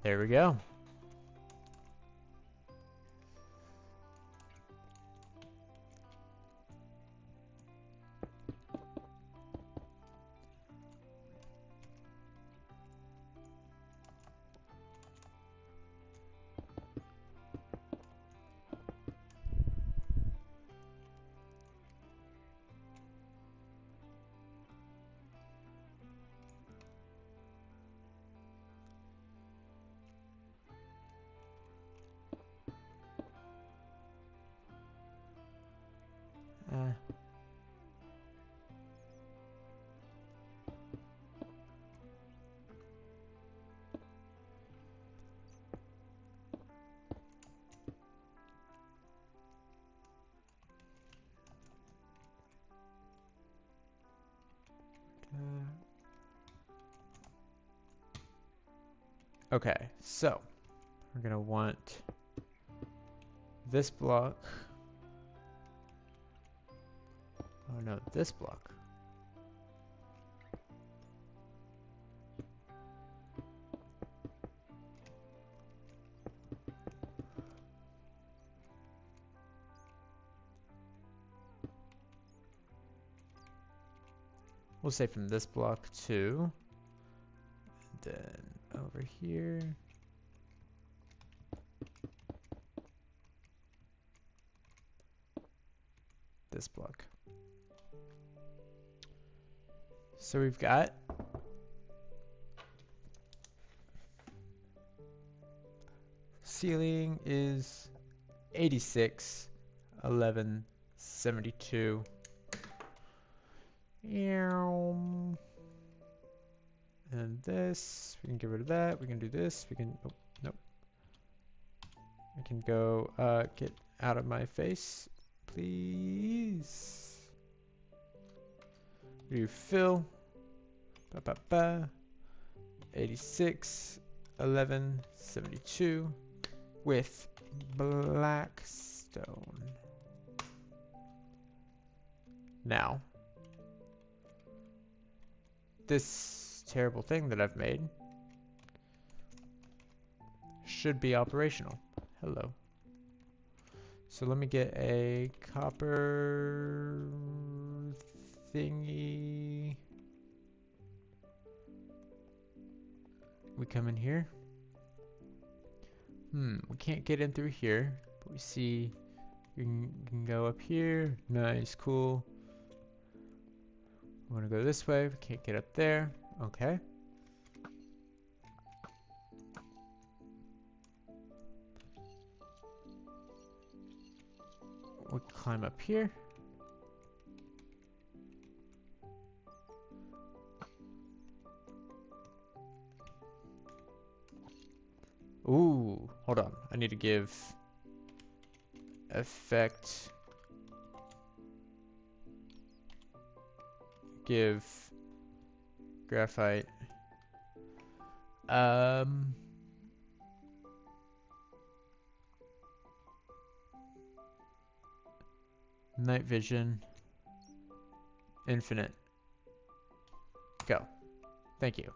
Speaker 1: There we go. Okay, so we're gonna want this block. Oh no, this block. We'll say from this block to, then over here. This block. So we've got ceiling is 86, 11, 72. And this, we can get rid of that. We can do this. We can, oh, nope. We can go, get out of my face, please. We do fill, 86, 11, 72 with black stone. Now, this terrible thing that I've made should be operational. Hello. So let me get a copper thingy. We come in here. We can't get in through here, but we see we can go up here. Nice, cool. We want to go this way. We can't get up there. Okay. We climb up here. Ooh, hold on. I need to give effect. Give graphite. Night vision. Infinite. Go. Thank you.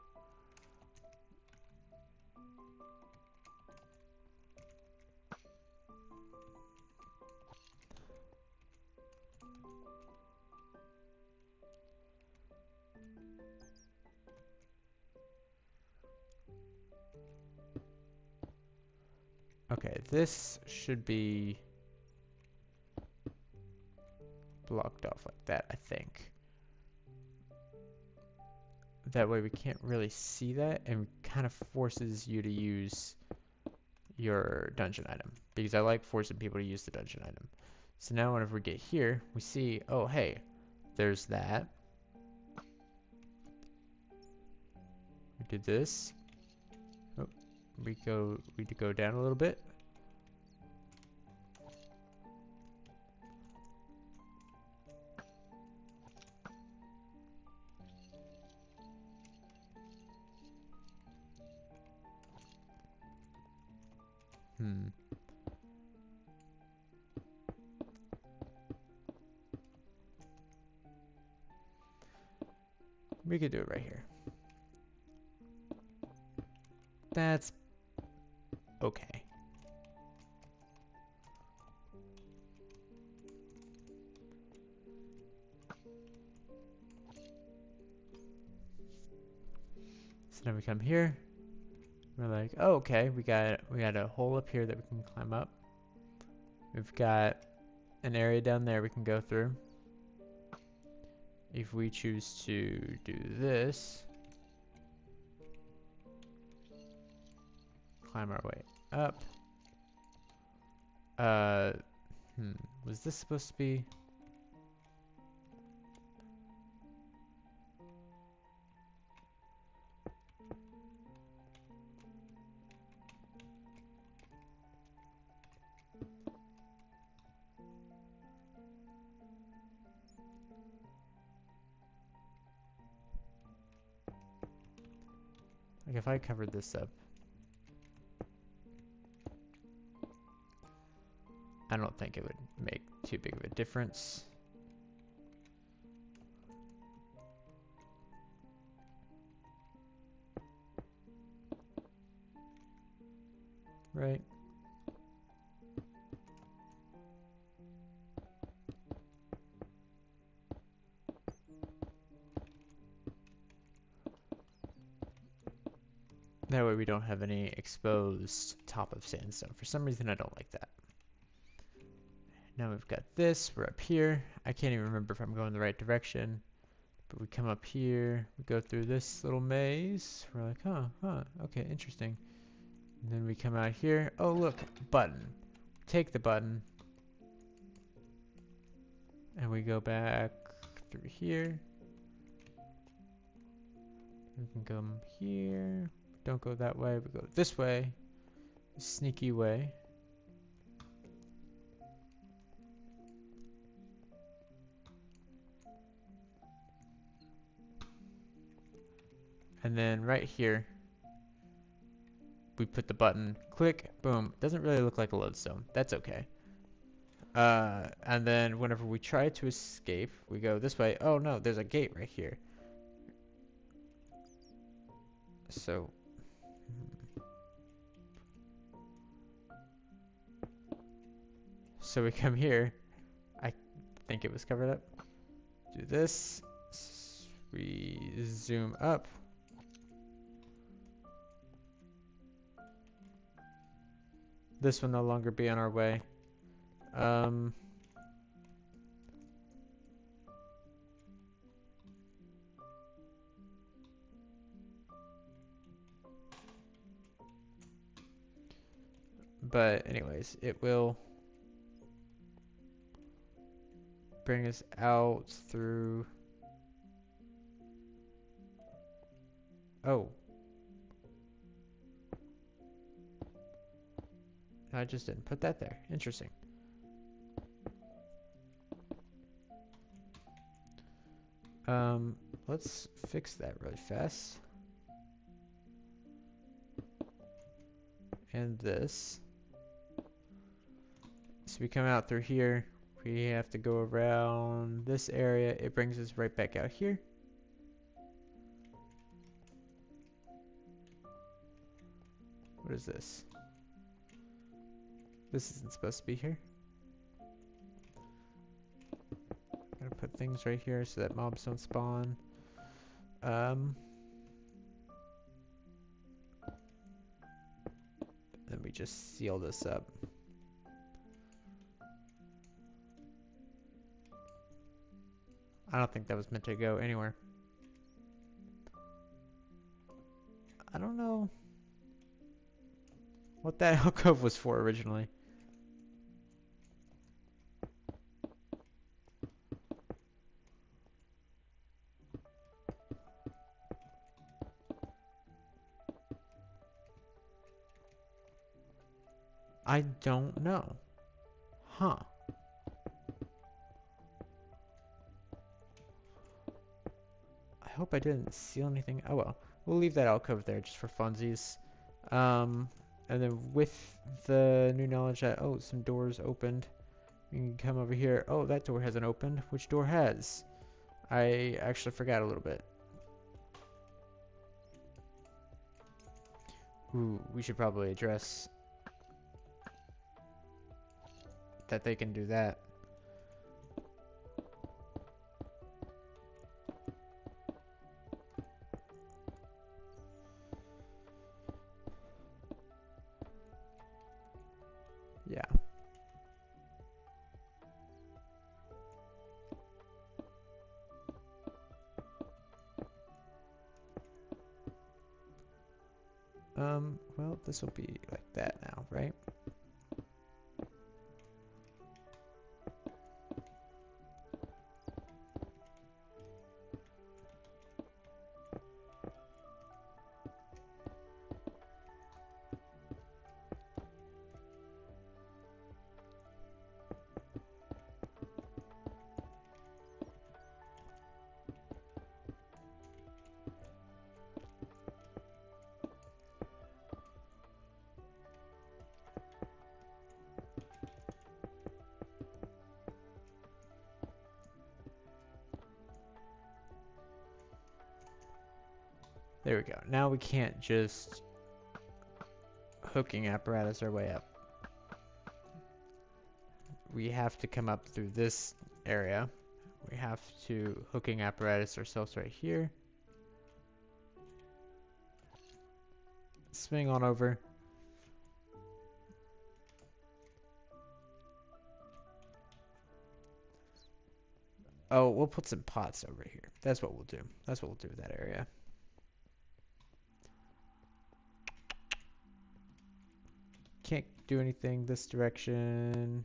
Speaker 1: Okay, this should be blocked off like that, I think. That way we can't really see that, and kind of forces you to use your dungeon item, because I like forcing people to use the dungeon item. So now whenever we get here, we see, oh hey, there's that. We did this. Oh, we go down a little bit. We could do it right here. That's okay. So now we come here. We're like, oh, okay, we got a hole up here that we can climb up. We've got an area down there we can go through. If we choose to do this, climb our way up. Was this supposed to be? Like if I covered this up. I don't think it would make too big of a difference. Right. That way we don't have any exposed top of sandstone. For some reason I don't like that. Now we've got this, we're up here. I can't even remember if I'm going the right direction. But we come up here, we go through this little maze. We're like, okay, interesting. And then we come out here. Oh look, button. Take the button. And we go back through here. We can come here. Don't go that way, we go this way. Sneaky way. And then right here, we put the button, click, boom. Doesn't really look like a lodestone. That's okay. And then whenever we try to escape, we go this way. Oh no, there's a gate right here. So we come here. I think it was covered up. Do this. We zoom up. This will no longer be on our way. But anyways, it will bring us out through. Oh. I just didn't put that there. Interesting. Let's fix that really fast. And this. So we come out through here. We have to go around this area. It brings us right back out here. What is this? This isn't supposed to be here. Gotta put things right here so that mobs don't spawn. Then we just seal this up. I don't think that was meant to go anywhere. I don't know what that alcove was for originally. I don't know. Huh. I hope I didn't seal anything. Oh well. We'll leave that alcove there just for funsies. And then with the new knowledge that, oh, some doors opened. We can come over here. Oh, that door hasn't opened. Which door has? I actually forgot a little bit. Ooh, we should probably address that they can do that. Yeah. Well, this will be like that now, right? There we go. Now we can't just hooking apparatus our way up. We have to come up through this area. We have to hooking apparatus ourselves right here. Swing on over. Oh, we'll put some pots over here. That's what we'll do. That's what we'll do with that area. Can't do anything this direction.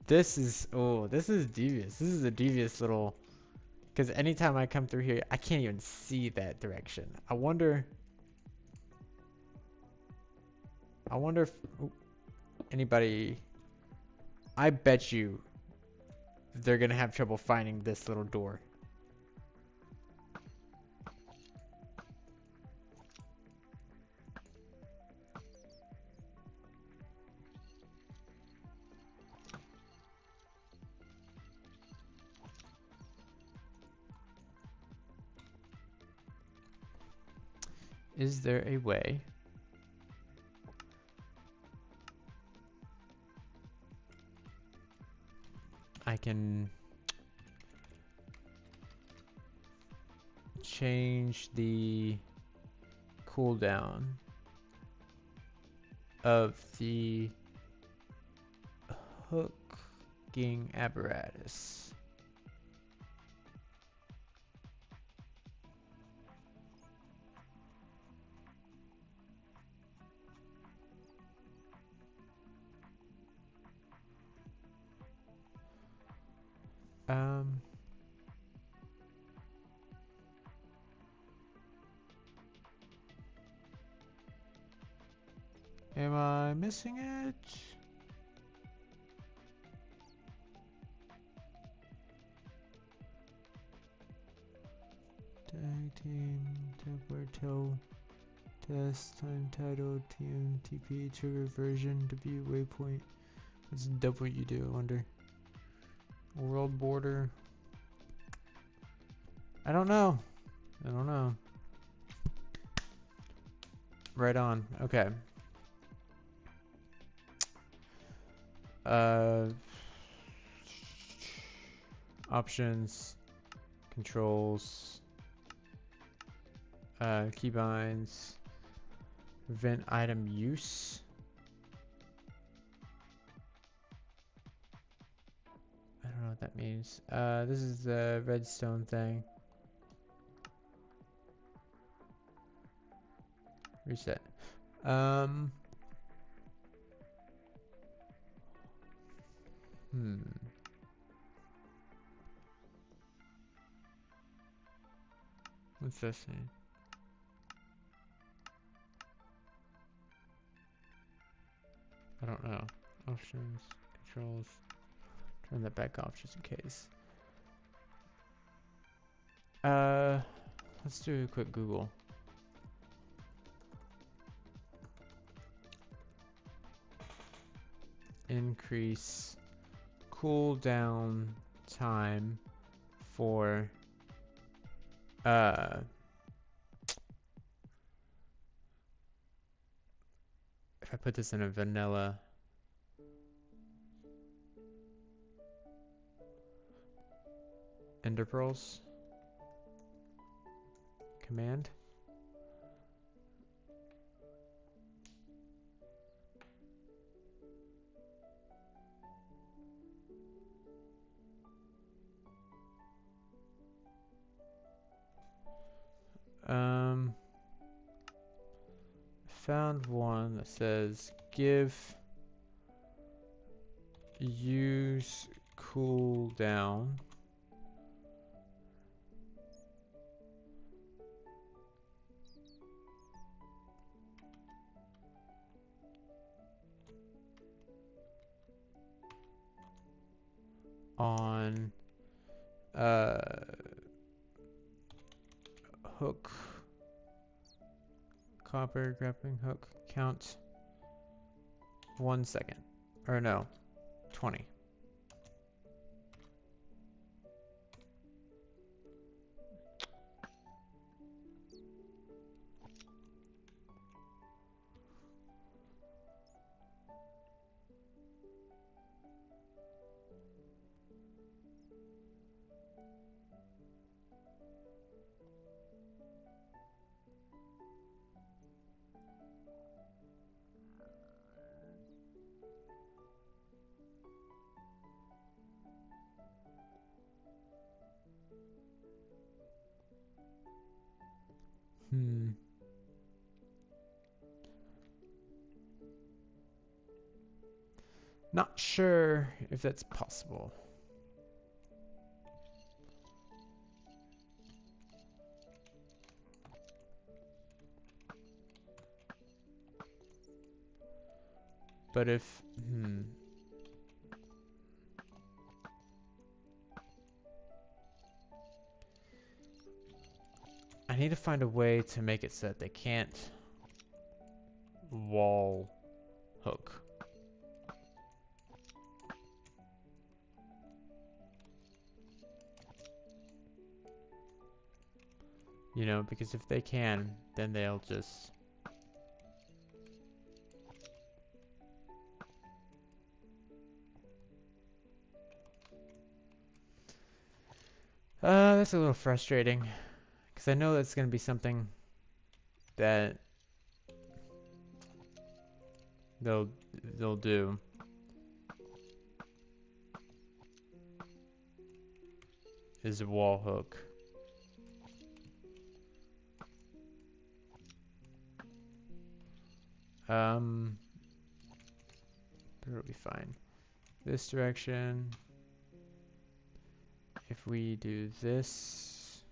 Speaker 1: This is, oh, this is devious. This is a devious little, because anytime I come through here, I can't even see that direction. I wonder if anybody, I bet you they're gonna have trouble finding this little door. Is there a way I can change the cooldown of the hooking apparatus? Am I missing it? Tag team, template test, time title, TMTP, trigger version, W waypoint. What's W do, I wonder? World border. I don't know. I don't know. Right on. Okay. Options, controls, keybinds, prevent item use. I don't know what that means. This is the redstone thing. Reset. What's this mean? I don't know. Options, controls. Turn that back off just in case. Let's do a quick Google. Increase cooldown time for if I put this in a vanilla ender pearls command. Found one that says give use cooldown on hook, copper grappling hook, count 1 second, or no, 20. Not sure if that's possible. But if, I need to find a way to make it so that they can't wall hook. You know, because if they can, then they'll just... That's a little frustrating. Because I know that's going to be something that they'll do. Is a wall hook. But it'll be fine. This direction. If we do this.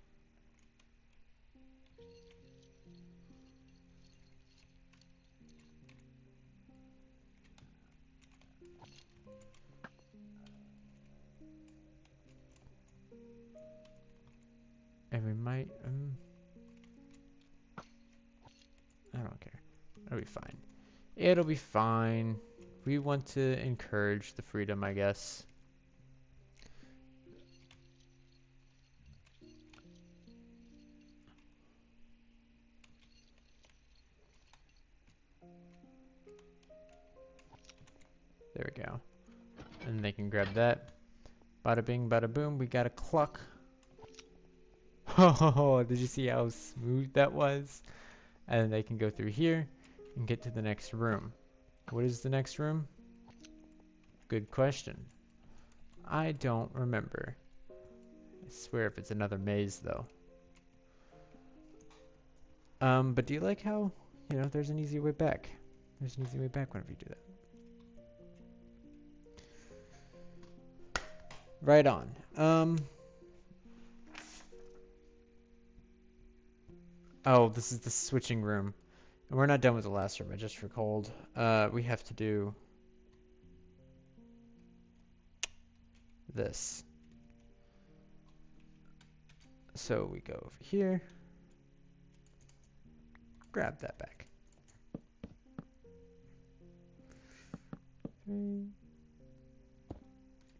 Speaker 1: And we might, I don't care. It'll be fine. It'll be fine. We want to encourage the freedom, I guess. There we go. And they can grab that. Bada bing, bada boom. We got a clock. Oh, did you see how smooth that was? And then they can go through here and get to the next room. What is the next room? Good question. I don't remember. I swear if it's another maze though. But do you like how, you know, there's an easy way back? There's an easy way back whenever you do that. Right on. Oh, this is the switching room. And we're not done with the last room, I just recalled. We have to do this. So we go over here. Grab that back.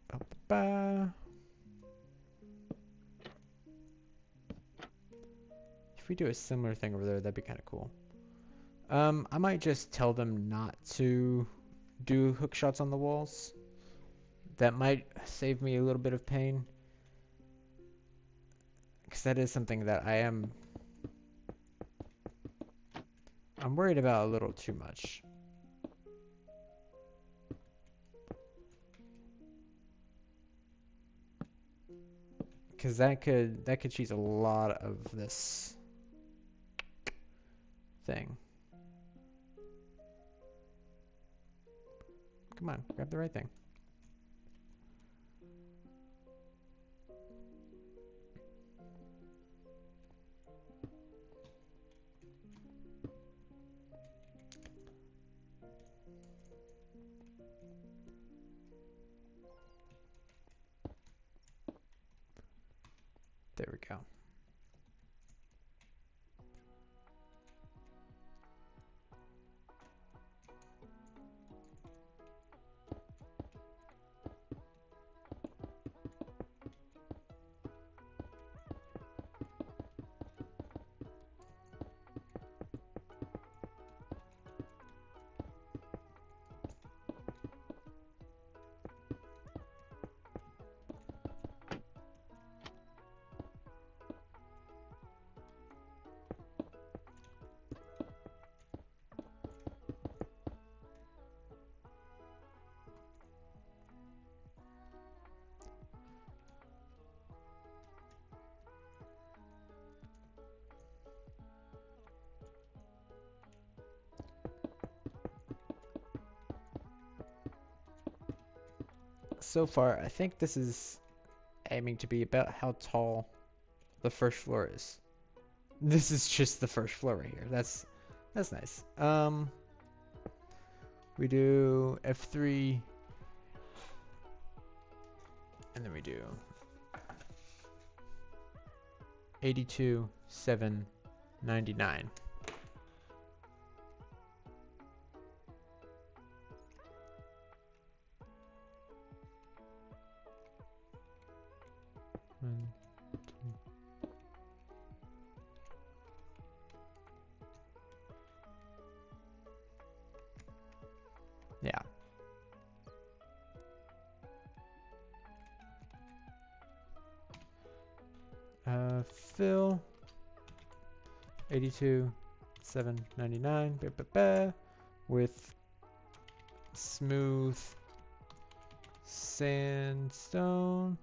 Speaker 1: Ba-ba-ba. If we do a similar thing over there, that'd be kind of cool. I might just tell them not to do hook shots on the walls. That might save me a little bit of pain. Because that is something that I'm worried about a little too much. Because that could cheese a lot of this thing. Come on, grab the right thing. There we go. So far, I think this is aiming to be about how tall the first floor is. This is just the first floor right here. That's nice. We do F3, and then we do 82, 7, 99. One, two. Yeah. Fill 82, 799 with smooth sandstone.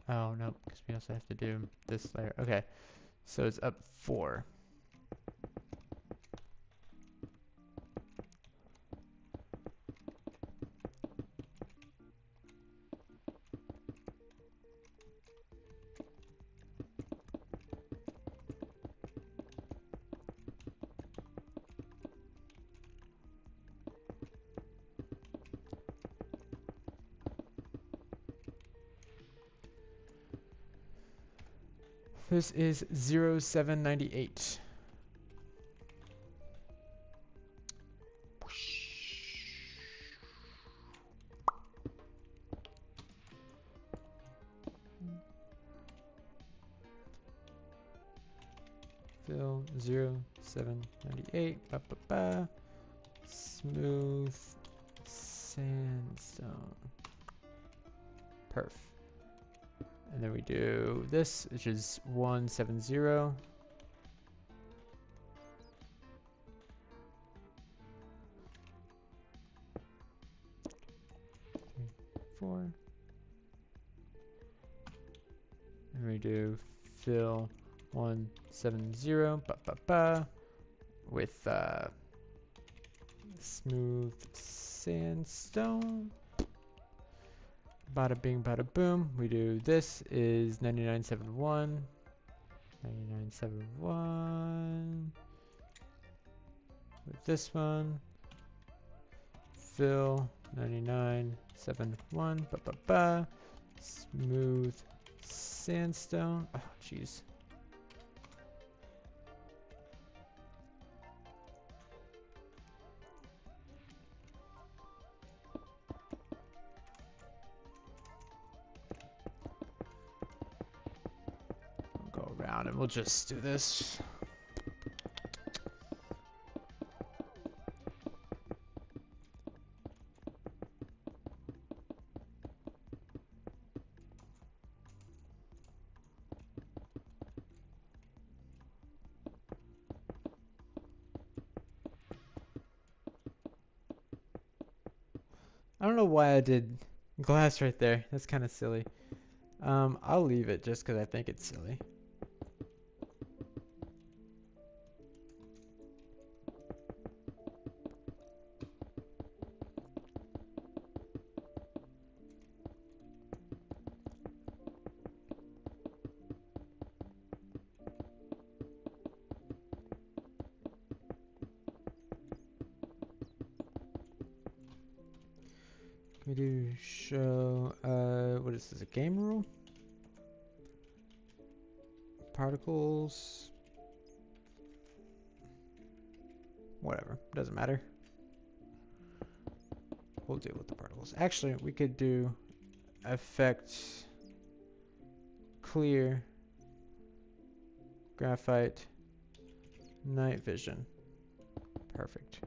Speaker 1: Oh no, because we also have to do this layer. Okay, so it's up 4. This is 0798. Fill 0798. Smooth sandstone. Perf. And then we do this, which is 170. 4. And we do fill 170 with smooth sandstone. Bada bing, bada boom. We do this is 9971. 9971. With this one. Fill 9971. Smooth sandstone. Oh, jeez. Go around and we'll just do this. I don't know why I did glass right there. That's kind of silly. I'll leave it just because I think it's silly. We do show, what is this, a game rule? Particles. Whatever, doesn't matter. We'll deal with the particles. Actually, we could do effect clear graphite night vision. Perfect.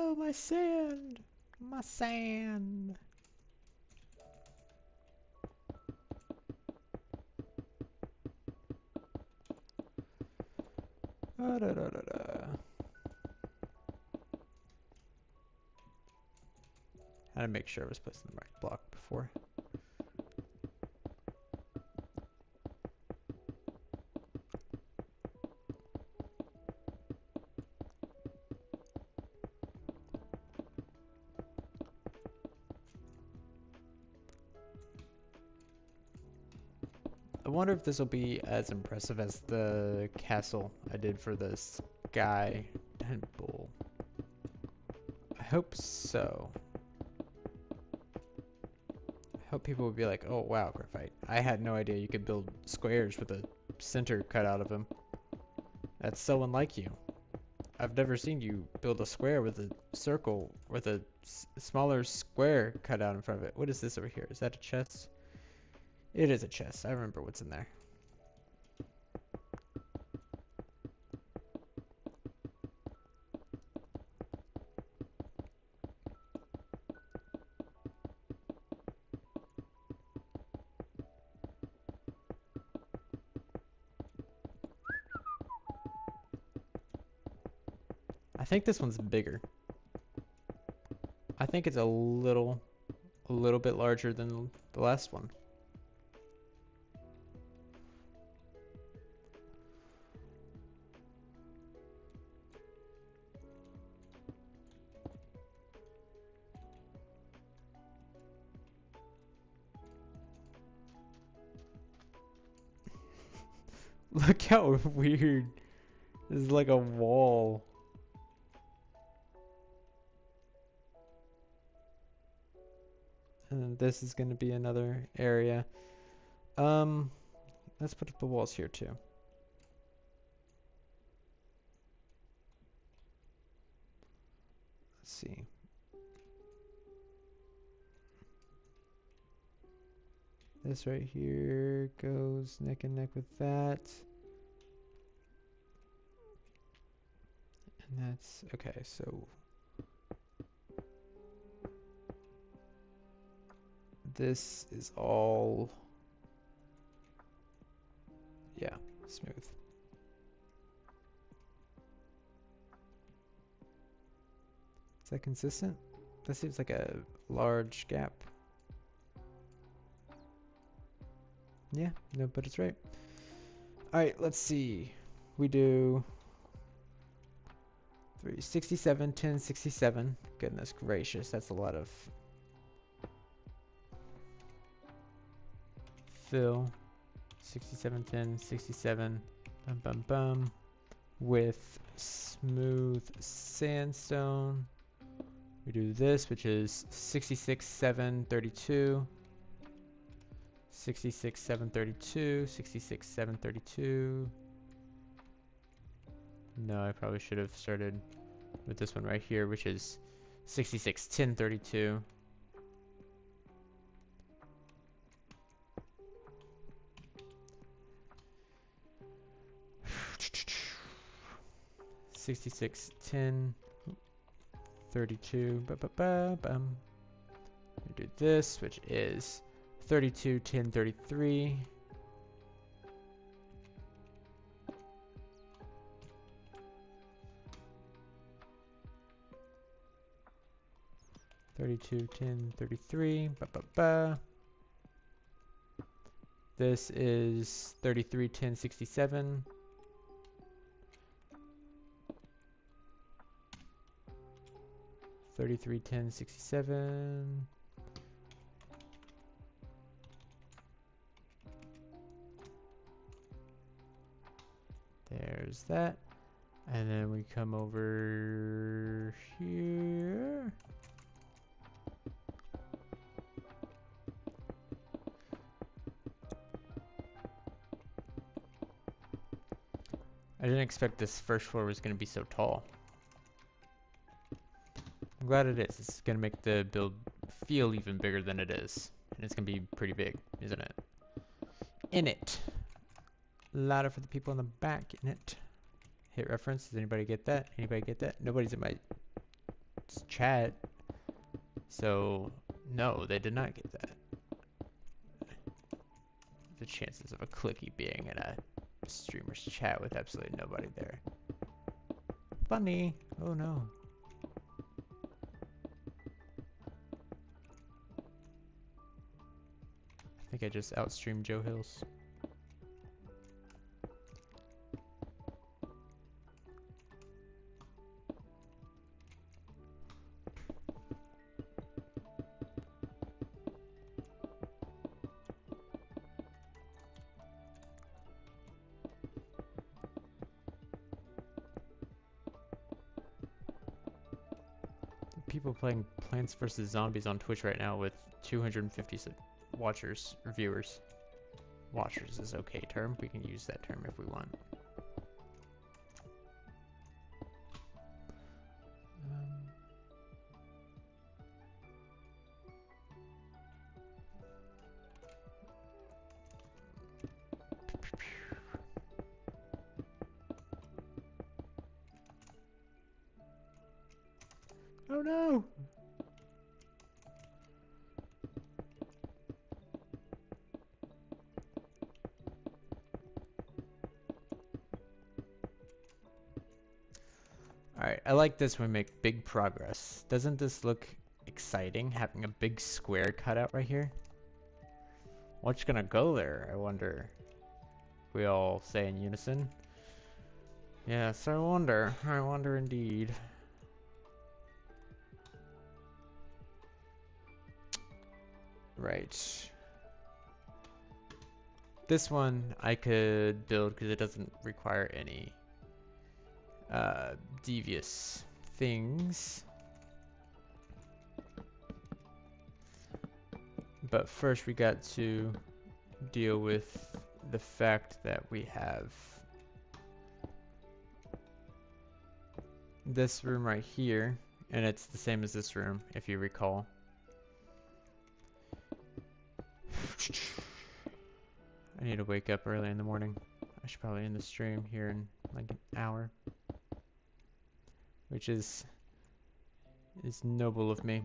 Speaker 1: No, my sand! My sand! Da, da, da, da, da. I had to make sure I was placing the right block before. I wonder if this will be as impressive as the castle I did for the Sky Temple. I hope so. I hope people will be like, oh wow, Graphite. I had no idea you could build squares with a center cut out of them. That's so unlike you. I've never seen you build a square with a circle with a smaller square cut out in front of it. What is this over here? Is that a chest? It is a chest. I remember what's in there. I think this one's bigger. I think it's a little bit larger than the last one. Look how weird. This is like a wall. And this is going to be another area. Let's put up the walls here too. Let's see. This right here goes neck and neck with that. And that's, okay, so this is all, yeah, smooth. Is that consistent? That seems like a large gap. Yeah, no, but it's right. Alright, let's see. We do 367, 10, 67. Goodness gracious, that's a lot of fill. 67, 10, 67. Bum, bum, bum. With smooth sandstone. We do this, which is 66, 7, 32. 66, 7, 32. 66, 7, 32. No, I probably should have started with this one right here, which is 66, 10, 32. $66, 10, 32. Ba-ba-ba-bum. We do this, which is 32, 10, 33. 32, 10, 33. Ba, ba, ba. This is 33, 10, 67. 33, 10, 67. There's that. And then we come over here. I didn't expect this first floor was going to be so tall. I'm glad it is. It's going to make the build feel even bigger than it is. And it's going to be pretty big, isn't it? In it. Louder for the people in the back, in it. Hit reference. Does anybody get that? Anybody get that? Nobody's in my chat. So, no, they did not get that. The chances of a clicky being in a streamer's chat with absolutely nobody there. Funny. Oh no. I think I just outstreamed Joe Hills. People playing Plants vs. Zombies on Twitch right now with 250 watchers or viewers. Watchers is okay term. We can use that term if we want. Oh no! Alright, I like this when we make big progress. Doesn't this look exciting, having a big square cut out right here? What's gonna go there, I wonder? We all say in unison. Yes, I wonder indeed. Right. This one I could build because it doesn't require any devious things. But first we got to deal with the fact that we have this room right here, and it's the same as this room, if you recall. I need to wake up early in the morning. I should probably end the stream here in like an hour, which is noble of me.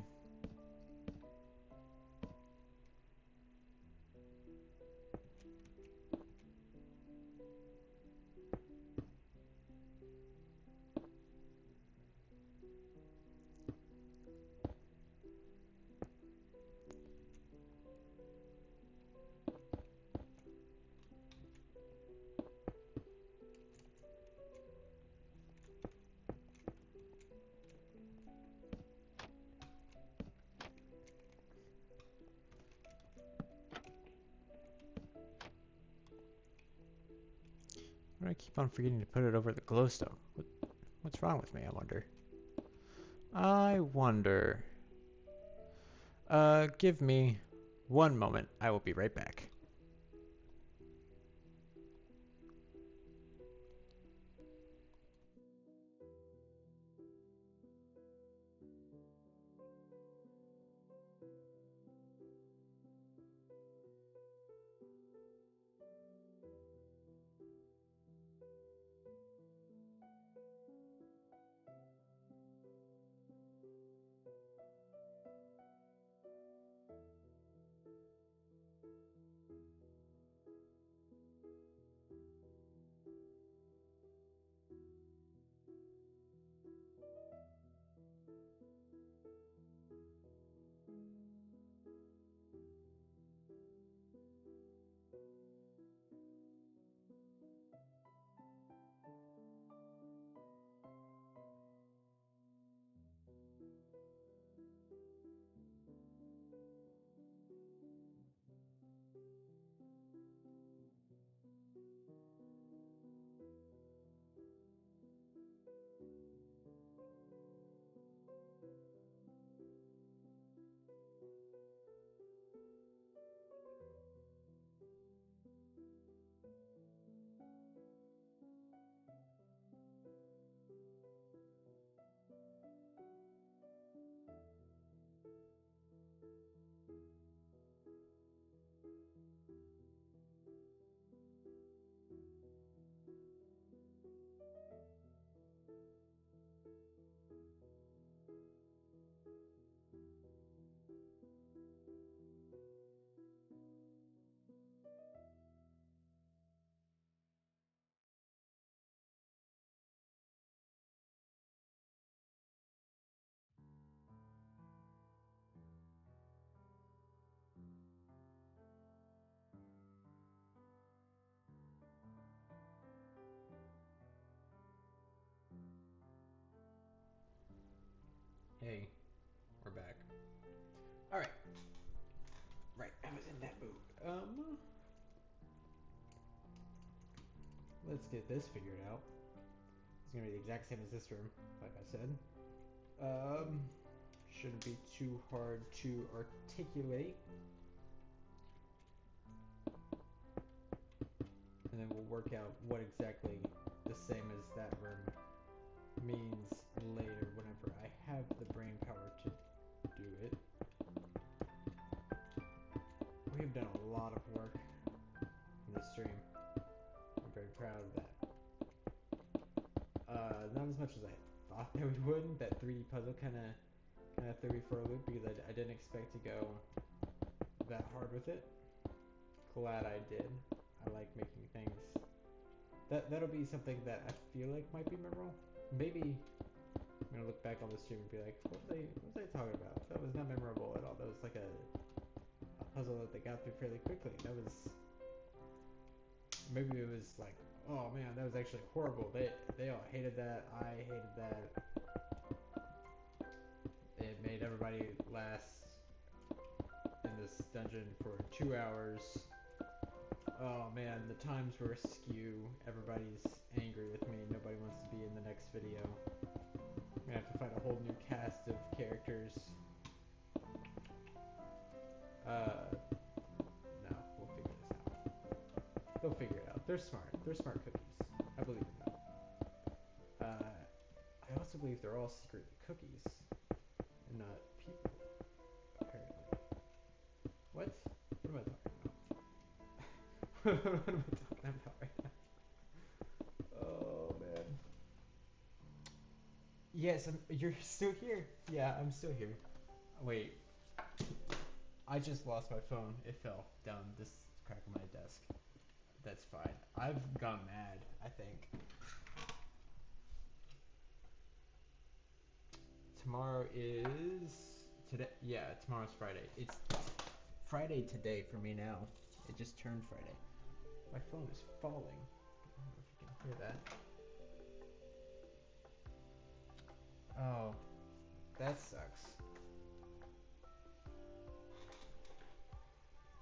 Speaker 1: Why do I keep on forgetting to put it over the glowstone? What's wrong with me, I wonder? I wonder. Give me one moment. I will be right back. Hey, we're back. Alright. Right, I was in that mood. Let's get this figured out. It's gonna be the exact same as this room, like I said. Shouldn't be too hard to articulate. And then we'll work out what exactly the same as that room means later whenever I have the brain power to do it. We've done a lot of work in this stream. I'm very proud of that. Not as much as I thought that we would. That 3D puzzle kind of threw me for a loop because I didn't expect to go that hard with it. Glad I did. I like making things. That'll be something that I feel like might be memorable. Maybe I'm gonna look back on the stream and be like, what was they talking about? That was not memorable at all. That was like a puzzle that they got through fairly quickly. That was, maybe it was like, oh man, that was actually horrible. They all hated that. I hated that. It made everybody last in this dungeon for 2 hours. Oh man, the times were askew. Everybody's angry with me. Nobody wants to be in the next video. I'm gonna have to find a whole new cast of characters. No, we'll figure this out. They'll figure it out. They're smart. They're smart cookies. I believe in them. I also believe they're all secretly cookies and not people, apparently. What? What am I talking about? What am I talking about right now? Oh, man. Yes, you're still here. Yeah, I'm still here. Wait. I just lost my phone. It fell down this crack of my desk. That's fine. I've gone mad, I think. Tomorrow is today. Yeah, tomorrow's Friday. It's Friday today for me now. It just turned Friday. My phone is falling. I don't know if you can hear that. Oh, that sucks.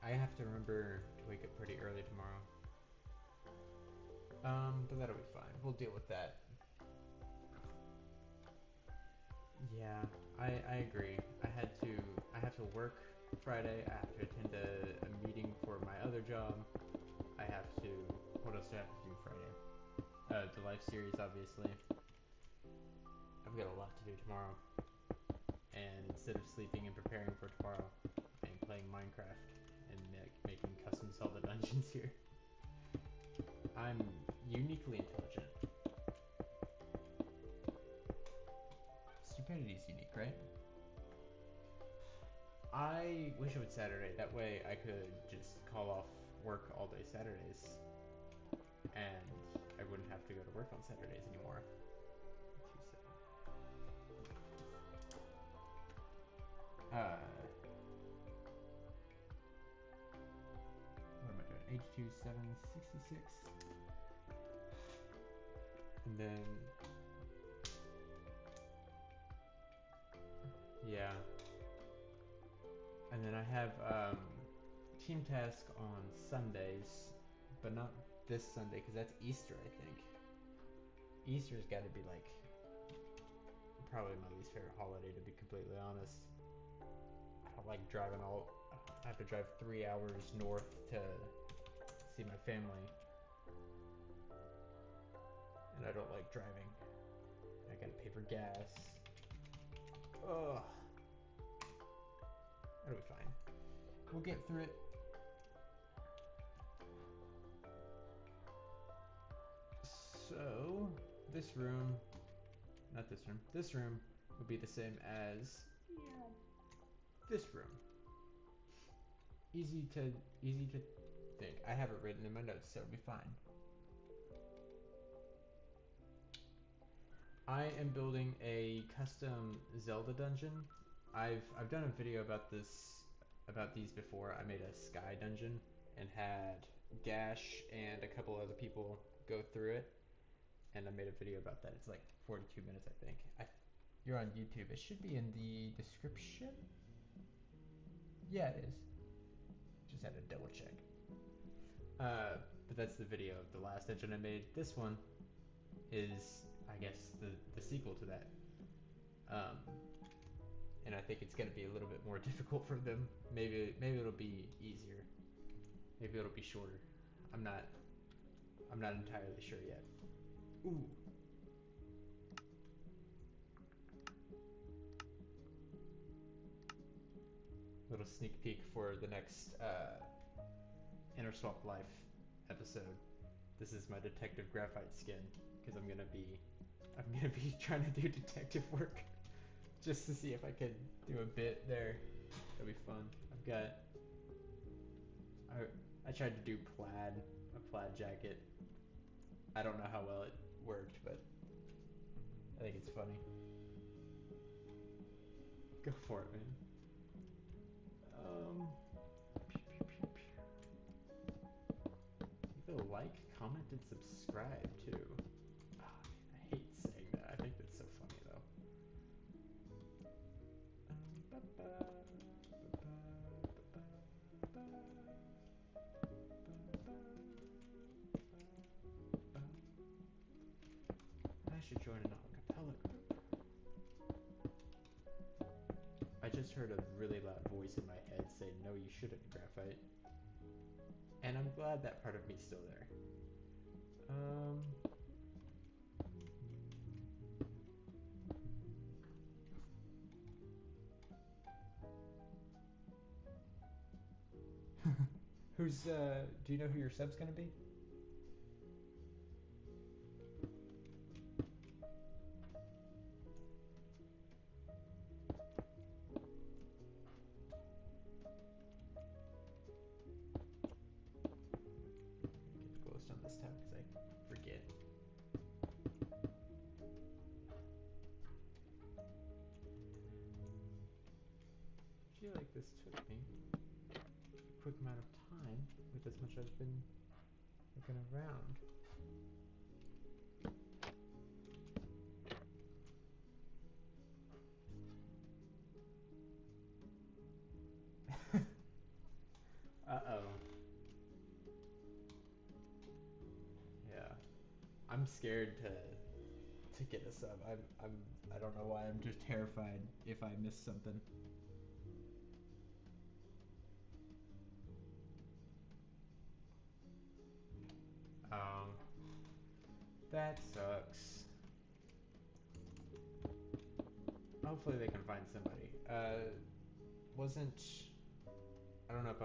Speaker 1: I have to remember to wake up pretty early tomorrow. But that'll be fine. We'll deal with that. Yeah, I agree. I have to work Friday. I have to attend a meeting for my other job. I have to, what else do I have to do Friday? The life series, obviously. I've got a lot to do tomorrow. And instead of sleeping and preparing for tomorrow, I am playing Minecraft and making custom Zelda dungeons here. I'm uniquely intelligent. Stupidity's unique, right? I wish it was Saturday. That way I could just call off work all day Saturdays. And I wouldn't have to go to work on Saturdays anymore. What am I doing? H2766. And then, yeah. And then I have team task on Sundays, but not this Sunday because that's Easter, I think. Easter's got to be like probably my least favorite holiday, to be completely honest. I don't like driving I have to drive 3 hours north to see my family. And I don't like driving. I gotta pay for gas. Ugh. That'll be fine. We'll get through it. So, this room, not this room, this room will be the same as this room. Easy to think. I have it written in my notes, so it'll be fine. I am building a custom Zelda dungeon. I've done a video about these before. I made a sky dungeon and had Gash and a couple other people go through it, and I made a video about that. It's like 42 minutes, I think. you're on YouTube, it should be in the description. Yeah, it is. Just had to double check. But that's the video of the last engine I made. This one is, I guess, the sequel to that. And I think it's going to be a little bit more difficult for them. Maybe it'll be easier. Maybe it'll be shorter. I'm not entirely sure yet. Ooh. Little sneak peek for the next Inner Swamp Life episode. This is my detective graphite skin because I'm gonna be trying to do detective work just to see if I can do a bit there. That'll be fun. I tried to do a plaid jacket. I don't know how well it worked, but I think it's funny. Go for it, man. Leave a like, comment, and subscribe too. Oh, I hate saying that. I think that's so funny though. I should join an acapella group. I just heard a really loud voice in my head say, "No, you shouldn't, Graphite." And I'm glad that part of me's still there. Do you know who your sub's gonna be? Get close on this tab because I forget. I feel like this took me a quick amount of time with as much I've been looking around. Uh-oh. Yeah. I'm scared to get a sub. I don't know why. I'm just terrified if I miss something. Um, that sucks. Hopefully they can find somebody. Wasn't I don't know if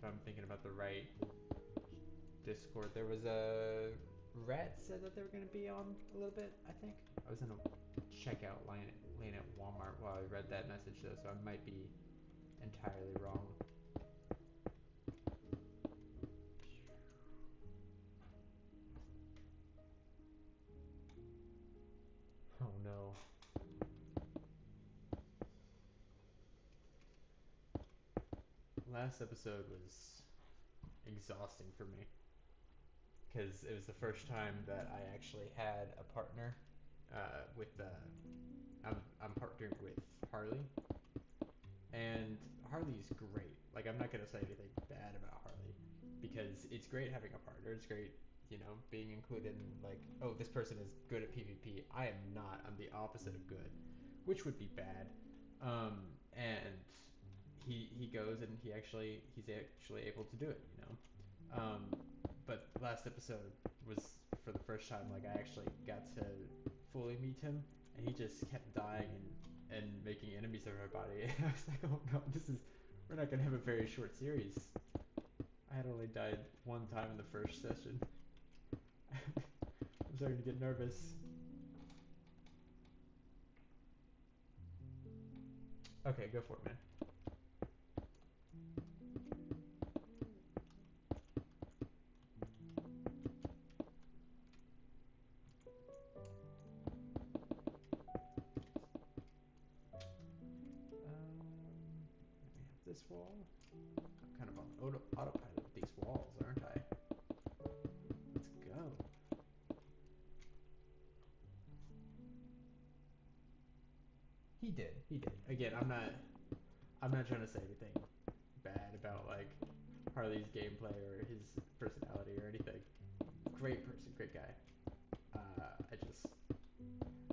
Speaker 1: I'm thinking about the right Discord. There was a Rat said that they were gonna be on a little bit. I think I was in a checkout lane at Walmart while I read that message though, so I might be entirely wrong. Oh no. Last episode was exhausting for me because it was the first time that I actually had a partner I'm partnered with Harley, and Harley's great. Like, I'm not gonna say anything bad about Harley because it's great having a partner. It's great, being included in, like, oh, this person is good at PvP. I am not. I'm the opposite of good, which would be bad. And he goes and he's actually able to do it. But last episode was for the first time, like, I actually got to fully meet him, and he just kept dying and making enemies of my body. And I was like, oh no, we're not gonna have a very short series. I had only died one time in the first session. I'm starting to get nervous. Okay, go for it, man. We have this wall. I'm kind of on autopilot with these walls, aren't I? Let's go. He did. He did. Again, I'm not trying to say anything bad about like Harley's gameplay or his personality or anything. Great person, great guy.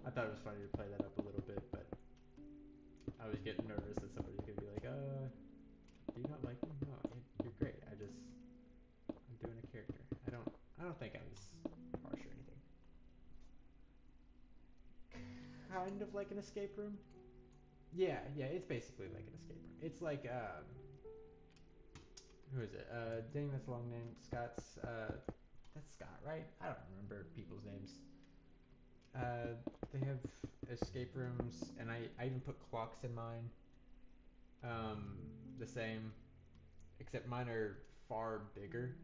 Speaker 1: I thought it was funny to play that up a little bit, but I was getting nervous that somebody's gonna be like, do you not like me? No, you're great. I'm doing a character. I don't think I was harsh or anything. Kind of like an escape room. Yeah, it's basically like an escape room. It's like, who is it? Dang, that's a long name. Scott's, that's Scott, right? I don't remember people's names. They have escape rooms, and I even put clocks in mine. The same, except mine are far bigger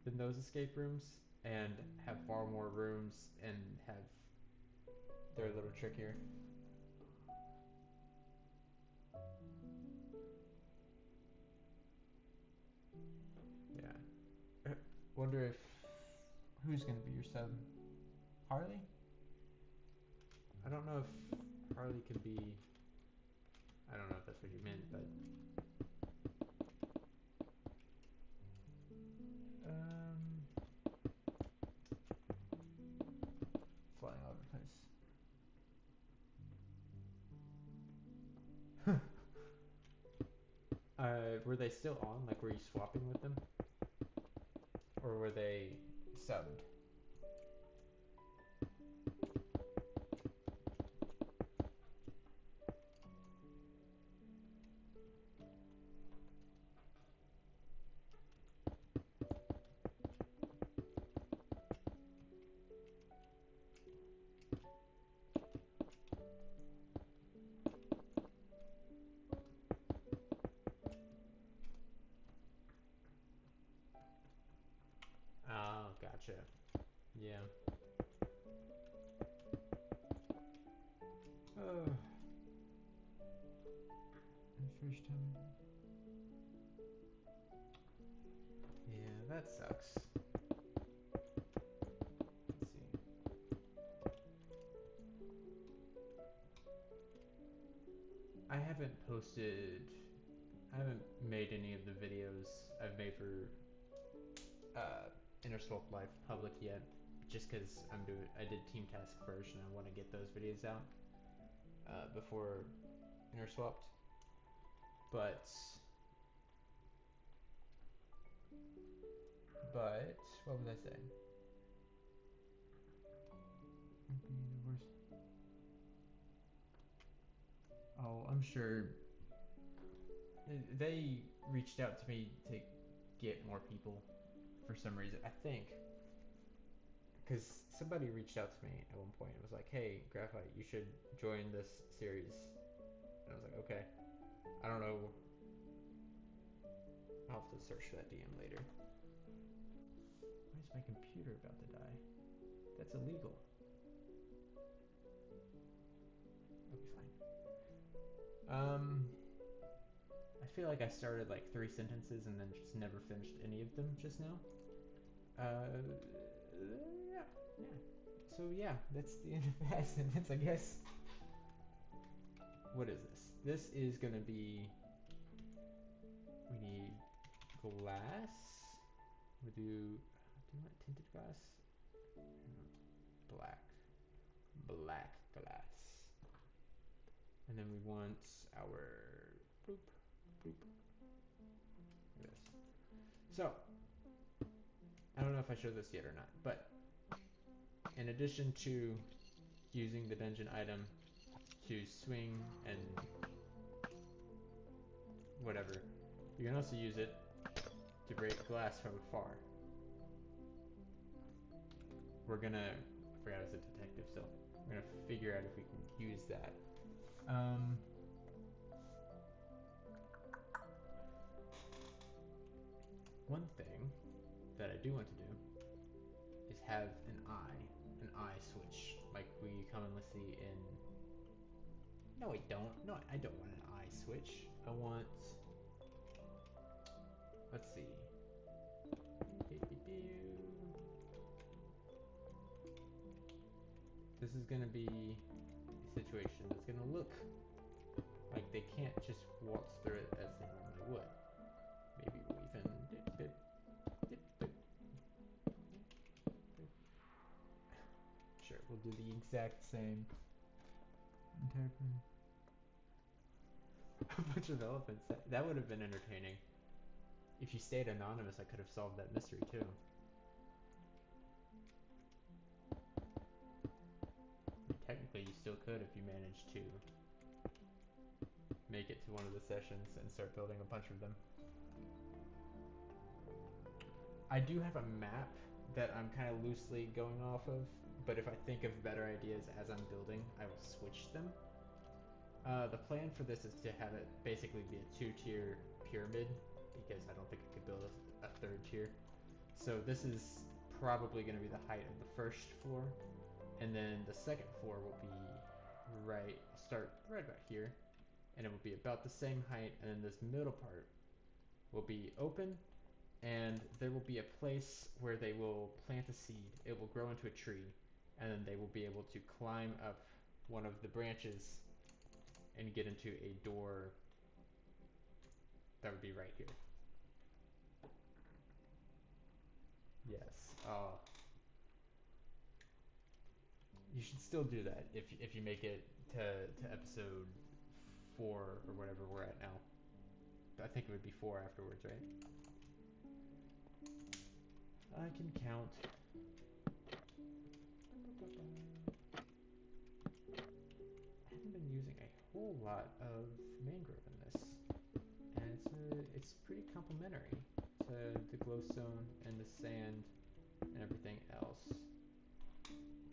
Speaker 1: than those escape rooms, and have far more rooms, and they're a little trickier. Yeah. Wonder if who's gonna be your sub? Harley? I don't know if Harley can be. I don't know if that's what you meant, but um, flying all over the place. Were they still on? Like, were you swapping with them, or were they subbed? Oh, gotcha. Yeah. Oh. First time. Yeah, that sucks. Let's see. I haven't made any of the videos I've made for Inner Swap Life public yet, just because I did Team Task first, and I want to get those videos out before Inner Swapped. But what was I saying? Oh, I'm sure they reached out to me to get more people for some reason. I think because somebody reached out to me at one point. It was like, "Hey, Graphite, you should join this series." And I was like, "Okay." I don't know. I'll have to search for that DM later. Why is my computer about to die? That's illegal. I'll be fine. I feel like I started like 3 sentences and then just never finished any of them just now. Yeah. So yeah, that's the end of that sentence, I guess. What is this? This is gonna be. We need glass. We do you want tinted glass? Black glass. And then we want our boop. This. So I don't know if I showed this yet or not, but in addition to using the dungeon item to swing and whatever, you can also use it to break glass from afar. I forgot I was a detective, so we're gonna figure out if we can use that. One thing that I do want to do is have an eye switch, like we commonly see in. No, I don't. No, I don't want an eye switch. I want. Let's see. This is gonna be situation that's going to look like they can't just waltz through it as they normally would. Maybe we'll even dip, dip, dip, dip. Sure, we'll do the exact same. A bunch of elephants. That would have been entertaining. If you stayed anonymous, I could have solved that mystery too. Technically, you still could if you managed to make it to one of the sessions and start building a bunch of them. I do have a map that I'm kind of loosely going off of, but if I think of better ideas as I'm building, I will switch them. The plan for this is to have it basically be a 2-tier pyramid, because I don't think I could build a 3rd tier. So this is probably going to be the height of the first floor, and then the second floor will be start right about here, and it will be about the same height, and then this middle part will be open, and there will be a place where they will plant a seed. It will grow into a tree, and then they will be able to climb up one of the branches and get into a door that would be right here. Yes. You should still do that if you make it to episode 4 or whatever we're at now. I think it would be 4 afterwards, right? I can count. I haven't been using a whole lot of mangrove in this, and it's pretty complementary to the glowstone and the sand and everything else.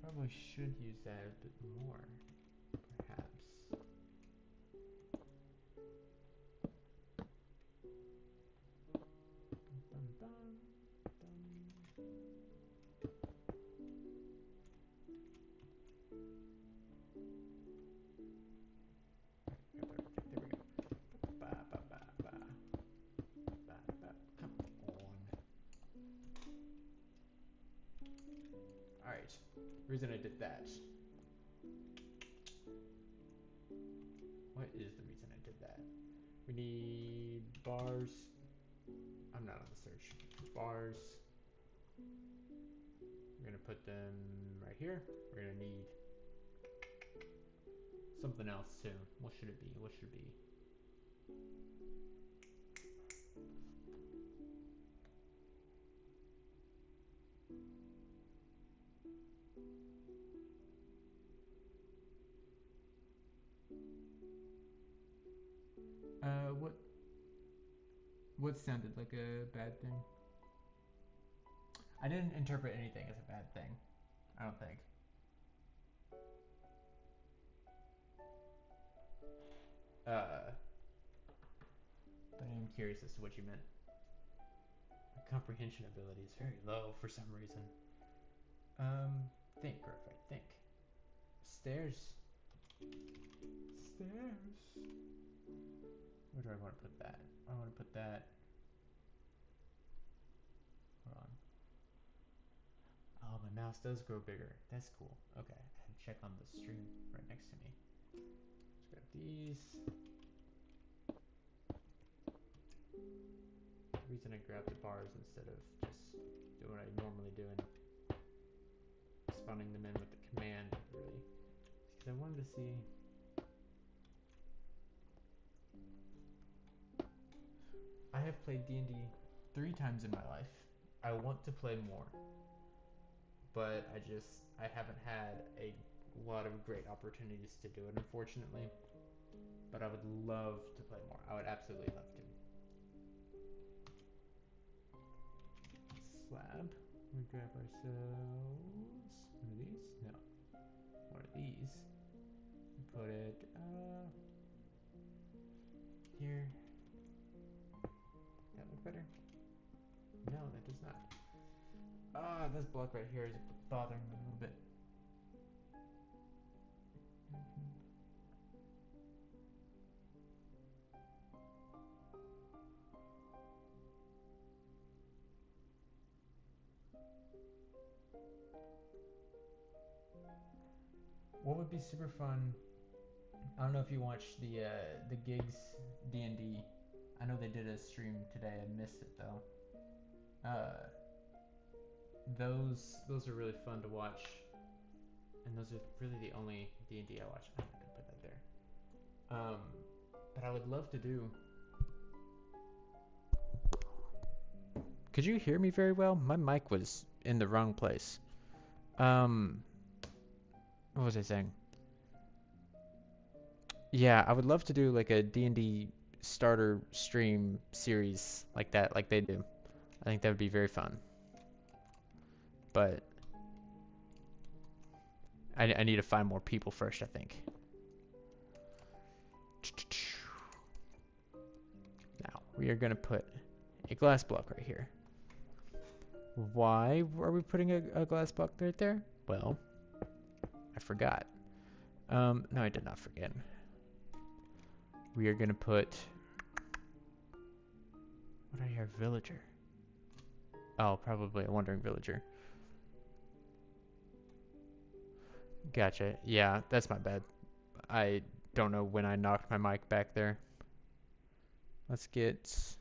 Speaker 1: Probably should use that a bit more, perhaps. Bum, bum, bum. There we go. Ba, ba, ba, ba. Ba, ba. Come on. Alright. Reason I did that. What is the reason I did that? We need bars. I'm not on the search. Bars. We're gonna put them right here. We're gonna need something else too. What should it be? What should it be? What sounded like a bad thing? I didn't interpret anything as a bad thing. I don't think. But I am curious as to what you meant. My comprehension ability is very low for some reason. Think, Griffith, think. Stairs. Stairs. Where do I want to put that? I want to put that. Hold on. Oh, my mouse does grow bigger. That's cool. Okay, I had to check on the stream right next to me. Let's grab these. The reason I grabbed the bars instead of just doing what I normally do and spawning them in with the command, really, is because I wanted to see. I have played D&D 3 times in my life. I want to play more, but I haven't had a lot of great opportunities to do it, unfortunately. But I would love to play more. I would absolutely love to. Slab. We grab ourselves one of these. No, one of these. We put it here. That look better? No, that does not. This block right here is bothering me a little bit. What would be super fun I don't know if you watched the gigs D&D. I know they did a stream today. I missed it though. Uh, those are really fun to watch, and those are really the only D&D I watch. I'm gonna put that there. But I would love to do. Could you hear me very well? My mic was in the wrong place. What was I saying? Yeah, I would love to do like a D&D starter stream series like that, like they do. I think that would be very fun. But I need to find more people first, I think. Now, we are going to put a glass block right here. Why are we putting a glass block right there? Well, I forgot. No, I did not forget. We are going to put... What are your villager? Oh, probably a wandering villager. Gotcha. Yeah, that's my bad. I don't know when I knocked my mic back there. Let's get...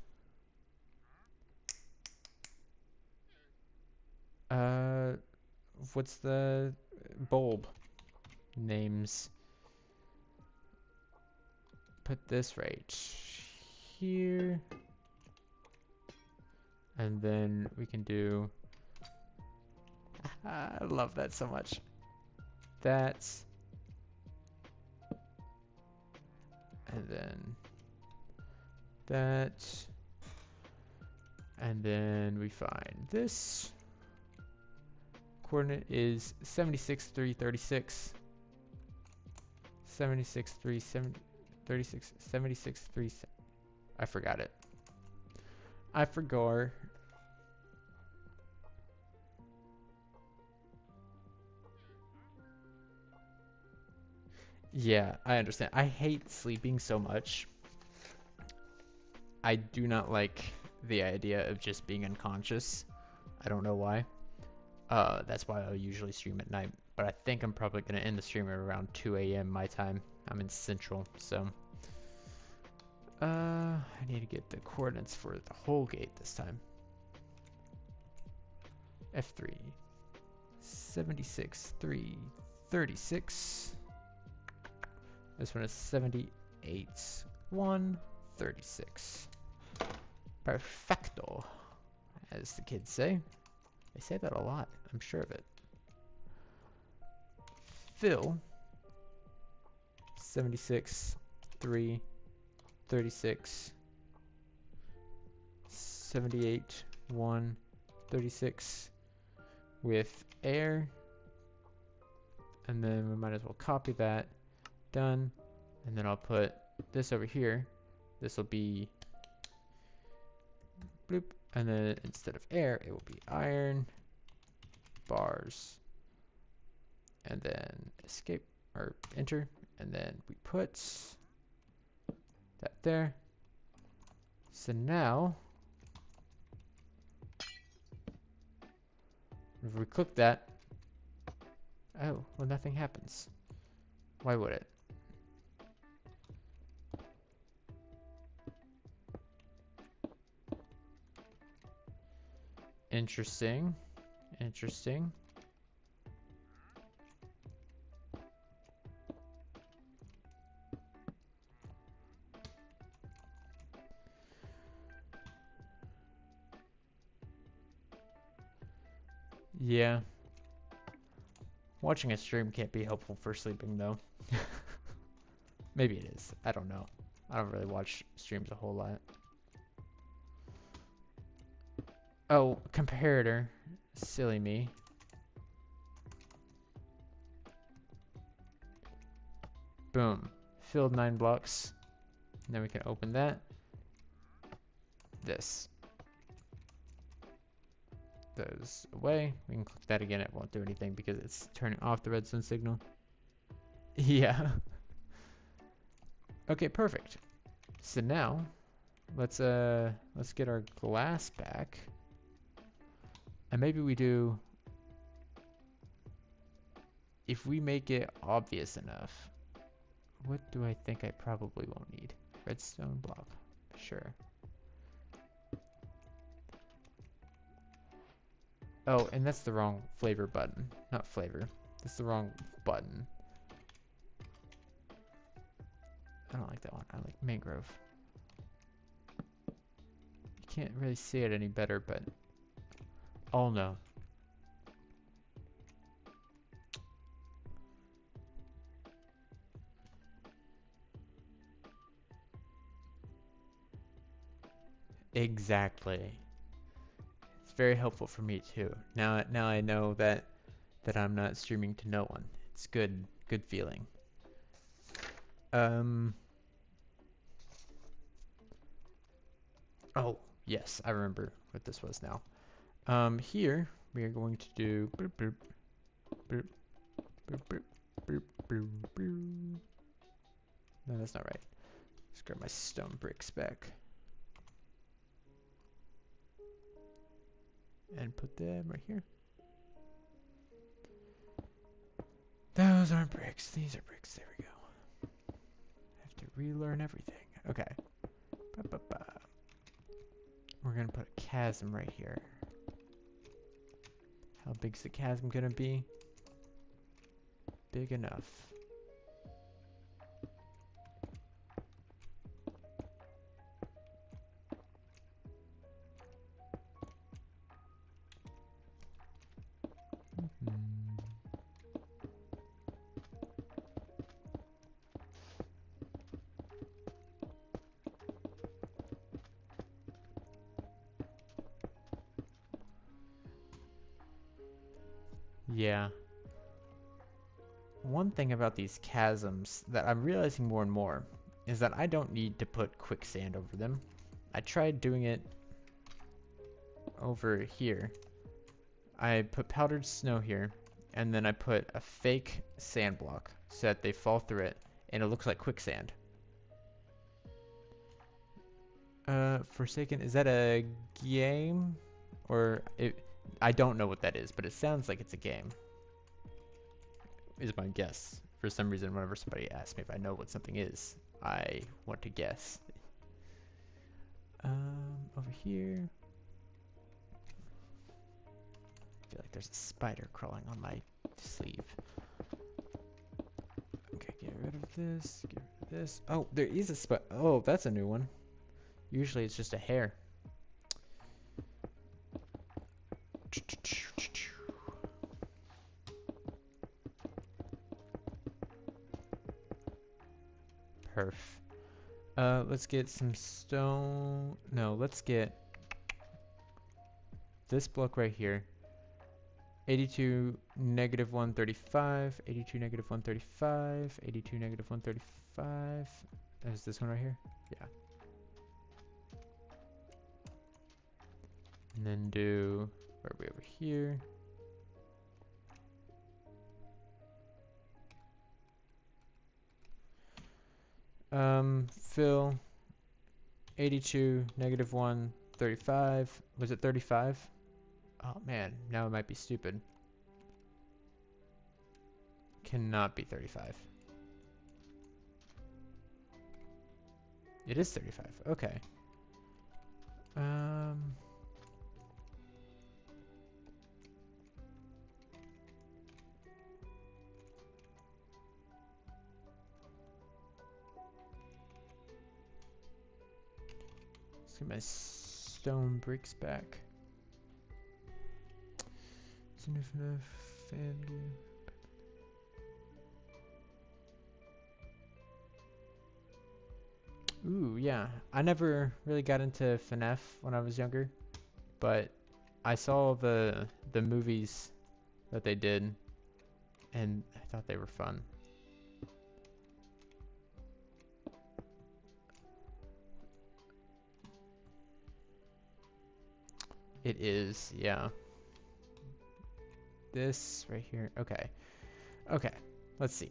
Speaker 1: what's the bulb? Names. Put this right here. And then we can do... I love that so much. That's... And then... That... And then we find this. Coordinate is 76,336. 76,336. 76,3... I forgot it. I forgot. Yeah, I understand. I hate sleeping so much. I do not like the idea of just being unconscious. I don't know why. That's why I usually stream at night. But I think I'm probably going to end the stream at around 2 a.m. my time. I'm in Central, so... I need to get the coordinates for the whole gate this time. F3. 76,336. This one is 78,136. Perfecto, as the kids say. They say that a lot, I'm sure of it. Fill 76,336. 78,136 with air, and then we might as well copy that. Done. And then I'll put this over here. This will be bloop, and then instead of air it will be iron bars, and then escape or enter, and then we put that there. So now if we click that, oh well, nothing happens. Why would it? Interesting. Interesting. Yeah. Watching a stream can't be helpful for sleeping though. Maybe it is. I don't know. I don't really watch streams a whole lot. Oh, comparator. Silly me. Boom. Filled 9 blocks. And then we can open that. This. Goes away. We can click that again. It won't do anything because it's turning off the redstone signal. Yeah. Okay, perfect. So now, let's get our glass back. And maybe we do, if we make it obvious enough, what do I think I probably won't need? Redstone block. Sure. Oh, and that's the wrong flavor button. Not flavor. That's the wrong button. I don't like that one. I like mangrove. You can't really see it any better, but... Oh no. Exactly. It's very helpful for me too. Now I know that I'm not streaming to no one. It's good feeling. Oh, yes, I remember what this was now. Here we are going to do boop, boop, boop, boop, boop, boop, boop, boop. No, that's not right. Let's grab my stone bricks back. And put them right here. Those aren't bricks. These are bricks. There we go. I have to relearn everything. Okay. Ba-ba-ba. We're going to put a chasm right here. How big's the chasm going to be? Big enough. Yeah. One thing about these chasms that I'm realizing more and more is that I don't need to put quicksand over them. I tried doing it over here. I put powdered snow here, and then I put a fake sand block so that they fall through it, and it looks like quicksand. Forsaken, is that a game? Or I don't know what that is, but it sounds like it's a game. Is my guess. For some reason, whenever somebody asks me if I know what something is, I want to guess. Over here. I feel like there's a spider crawling on my sleeve. Okay, get rid of this. Get rid of this. Oh, there is a spider. Oh, that's a new one. Usually it's just a hair. Perf. Let's get some stone. No, let's get this block right here. 82 negative 135. 82 negative 135. 82 negative 135. Is this one right here? Yeah. And then do, where are we over here? Fill 82 negative 135. Was it 35? Oh man, now it might be stupid. Cannot be 35. It is 35. Okay. Let's get my stone bricks back. Ooh, yeah. I never really got into FNAF when I was younger, but I saw the movies that they did, and I thought they were fun. It is, yeah. This right here. Okay. Okay. Let's see.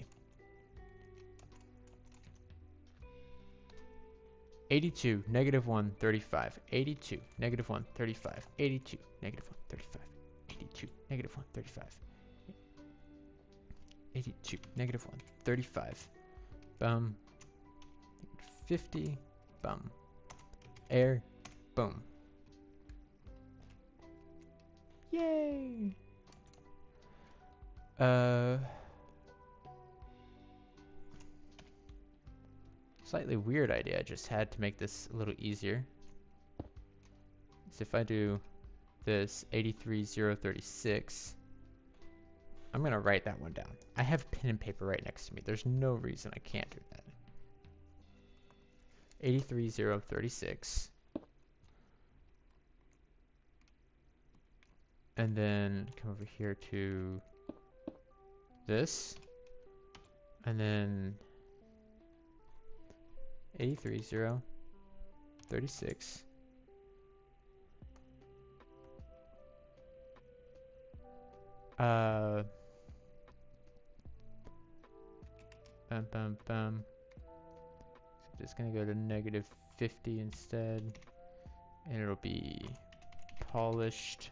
Speaker 1: 82 negative 135. 82 negative 135. 82 negative 135. 82 negative 135. 82 negative 135. Bum. 50. Bum. Air. Boom. Yay! Slightly weird idea I just had to make this a little easier. So if I do this 83036, I'm gonna write that one down. I have pen and paper right next to me. There's no reason I can't do that. 83036. And then come over here to this. And then 83036. Bum. So just gonna go to -50 instead, and it'll be polished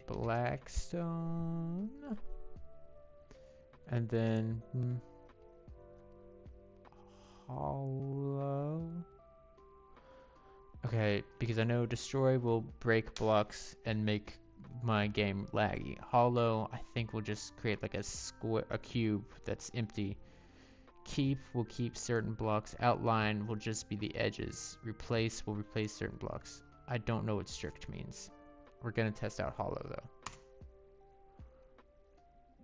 Speaker 1: black stone, and then hollow. Okay, because I know destroy will break blocks and make my game laggy. Hollow, I think, will just create like a cube that's empty. Keep will keep certain blocks. Outline will just be the edges. Replace will replace certain blocks. I don't know what strict means. We're gonna test out hollow though.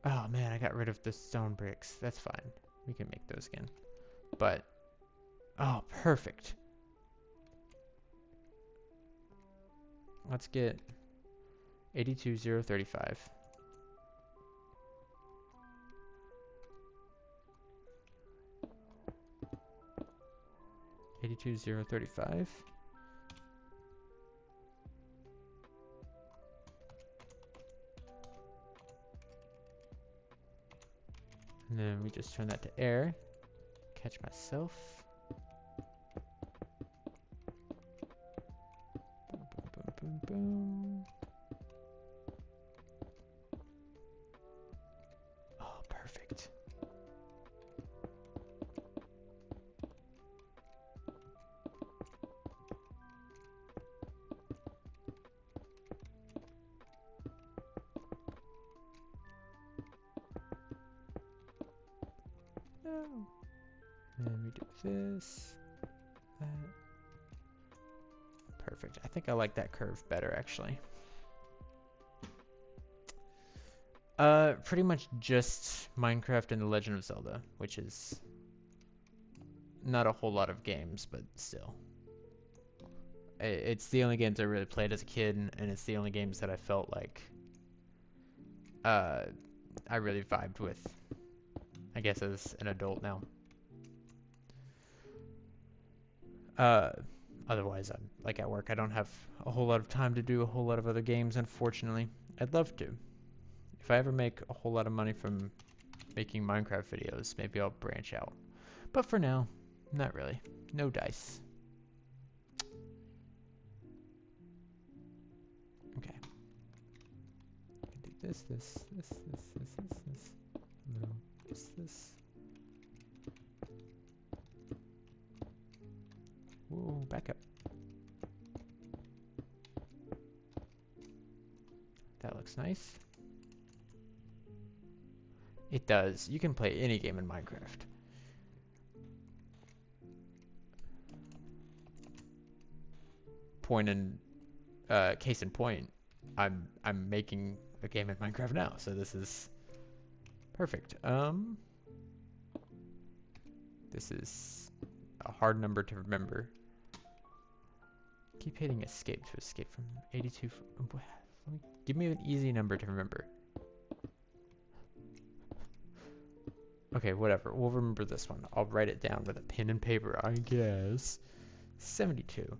Speaker 1: Oh man, I got rid of the stone bricks. That's fine. We can make those again. But, oh, perfect. Let's get 82035. 82035. And then we just turn that to air. Catch myself. Boom. Oh, perfect. No. And then we do this. That. Perfect. I think I like that curve better, actually. Pretty much just Minecraft and The Legend of Zelda, which is not a whole lot of games, but still. It's the only games I really played as a kid, and it's the only games that I felt like I really vibed with, I guess, as an adult now. Otherwise, I'm like at work. I don't have a whole lot of time to do a whole lot of other games, unfortunately. I'd love to. If I ever make a whole lot of money from making Minecraft videos, maybe I'll branch out. But for now, not really. No dice. Okay. I can do this. No, just this. Whoa, back up. That looks nice. It does. You can play any game in Minecraft. Case in point, I'm making a game in Minecraft now, so this is perfect. This is a hard number to remember. Keep hitting escape to escape from 82. Give me an easy number to remember. Okay, whatever. We'll remember this one. I'll write it down with a pen and paper, I guess. 72.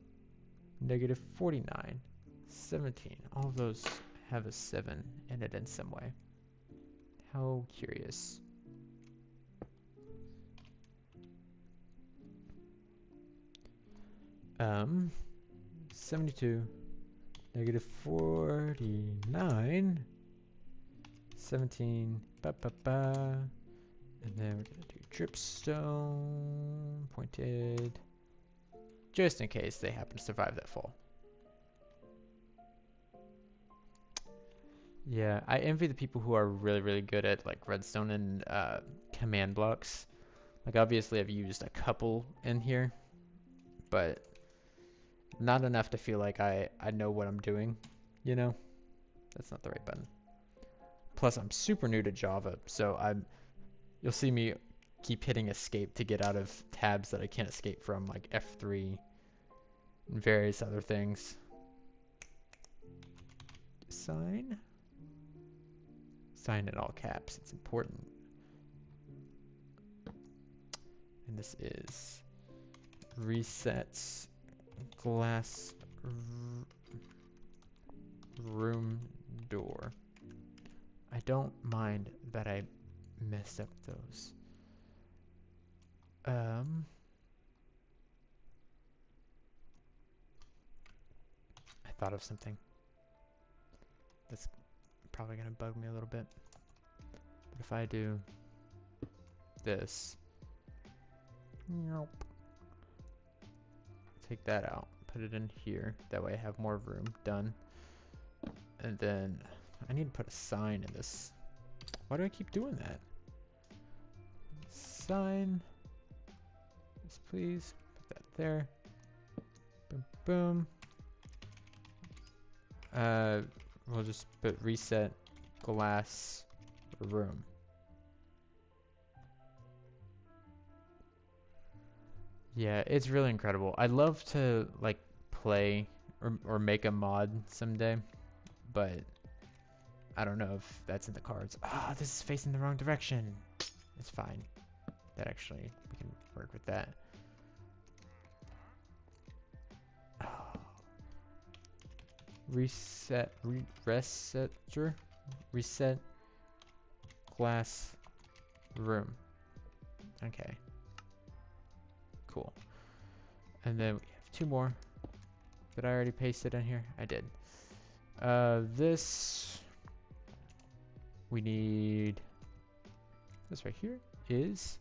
Speaker 1: -49. 17. All of those have a 7 in it in some way. How curious. Um, 72. -49. 17. And then we're gonna do dripstone, pointed, just in case they happen to survive that fall. Yeah, I envy the people who are really, really good at like redstone and command blocks. Like obviously I've used a couple in here, but not enough to feel like I know what I'm doing, you know? That's not the right button. Plus I'm super new to Java, so you'll see me keep hitting escape to get out of tabs that I can't escape from, like F3 and various other things. Sign in all caps, it's important. And this is resets glass room door. I don't mind that I messed up those. I thought of something that's probably gonna bug me a little bit. But if I do this, nope. Take that out, put it in here. That way I have more room. Done. And then I need to put a sign in this. Why do I keep doing that? Sign. Yes, please. Put that there. Boom, boom. We'll just put reset glass room. Yeah, it's really incredible. I'd love to like play or make a mod someday, but I don't know if that's in the cards. Ah, this is facing the wrong direction. It's fine. That actually, we can work with that. Oh. Reset glass room. Okay. Cool. And then we have two more. Did I already paste it in here? I did. This we need. This right here is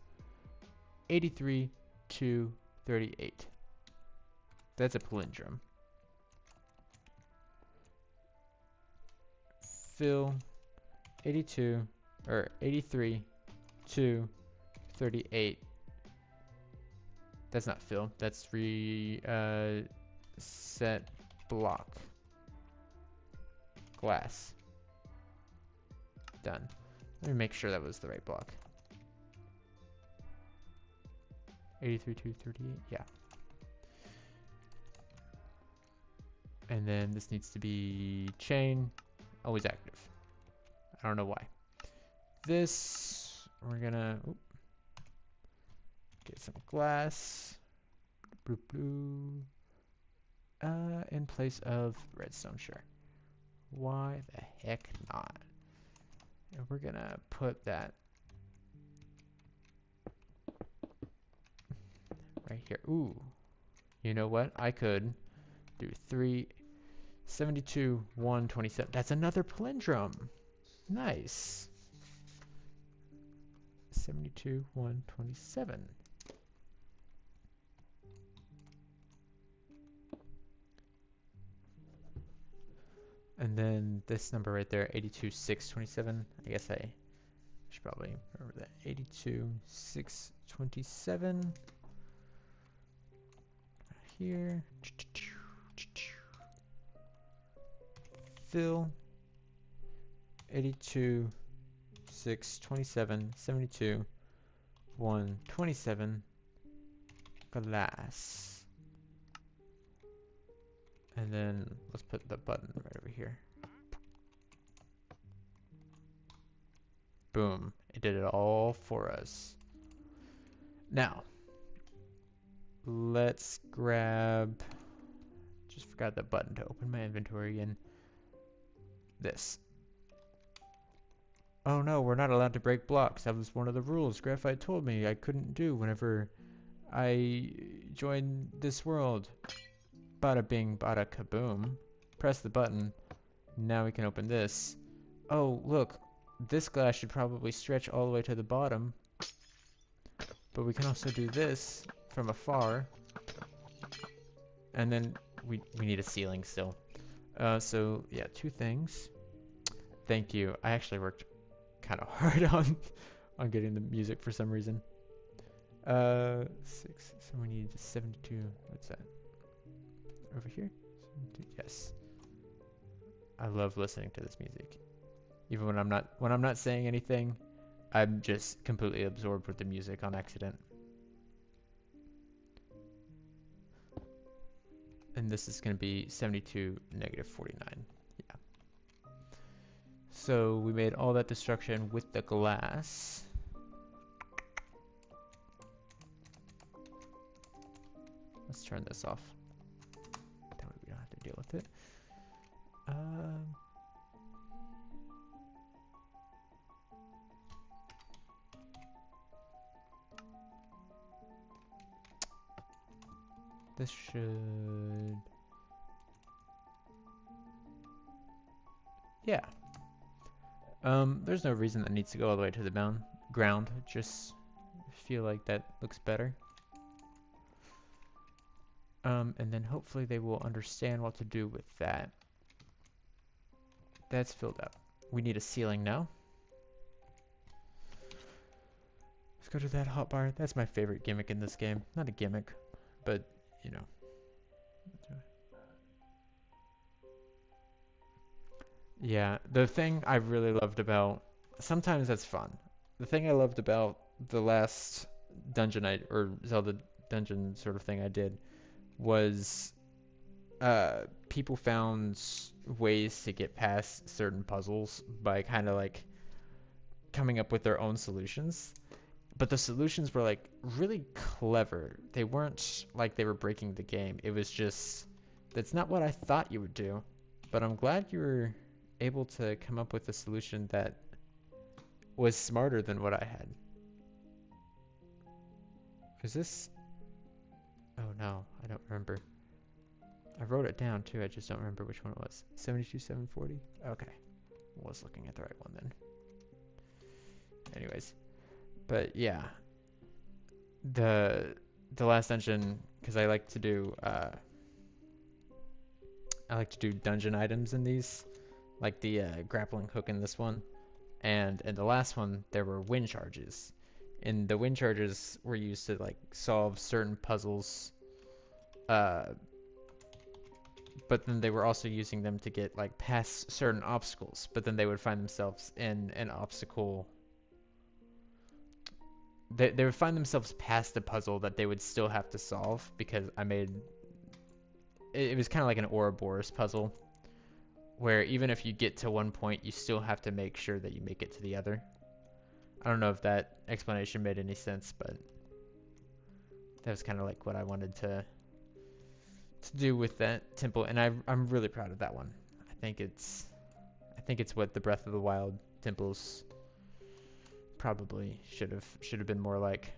Speaker 1: 83 to 38. That's a palindrome. Fill 82 or 83 to 38. That's not fill. That's set block glass. Done. Let me make sure that was the right block. 83 to 38. Yeah. And then this needs to be chain, always active. I don't know why. This, we're gonna get some glass. Blue, blue. In place of redstone, sure. Why the heck not? And we're gonna put that right here. Ooh. You know what? I could do 372, 127. That's another palindrome. Nice. 72, 127. And then this number right there, 82, 627. I guess I should probably remember that. 82, 627. Here. Fill. 82, 627, 72, 127. Glass. And then let's put the button right over here. Boom. It did it all for us. Now, let's grab, just forgot the button to open my inventory again. This. Oh no, we're not allowed to break blocks. That was one of the rules Graphite told me I couldn't do whenever I joined this world. Bada bing, bada kaboom. Press the button. Now we can open this. Oh, look. This glass should probably stretch all the way to the bottom. But we can also do this from afar. And then we need a ceiling still. So yeah, two things. Thank you. I actually worked kind of hard on getting the music for some reason. 6. So we need 72. What's that? Over here? 72, yes. I love listening to this music. Even when I'm not saying anything, I'm just completely absorbed with the music on accident. And this is going to be 72 negative 49. Yeah. So we made all that destruction with the glass. Let's turn this off. That way we don't have to deal with it. This should... Yeah. There's no reason that needs to go all the way to the ground. Just feel like that looks better. And then hopefully they will understand what to do with that. That's filled up. We need a ceiling now. Let's go to that hotbar. That's my favorite gimmick in this game. Not a gimmick, but, you know. Yeah, the thing I really loved about... Sometimes that's fun. The thing I loved about the last dungeon or Zelda dungeon sort of thing I did was people found ways to get past certain puzzles by kind of like coming up with their own solutions. But the solutions were like really clever. They weren't like they were breaking the game. It was just, that's not what I thought you would do. But I'm glad you were able to come up with a solution that was smarter than what I had. Is this... Oh no, I don't remember. I wrote it down too, I just don't remember which one it was. 72,740? Okay. I was looking at the right one then. Anyways. But yeah. The last dungeon, because I like to do dungeon items in these. Like the grappling hook in this one. And in the last one, there were wind charges. And the wind charges were used to like solve certain puzzles. But then they were also using them to get like past certain obstacles. But then they would find themselves in an obstacle. They would find themselves past the puzzle that they would still have to solve because I made... It was kind of like an Ouroboros puzzle. Where even if you get to one point, you still have to make sure that you make it to the other. I don't know if that explanation made any sense, but that was kind of like what I wanted to do with that temple, and I'm really proud of that one. I think it's what the Breath of the Wild temples probably should have been more like.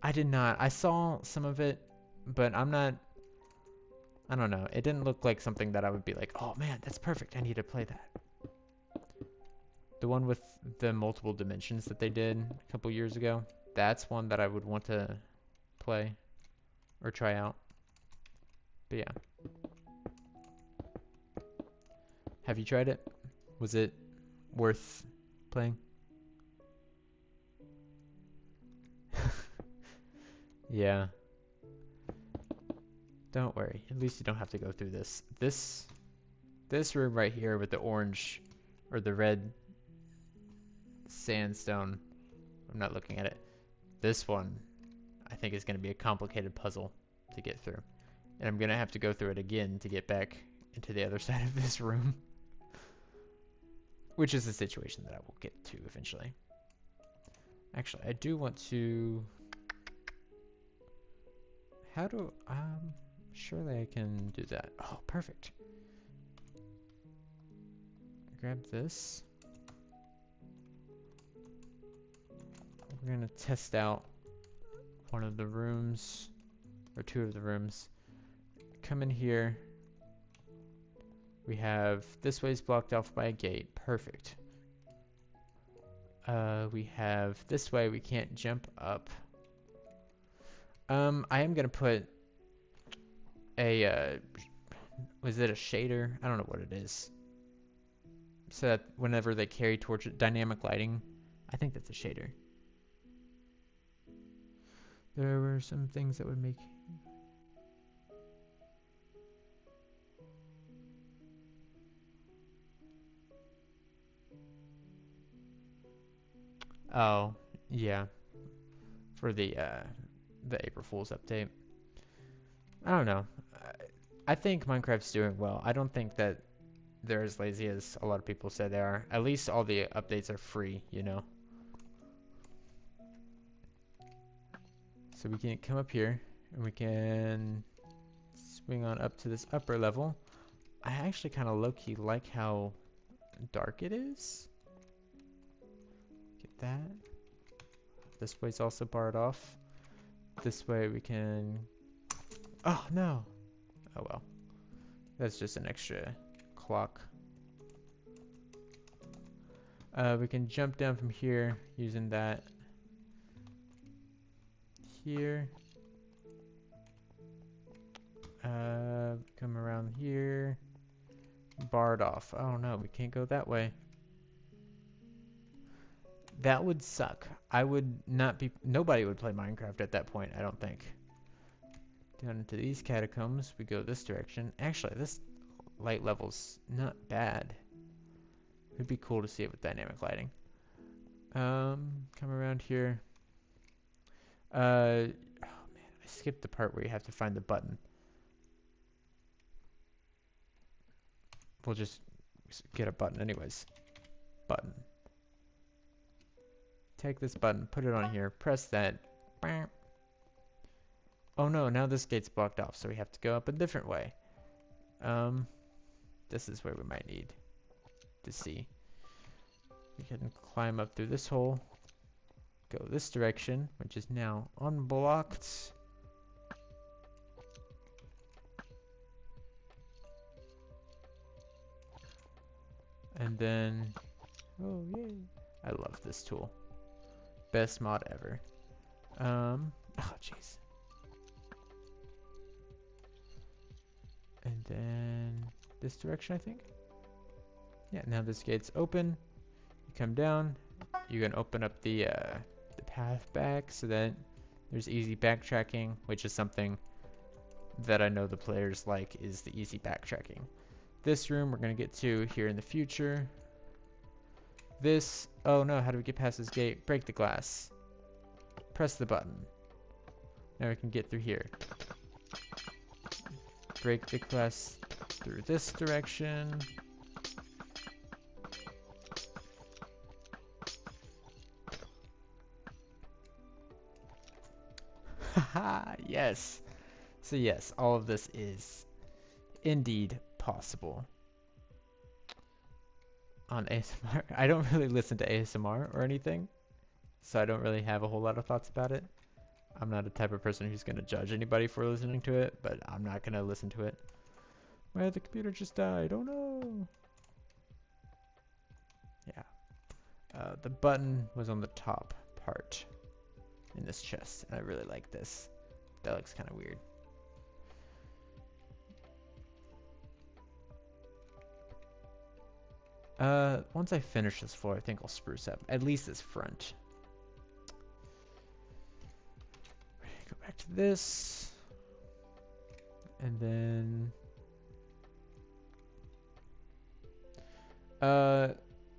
Speaker 1: I did not. I saw some of it, but I'm not. I don't know. It didn't look like something that I would be like, oh man, that's perfect. I need to play that. The one with the multiple dimensions that they did a couple years ago, that's one that I would want to play or try out. But yeah. Have you tried it? Was it worth playing? Yeah. Don't worry. At least you don't have to go through this. This room right here with the orange or the red sandstone. I'm not looking at it. This one I think is going to be a complicated puzzle to get through. And I'm going to have to go through it again to get back into the other side of this room. Which is a situation that I will get to eventually. Actually, I do want to... How do... surely I can do that. Oh, perfect. Grab this. We're going to test out one of the rooms, or two of the rooms. Come in here. We have this way's blocked off by a gate. Perfect. We have this way we can't jump up. I am gonna put a was it a shader? I don't know what it is. So that whenever they carry torches, dynamic lighting, I think that's a shader. There were some things that would make. Oh, yeah. For the April Fool's update. I don't know. I think Minecraft's doing well. I don't think that they're as lazy as a lot of people say they are. At least all the updates are free, you know. So we can come up here and we can swing on up to this upper level. I actually kind of low-key like how dark it is. Get that. This way's also barred off. This way we can... Oh, no. Oh, well. That's just an extra clock. We can jump down from here using that. Here. Come around here. Barred off. Oh, no. We can't go that way. That would suck. I would not be... Nobody would play Minecraft at that point, I don't think. Down into these catacombs, we go this direction. Actually, this light level's not bad. It'd be cool to see it with dynamic lighting. Come around here. Oh man, I skipped the part where you have to find the button. We'll just get a button anyways. Button. Take this button, put it on here, press that. Oh no, now this gate's blocked off, so we have to go up a different way. This is where we might need to see. We can climb up through this hole, go this direction, which is now unblocked. And then, oh yay, I love this tool. Best mod ever. Oh jeez. And then this direction, I think. Yeah, now this gate's open. You come down. You can open up the path back so that there's easy backtracking, which is something that I know the players like, is the easy backtracking. This room we're gonna get to here in the future. This, oh no, how do we get past this gate? Break the glass. Press the button. Now we can get through here. Break the glass through this direction. Haha, yes. So yes, all of this is indeed possible. On ASMR. I don't really listen to ASMR or anything, so I don't really have a whole lot of thoughts about it. I'm not the type of person who's going to judge anybody for listening to it, but I'm not going to listen to it. Well, the computer just died. Oh no. Yeah. The button was on the top part in this chest, and I really like this. That looks kind of weird. Once I finish this floor, I think I'll spruce up at least this front. Go back to this, and then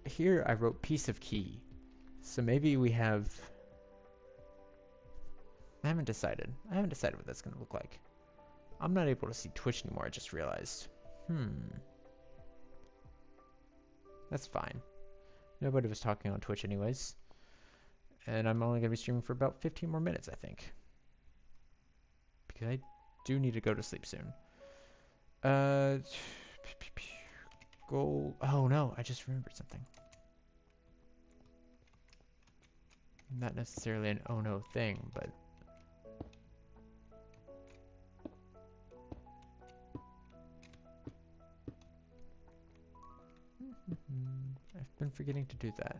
Speaker 1: here I wrote piece of key, so maybe we have. I haven't decided what that's gonna look like. I'm not able to see Twitch anymore. I just realized. That's fine. Nobody was talking on Twitch anyways. And I'm only going to be streaming for about 15 more minutes, I think. Because I do need to go to sleep soon. Gold. Oh no, I just remembered something. Not necessarily an oh no thing, but... I've been forgetting to do that.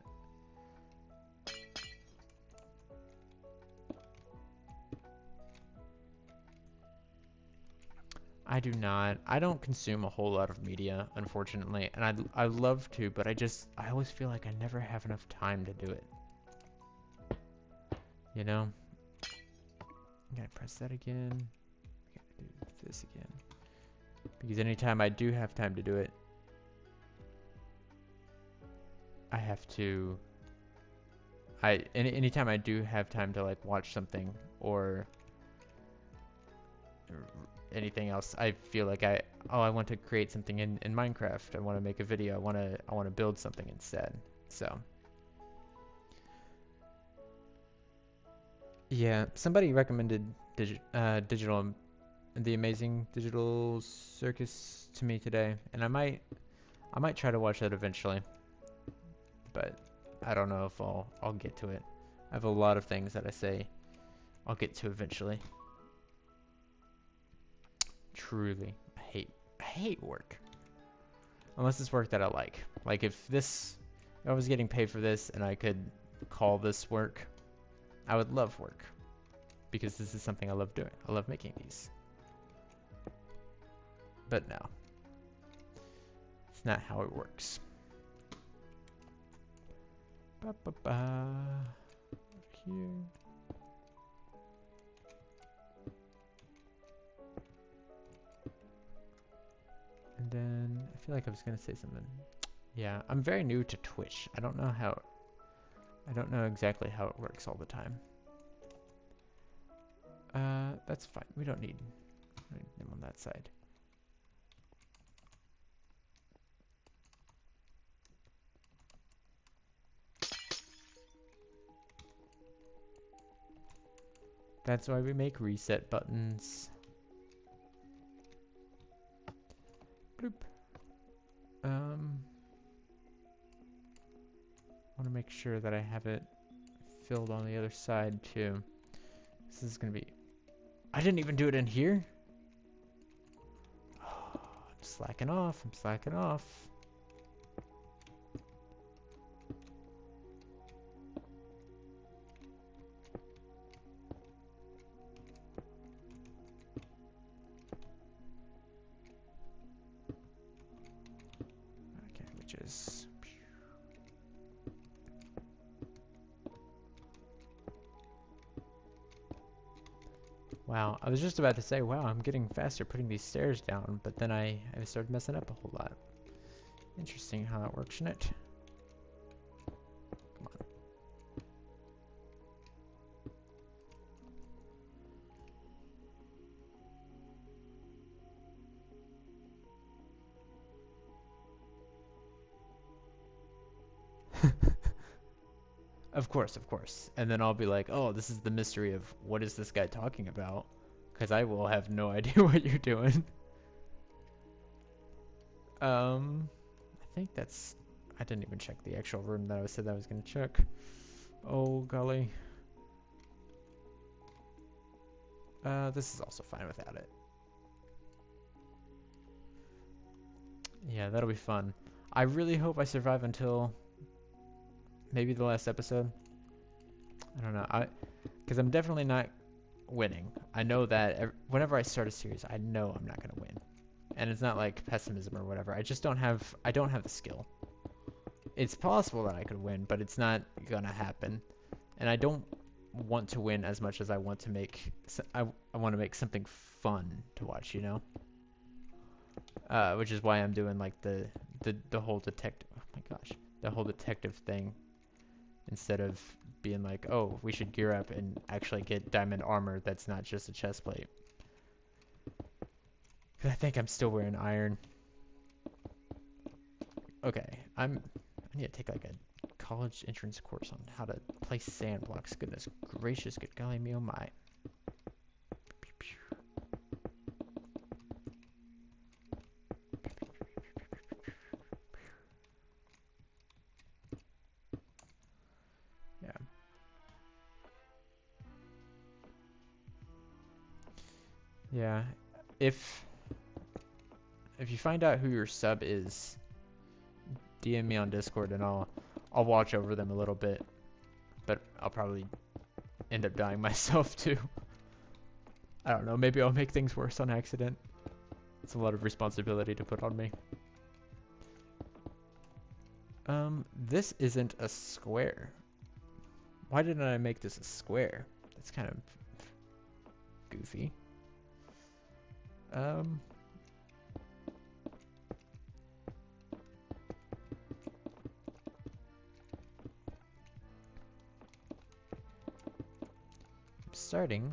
Speaker 1: I do not. I don't consume a whole lot of media, unfortunately, and I love to, but I always feel like I never have enough time to do it. You know? I'm gonna press that again. I gotta do this again. Because anytime I do have time to do it, I have to... anytime I do have time to like watch something or anything else, I feel like I want to create something in Minecraft. I want to make a video. I want to build something instead. So yeah, somebody recommended the Amazing Digital Circus to me today, and I might try to watch that eventually, but I don't know if I'll get to it. I have a lot of things that I say I'll get to eventually. Truly, I hate work. Unless it's work that I like. Like if I was getting paid for this and I could call this work, I would love work. Because this is something I love doing. I love making these. But no. It's not how it works. Here. And then I feel like I was gonna say something. Yeah, I'm very new to Twitch. I don't know exactly how it works all the time. That's fine. We don't need them on that side. That's why we make reset buttons. Bloop. Want to make sure that I have it filled on the other side too. This is gonna be... I didn't even do it in here? Oh, I'm slacking off. I'm slacking off. Okay, which is... Wow, I was just about to say, wow, I'm getting faster putting these stairs down, but then I started messing up a whole lot. Interesting how that works, isn't it? Come on. Of course, of course. And then I'll be like, oh, this is the mystery of what is this guy talking about? Because I will have no idea what you're doing. I think that's... I didn't even check the actual room that I said I was going to check. Oh, golly. This is also fine without it. Yeah, that'll be fun. I really hope I survive until... maybe the last episode. I don't know. Because I'm definitely not winning. I know that whenever I start a series, I know I'm not going to win. And it's not like pessimism or whatever. I just don't have the skill. It's possible that I could win, but it's not going to happen. And I don't want to win as much as I want to make... I want to make something fun to watch, you know? Which is why I'm doing like the whole detective... oh my gosh. The whole detective thing. Instead of being like, oh, we should gear up and actually get diamond armor that's not just a chest plate. I think I'm still wearing iron. Okay, I need to take like a college entrance course on how to place sand blocks. Goodness gracious, good golly me oh my. Yeah, if you find out who your sub is, DM me on Discord and I'll watch over them a little bit, but I'll probably end up dying myself too. I don't know, maybe I'll make things worse on accident. It's a lot of responsibility to put on me. This isn't a square. Why didn't I make this a square? That's kind of goofy. I'm starting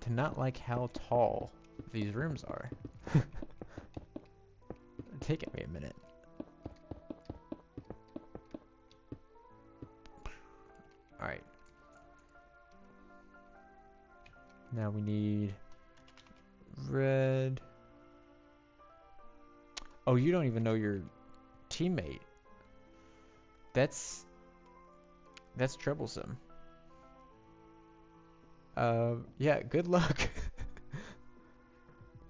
Speaker 1: to not like how tall these rooms are. Taking me a minute. Alright. Now we need red. Oh, you don't even know your teammate. That's troublesome. Yeah, good luck.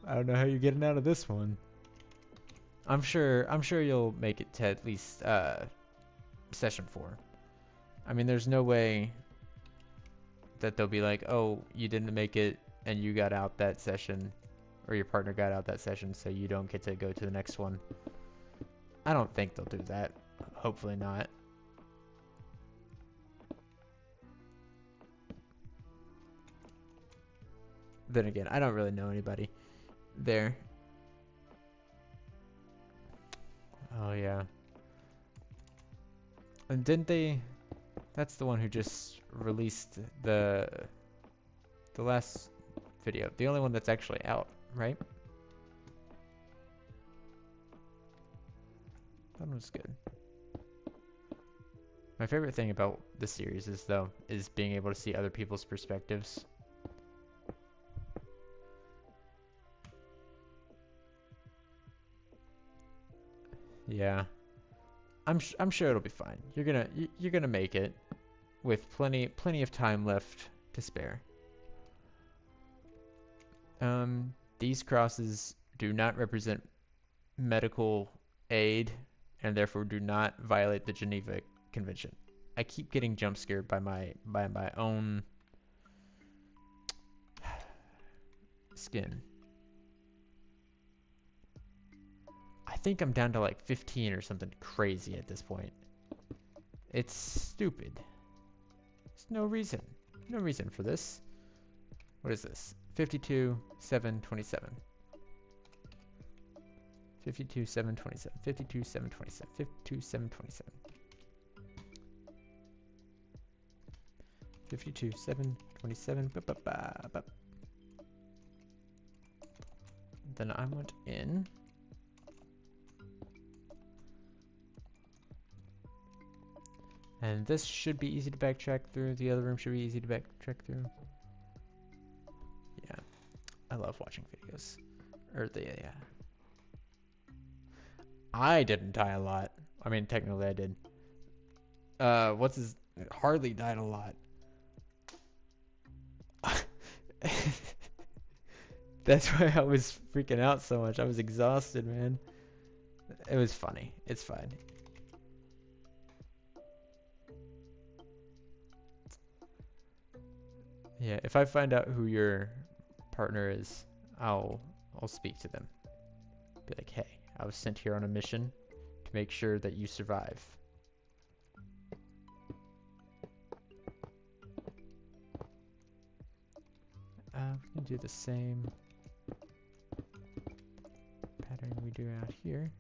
Speaker 1: I don't know how you're getting out of this one. I'm sure you'll make it to at least session 4. I mean, there's no way that they'll be like, "Oh, you didn't make it and you got out that session, or your partner got out that session, so you don't get to go to the next one." I don't think they'll do that. Hopefully not. Then again, I don't really know anybody there. Oh yeah. And didn't they? That's the one who just released the last video. The only one that's actually out, right? That one was good. My favorite thing about this series is being able to see other people's perspectives. Yeah. I'm sure it'll be fine. You're gonna make it with plenty of time left to spare. These crosses do not represent medical aid and therefore do not violate the Geneva Convention. I keep getting jump scared by my own skin. I think I'm down to like 15 or something crazy at this point. It's stupid. There's no reason. No reason for this. What is this? 52, 7, 27. 52, 7, 27. 52, 7, 27. 52, 7, 27. 52, 7, 27. Then I went in. And this should be easy to backtrack through. The other room should be easy to backtrack through. Yeah. I love watching videos. Yeah. I didn't die a lot. I mean, technically I did. Hardly died a lot. That's why I was freaking out so much. I was exhausted, man. It was funny. It's fine. Yeah, if I find out who your partner is, I'll speak to them. Be like, hey, I was sent here on a mission to make sure that you survive. We can do the same pattern we do out here.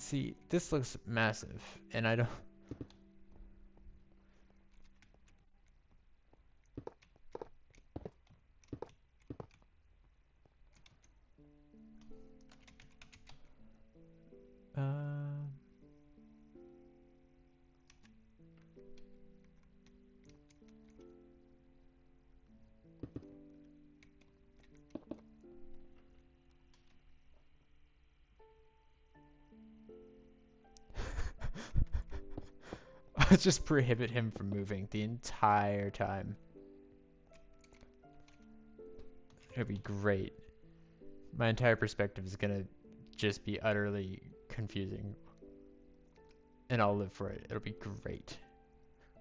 Speaker 1: See, this looks massive, and I don't... just prohibit him from moving the entire time. It'd be great. My entire perspective is gonna just be utterly confusing. And I'll live for it. It'll be great.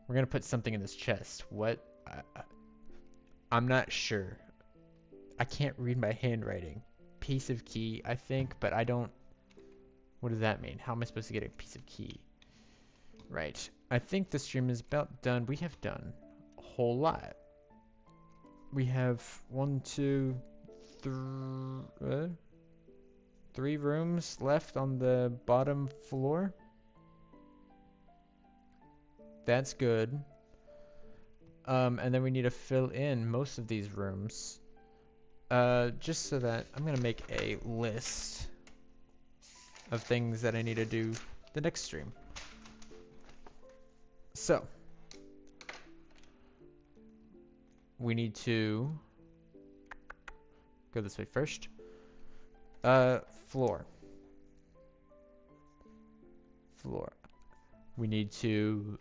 Speaker 1: We're gonna put something in this chest. What? I'm not sure. I can't read my handwriting. Piece of key, I think, but I don't... What does that mean? How am I supposed to get a piece of key? Right. I think the stream is about done. We have done a whole lot. We have 1, 2, 3 rooms left on the bottom floor. That's good. And then we need to fill in most of these rooms. Just so that I'm gonna make a list of things that I need to do the next stream. So we need to go this way first. Floor. We need to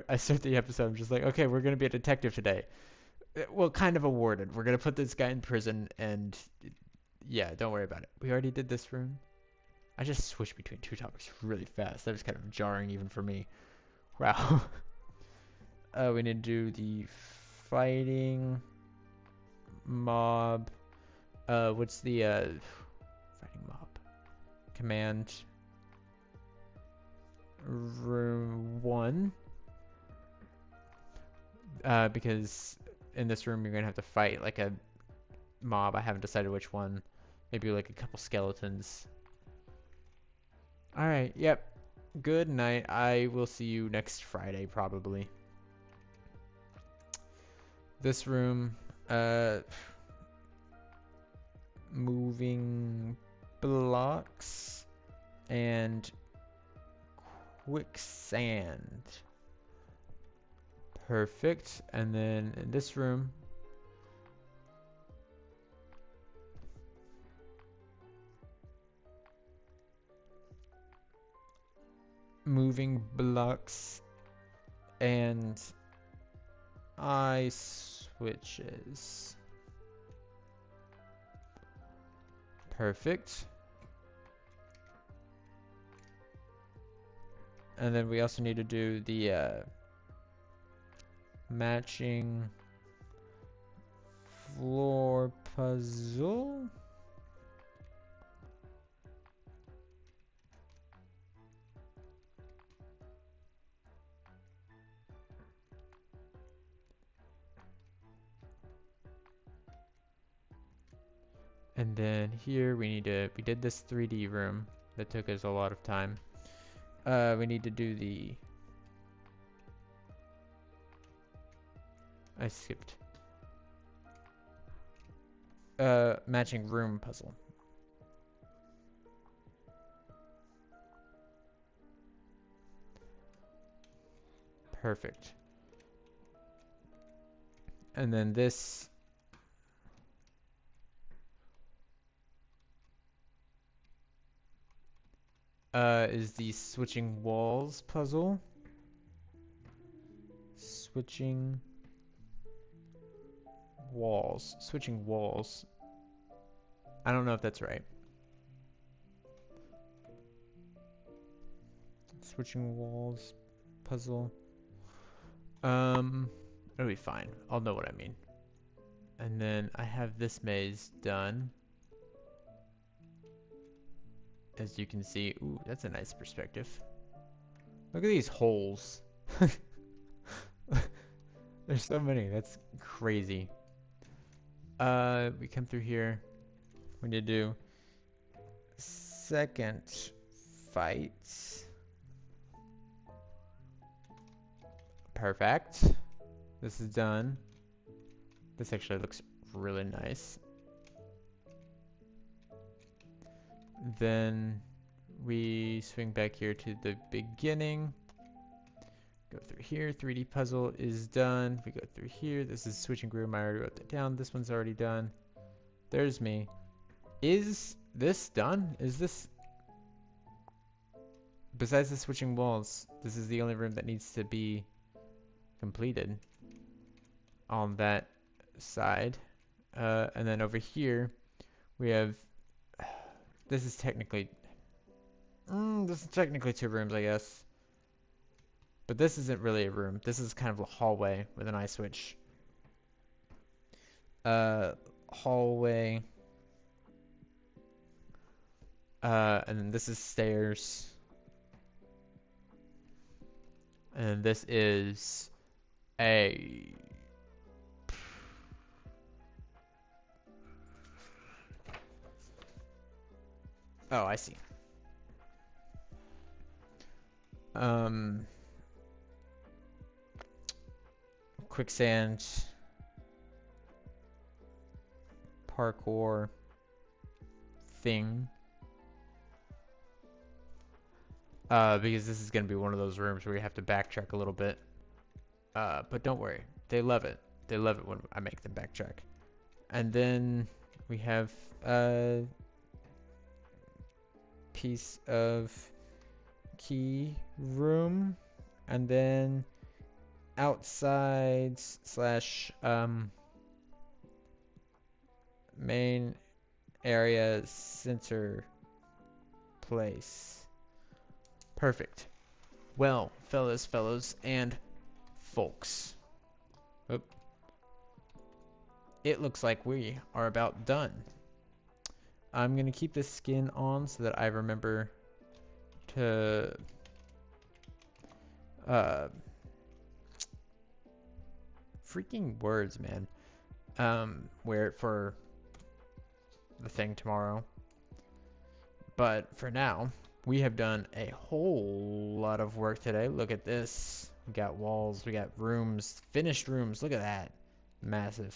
Speaker 1: I start the episode, I'm just like, okay, we're gonna be a detective today. Well, kind of awarded. We're gonna put this guy in prison, and yeah, don't worry about it. We already did this room. I just switched between 2 topics really fast. That was kind of jarring even for me. Wow. We need to do the fighting mob. What's the fighting mob? Command room 1. Because in this room you're gonna have to fight like a mob. I haven't decided which one. Maybe like a couple skeletons. Alright, yep. Good night. I will see you next Friday probably. This room, moving blocks and quicksand. Perfect. And then in this room, moving blocks and eye switches. Perfect. And then we also need to do the matching floor puzzle. And then here we did this 3D room that took us a lot of time. We need to do the... I skipped. Matching room puzzle. Perfect. And then this... is the switching walls puzzle. Switching walls. I don't know if that's right. Switching walls puzzle. It'll be fine. I'll know what I mean. And then I have this maze done. As you can see, ooh, that's a nice perspective. Look at these holes. There's so many. That's crazy. We come through here. We need to do second fight. Perfect. This is done. This actually looks really nice. Then we swing back here to the beginning. Go through here. 3D puzzle is done. We go through here. This is switching room. I already wrote that down. This one's already done. There's me. Is this done? Is this... Besides the switching walls, this is the only room that needs to be completed on that side. And then over here, we have... This is technically... this is technically 2 rooms, I guess. But this isn't really a room. This is kind of a hallway with an eye switch. Hallway. And then this is stairs. And this is a... Oh, I see. Quicksand. Parkour. Thing. Because this is going to be one of those rooms where you have to backtrack a little bit. But don't worry. They love it. They love it when I make them backtrack. And then we have a piece of key room. And then outside slash main area center place. Perfect. Well, fellows, and folks. Oop. It looks like we are about done. I'm going to keep this skin on so that I remember to freaking words, man. Wear it for the thing tomorrow. But for now, we have done a whole lot of work today. Look at this. We got walls, we got rooms, finished rooms. Look at that. Massive.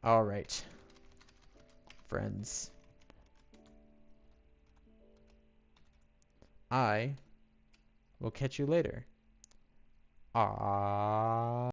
Speaker 1: All right, friends. I will catch you later.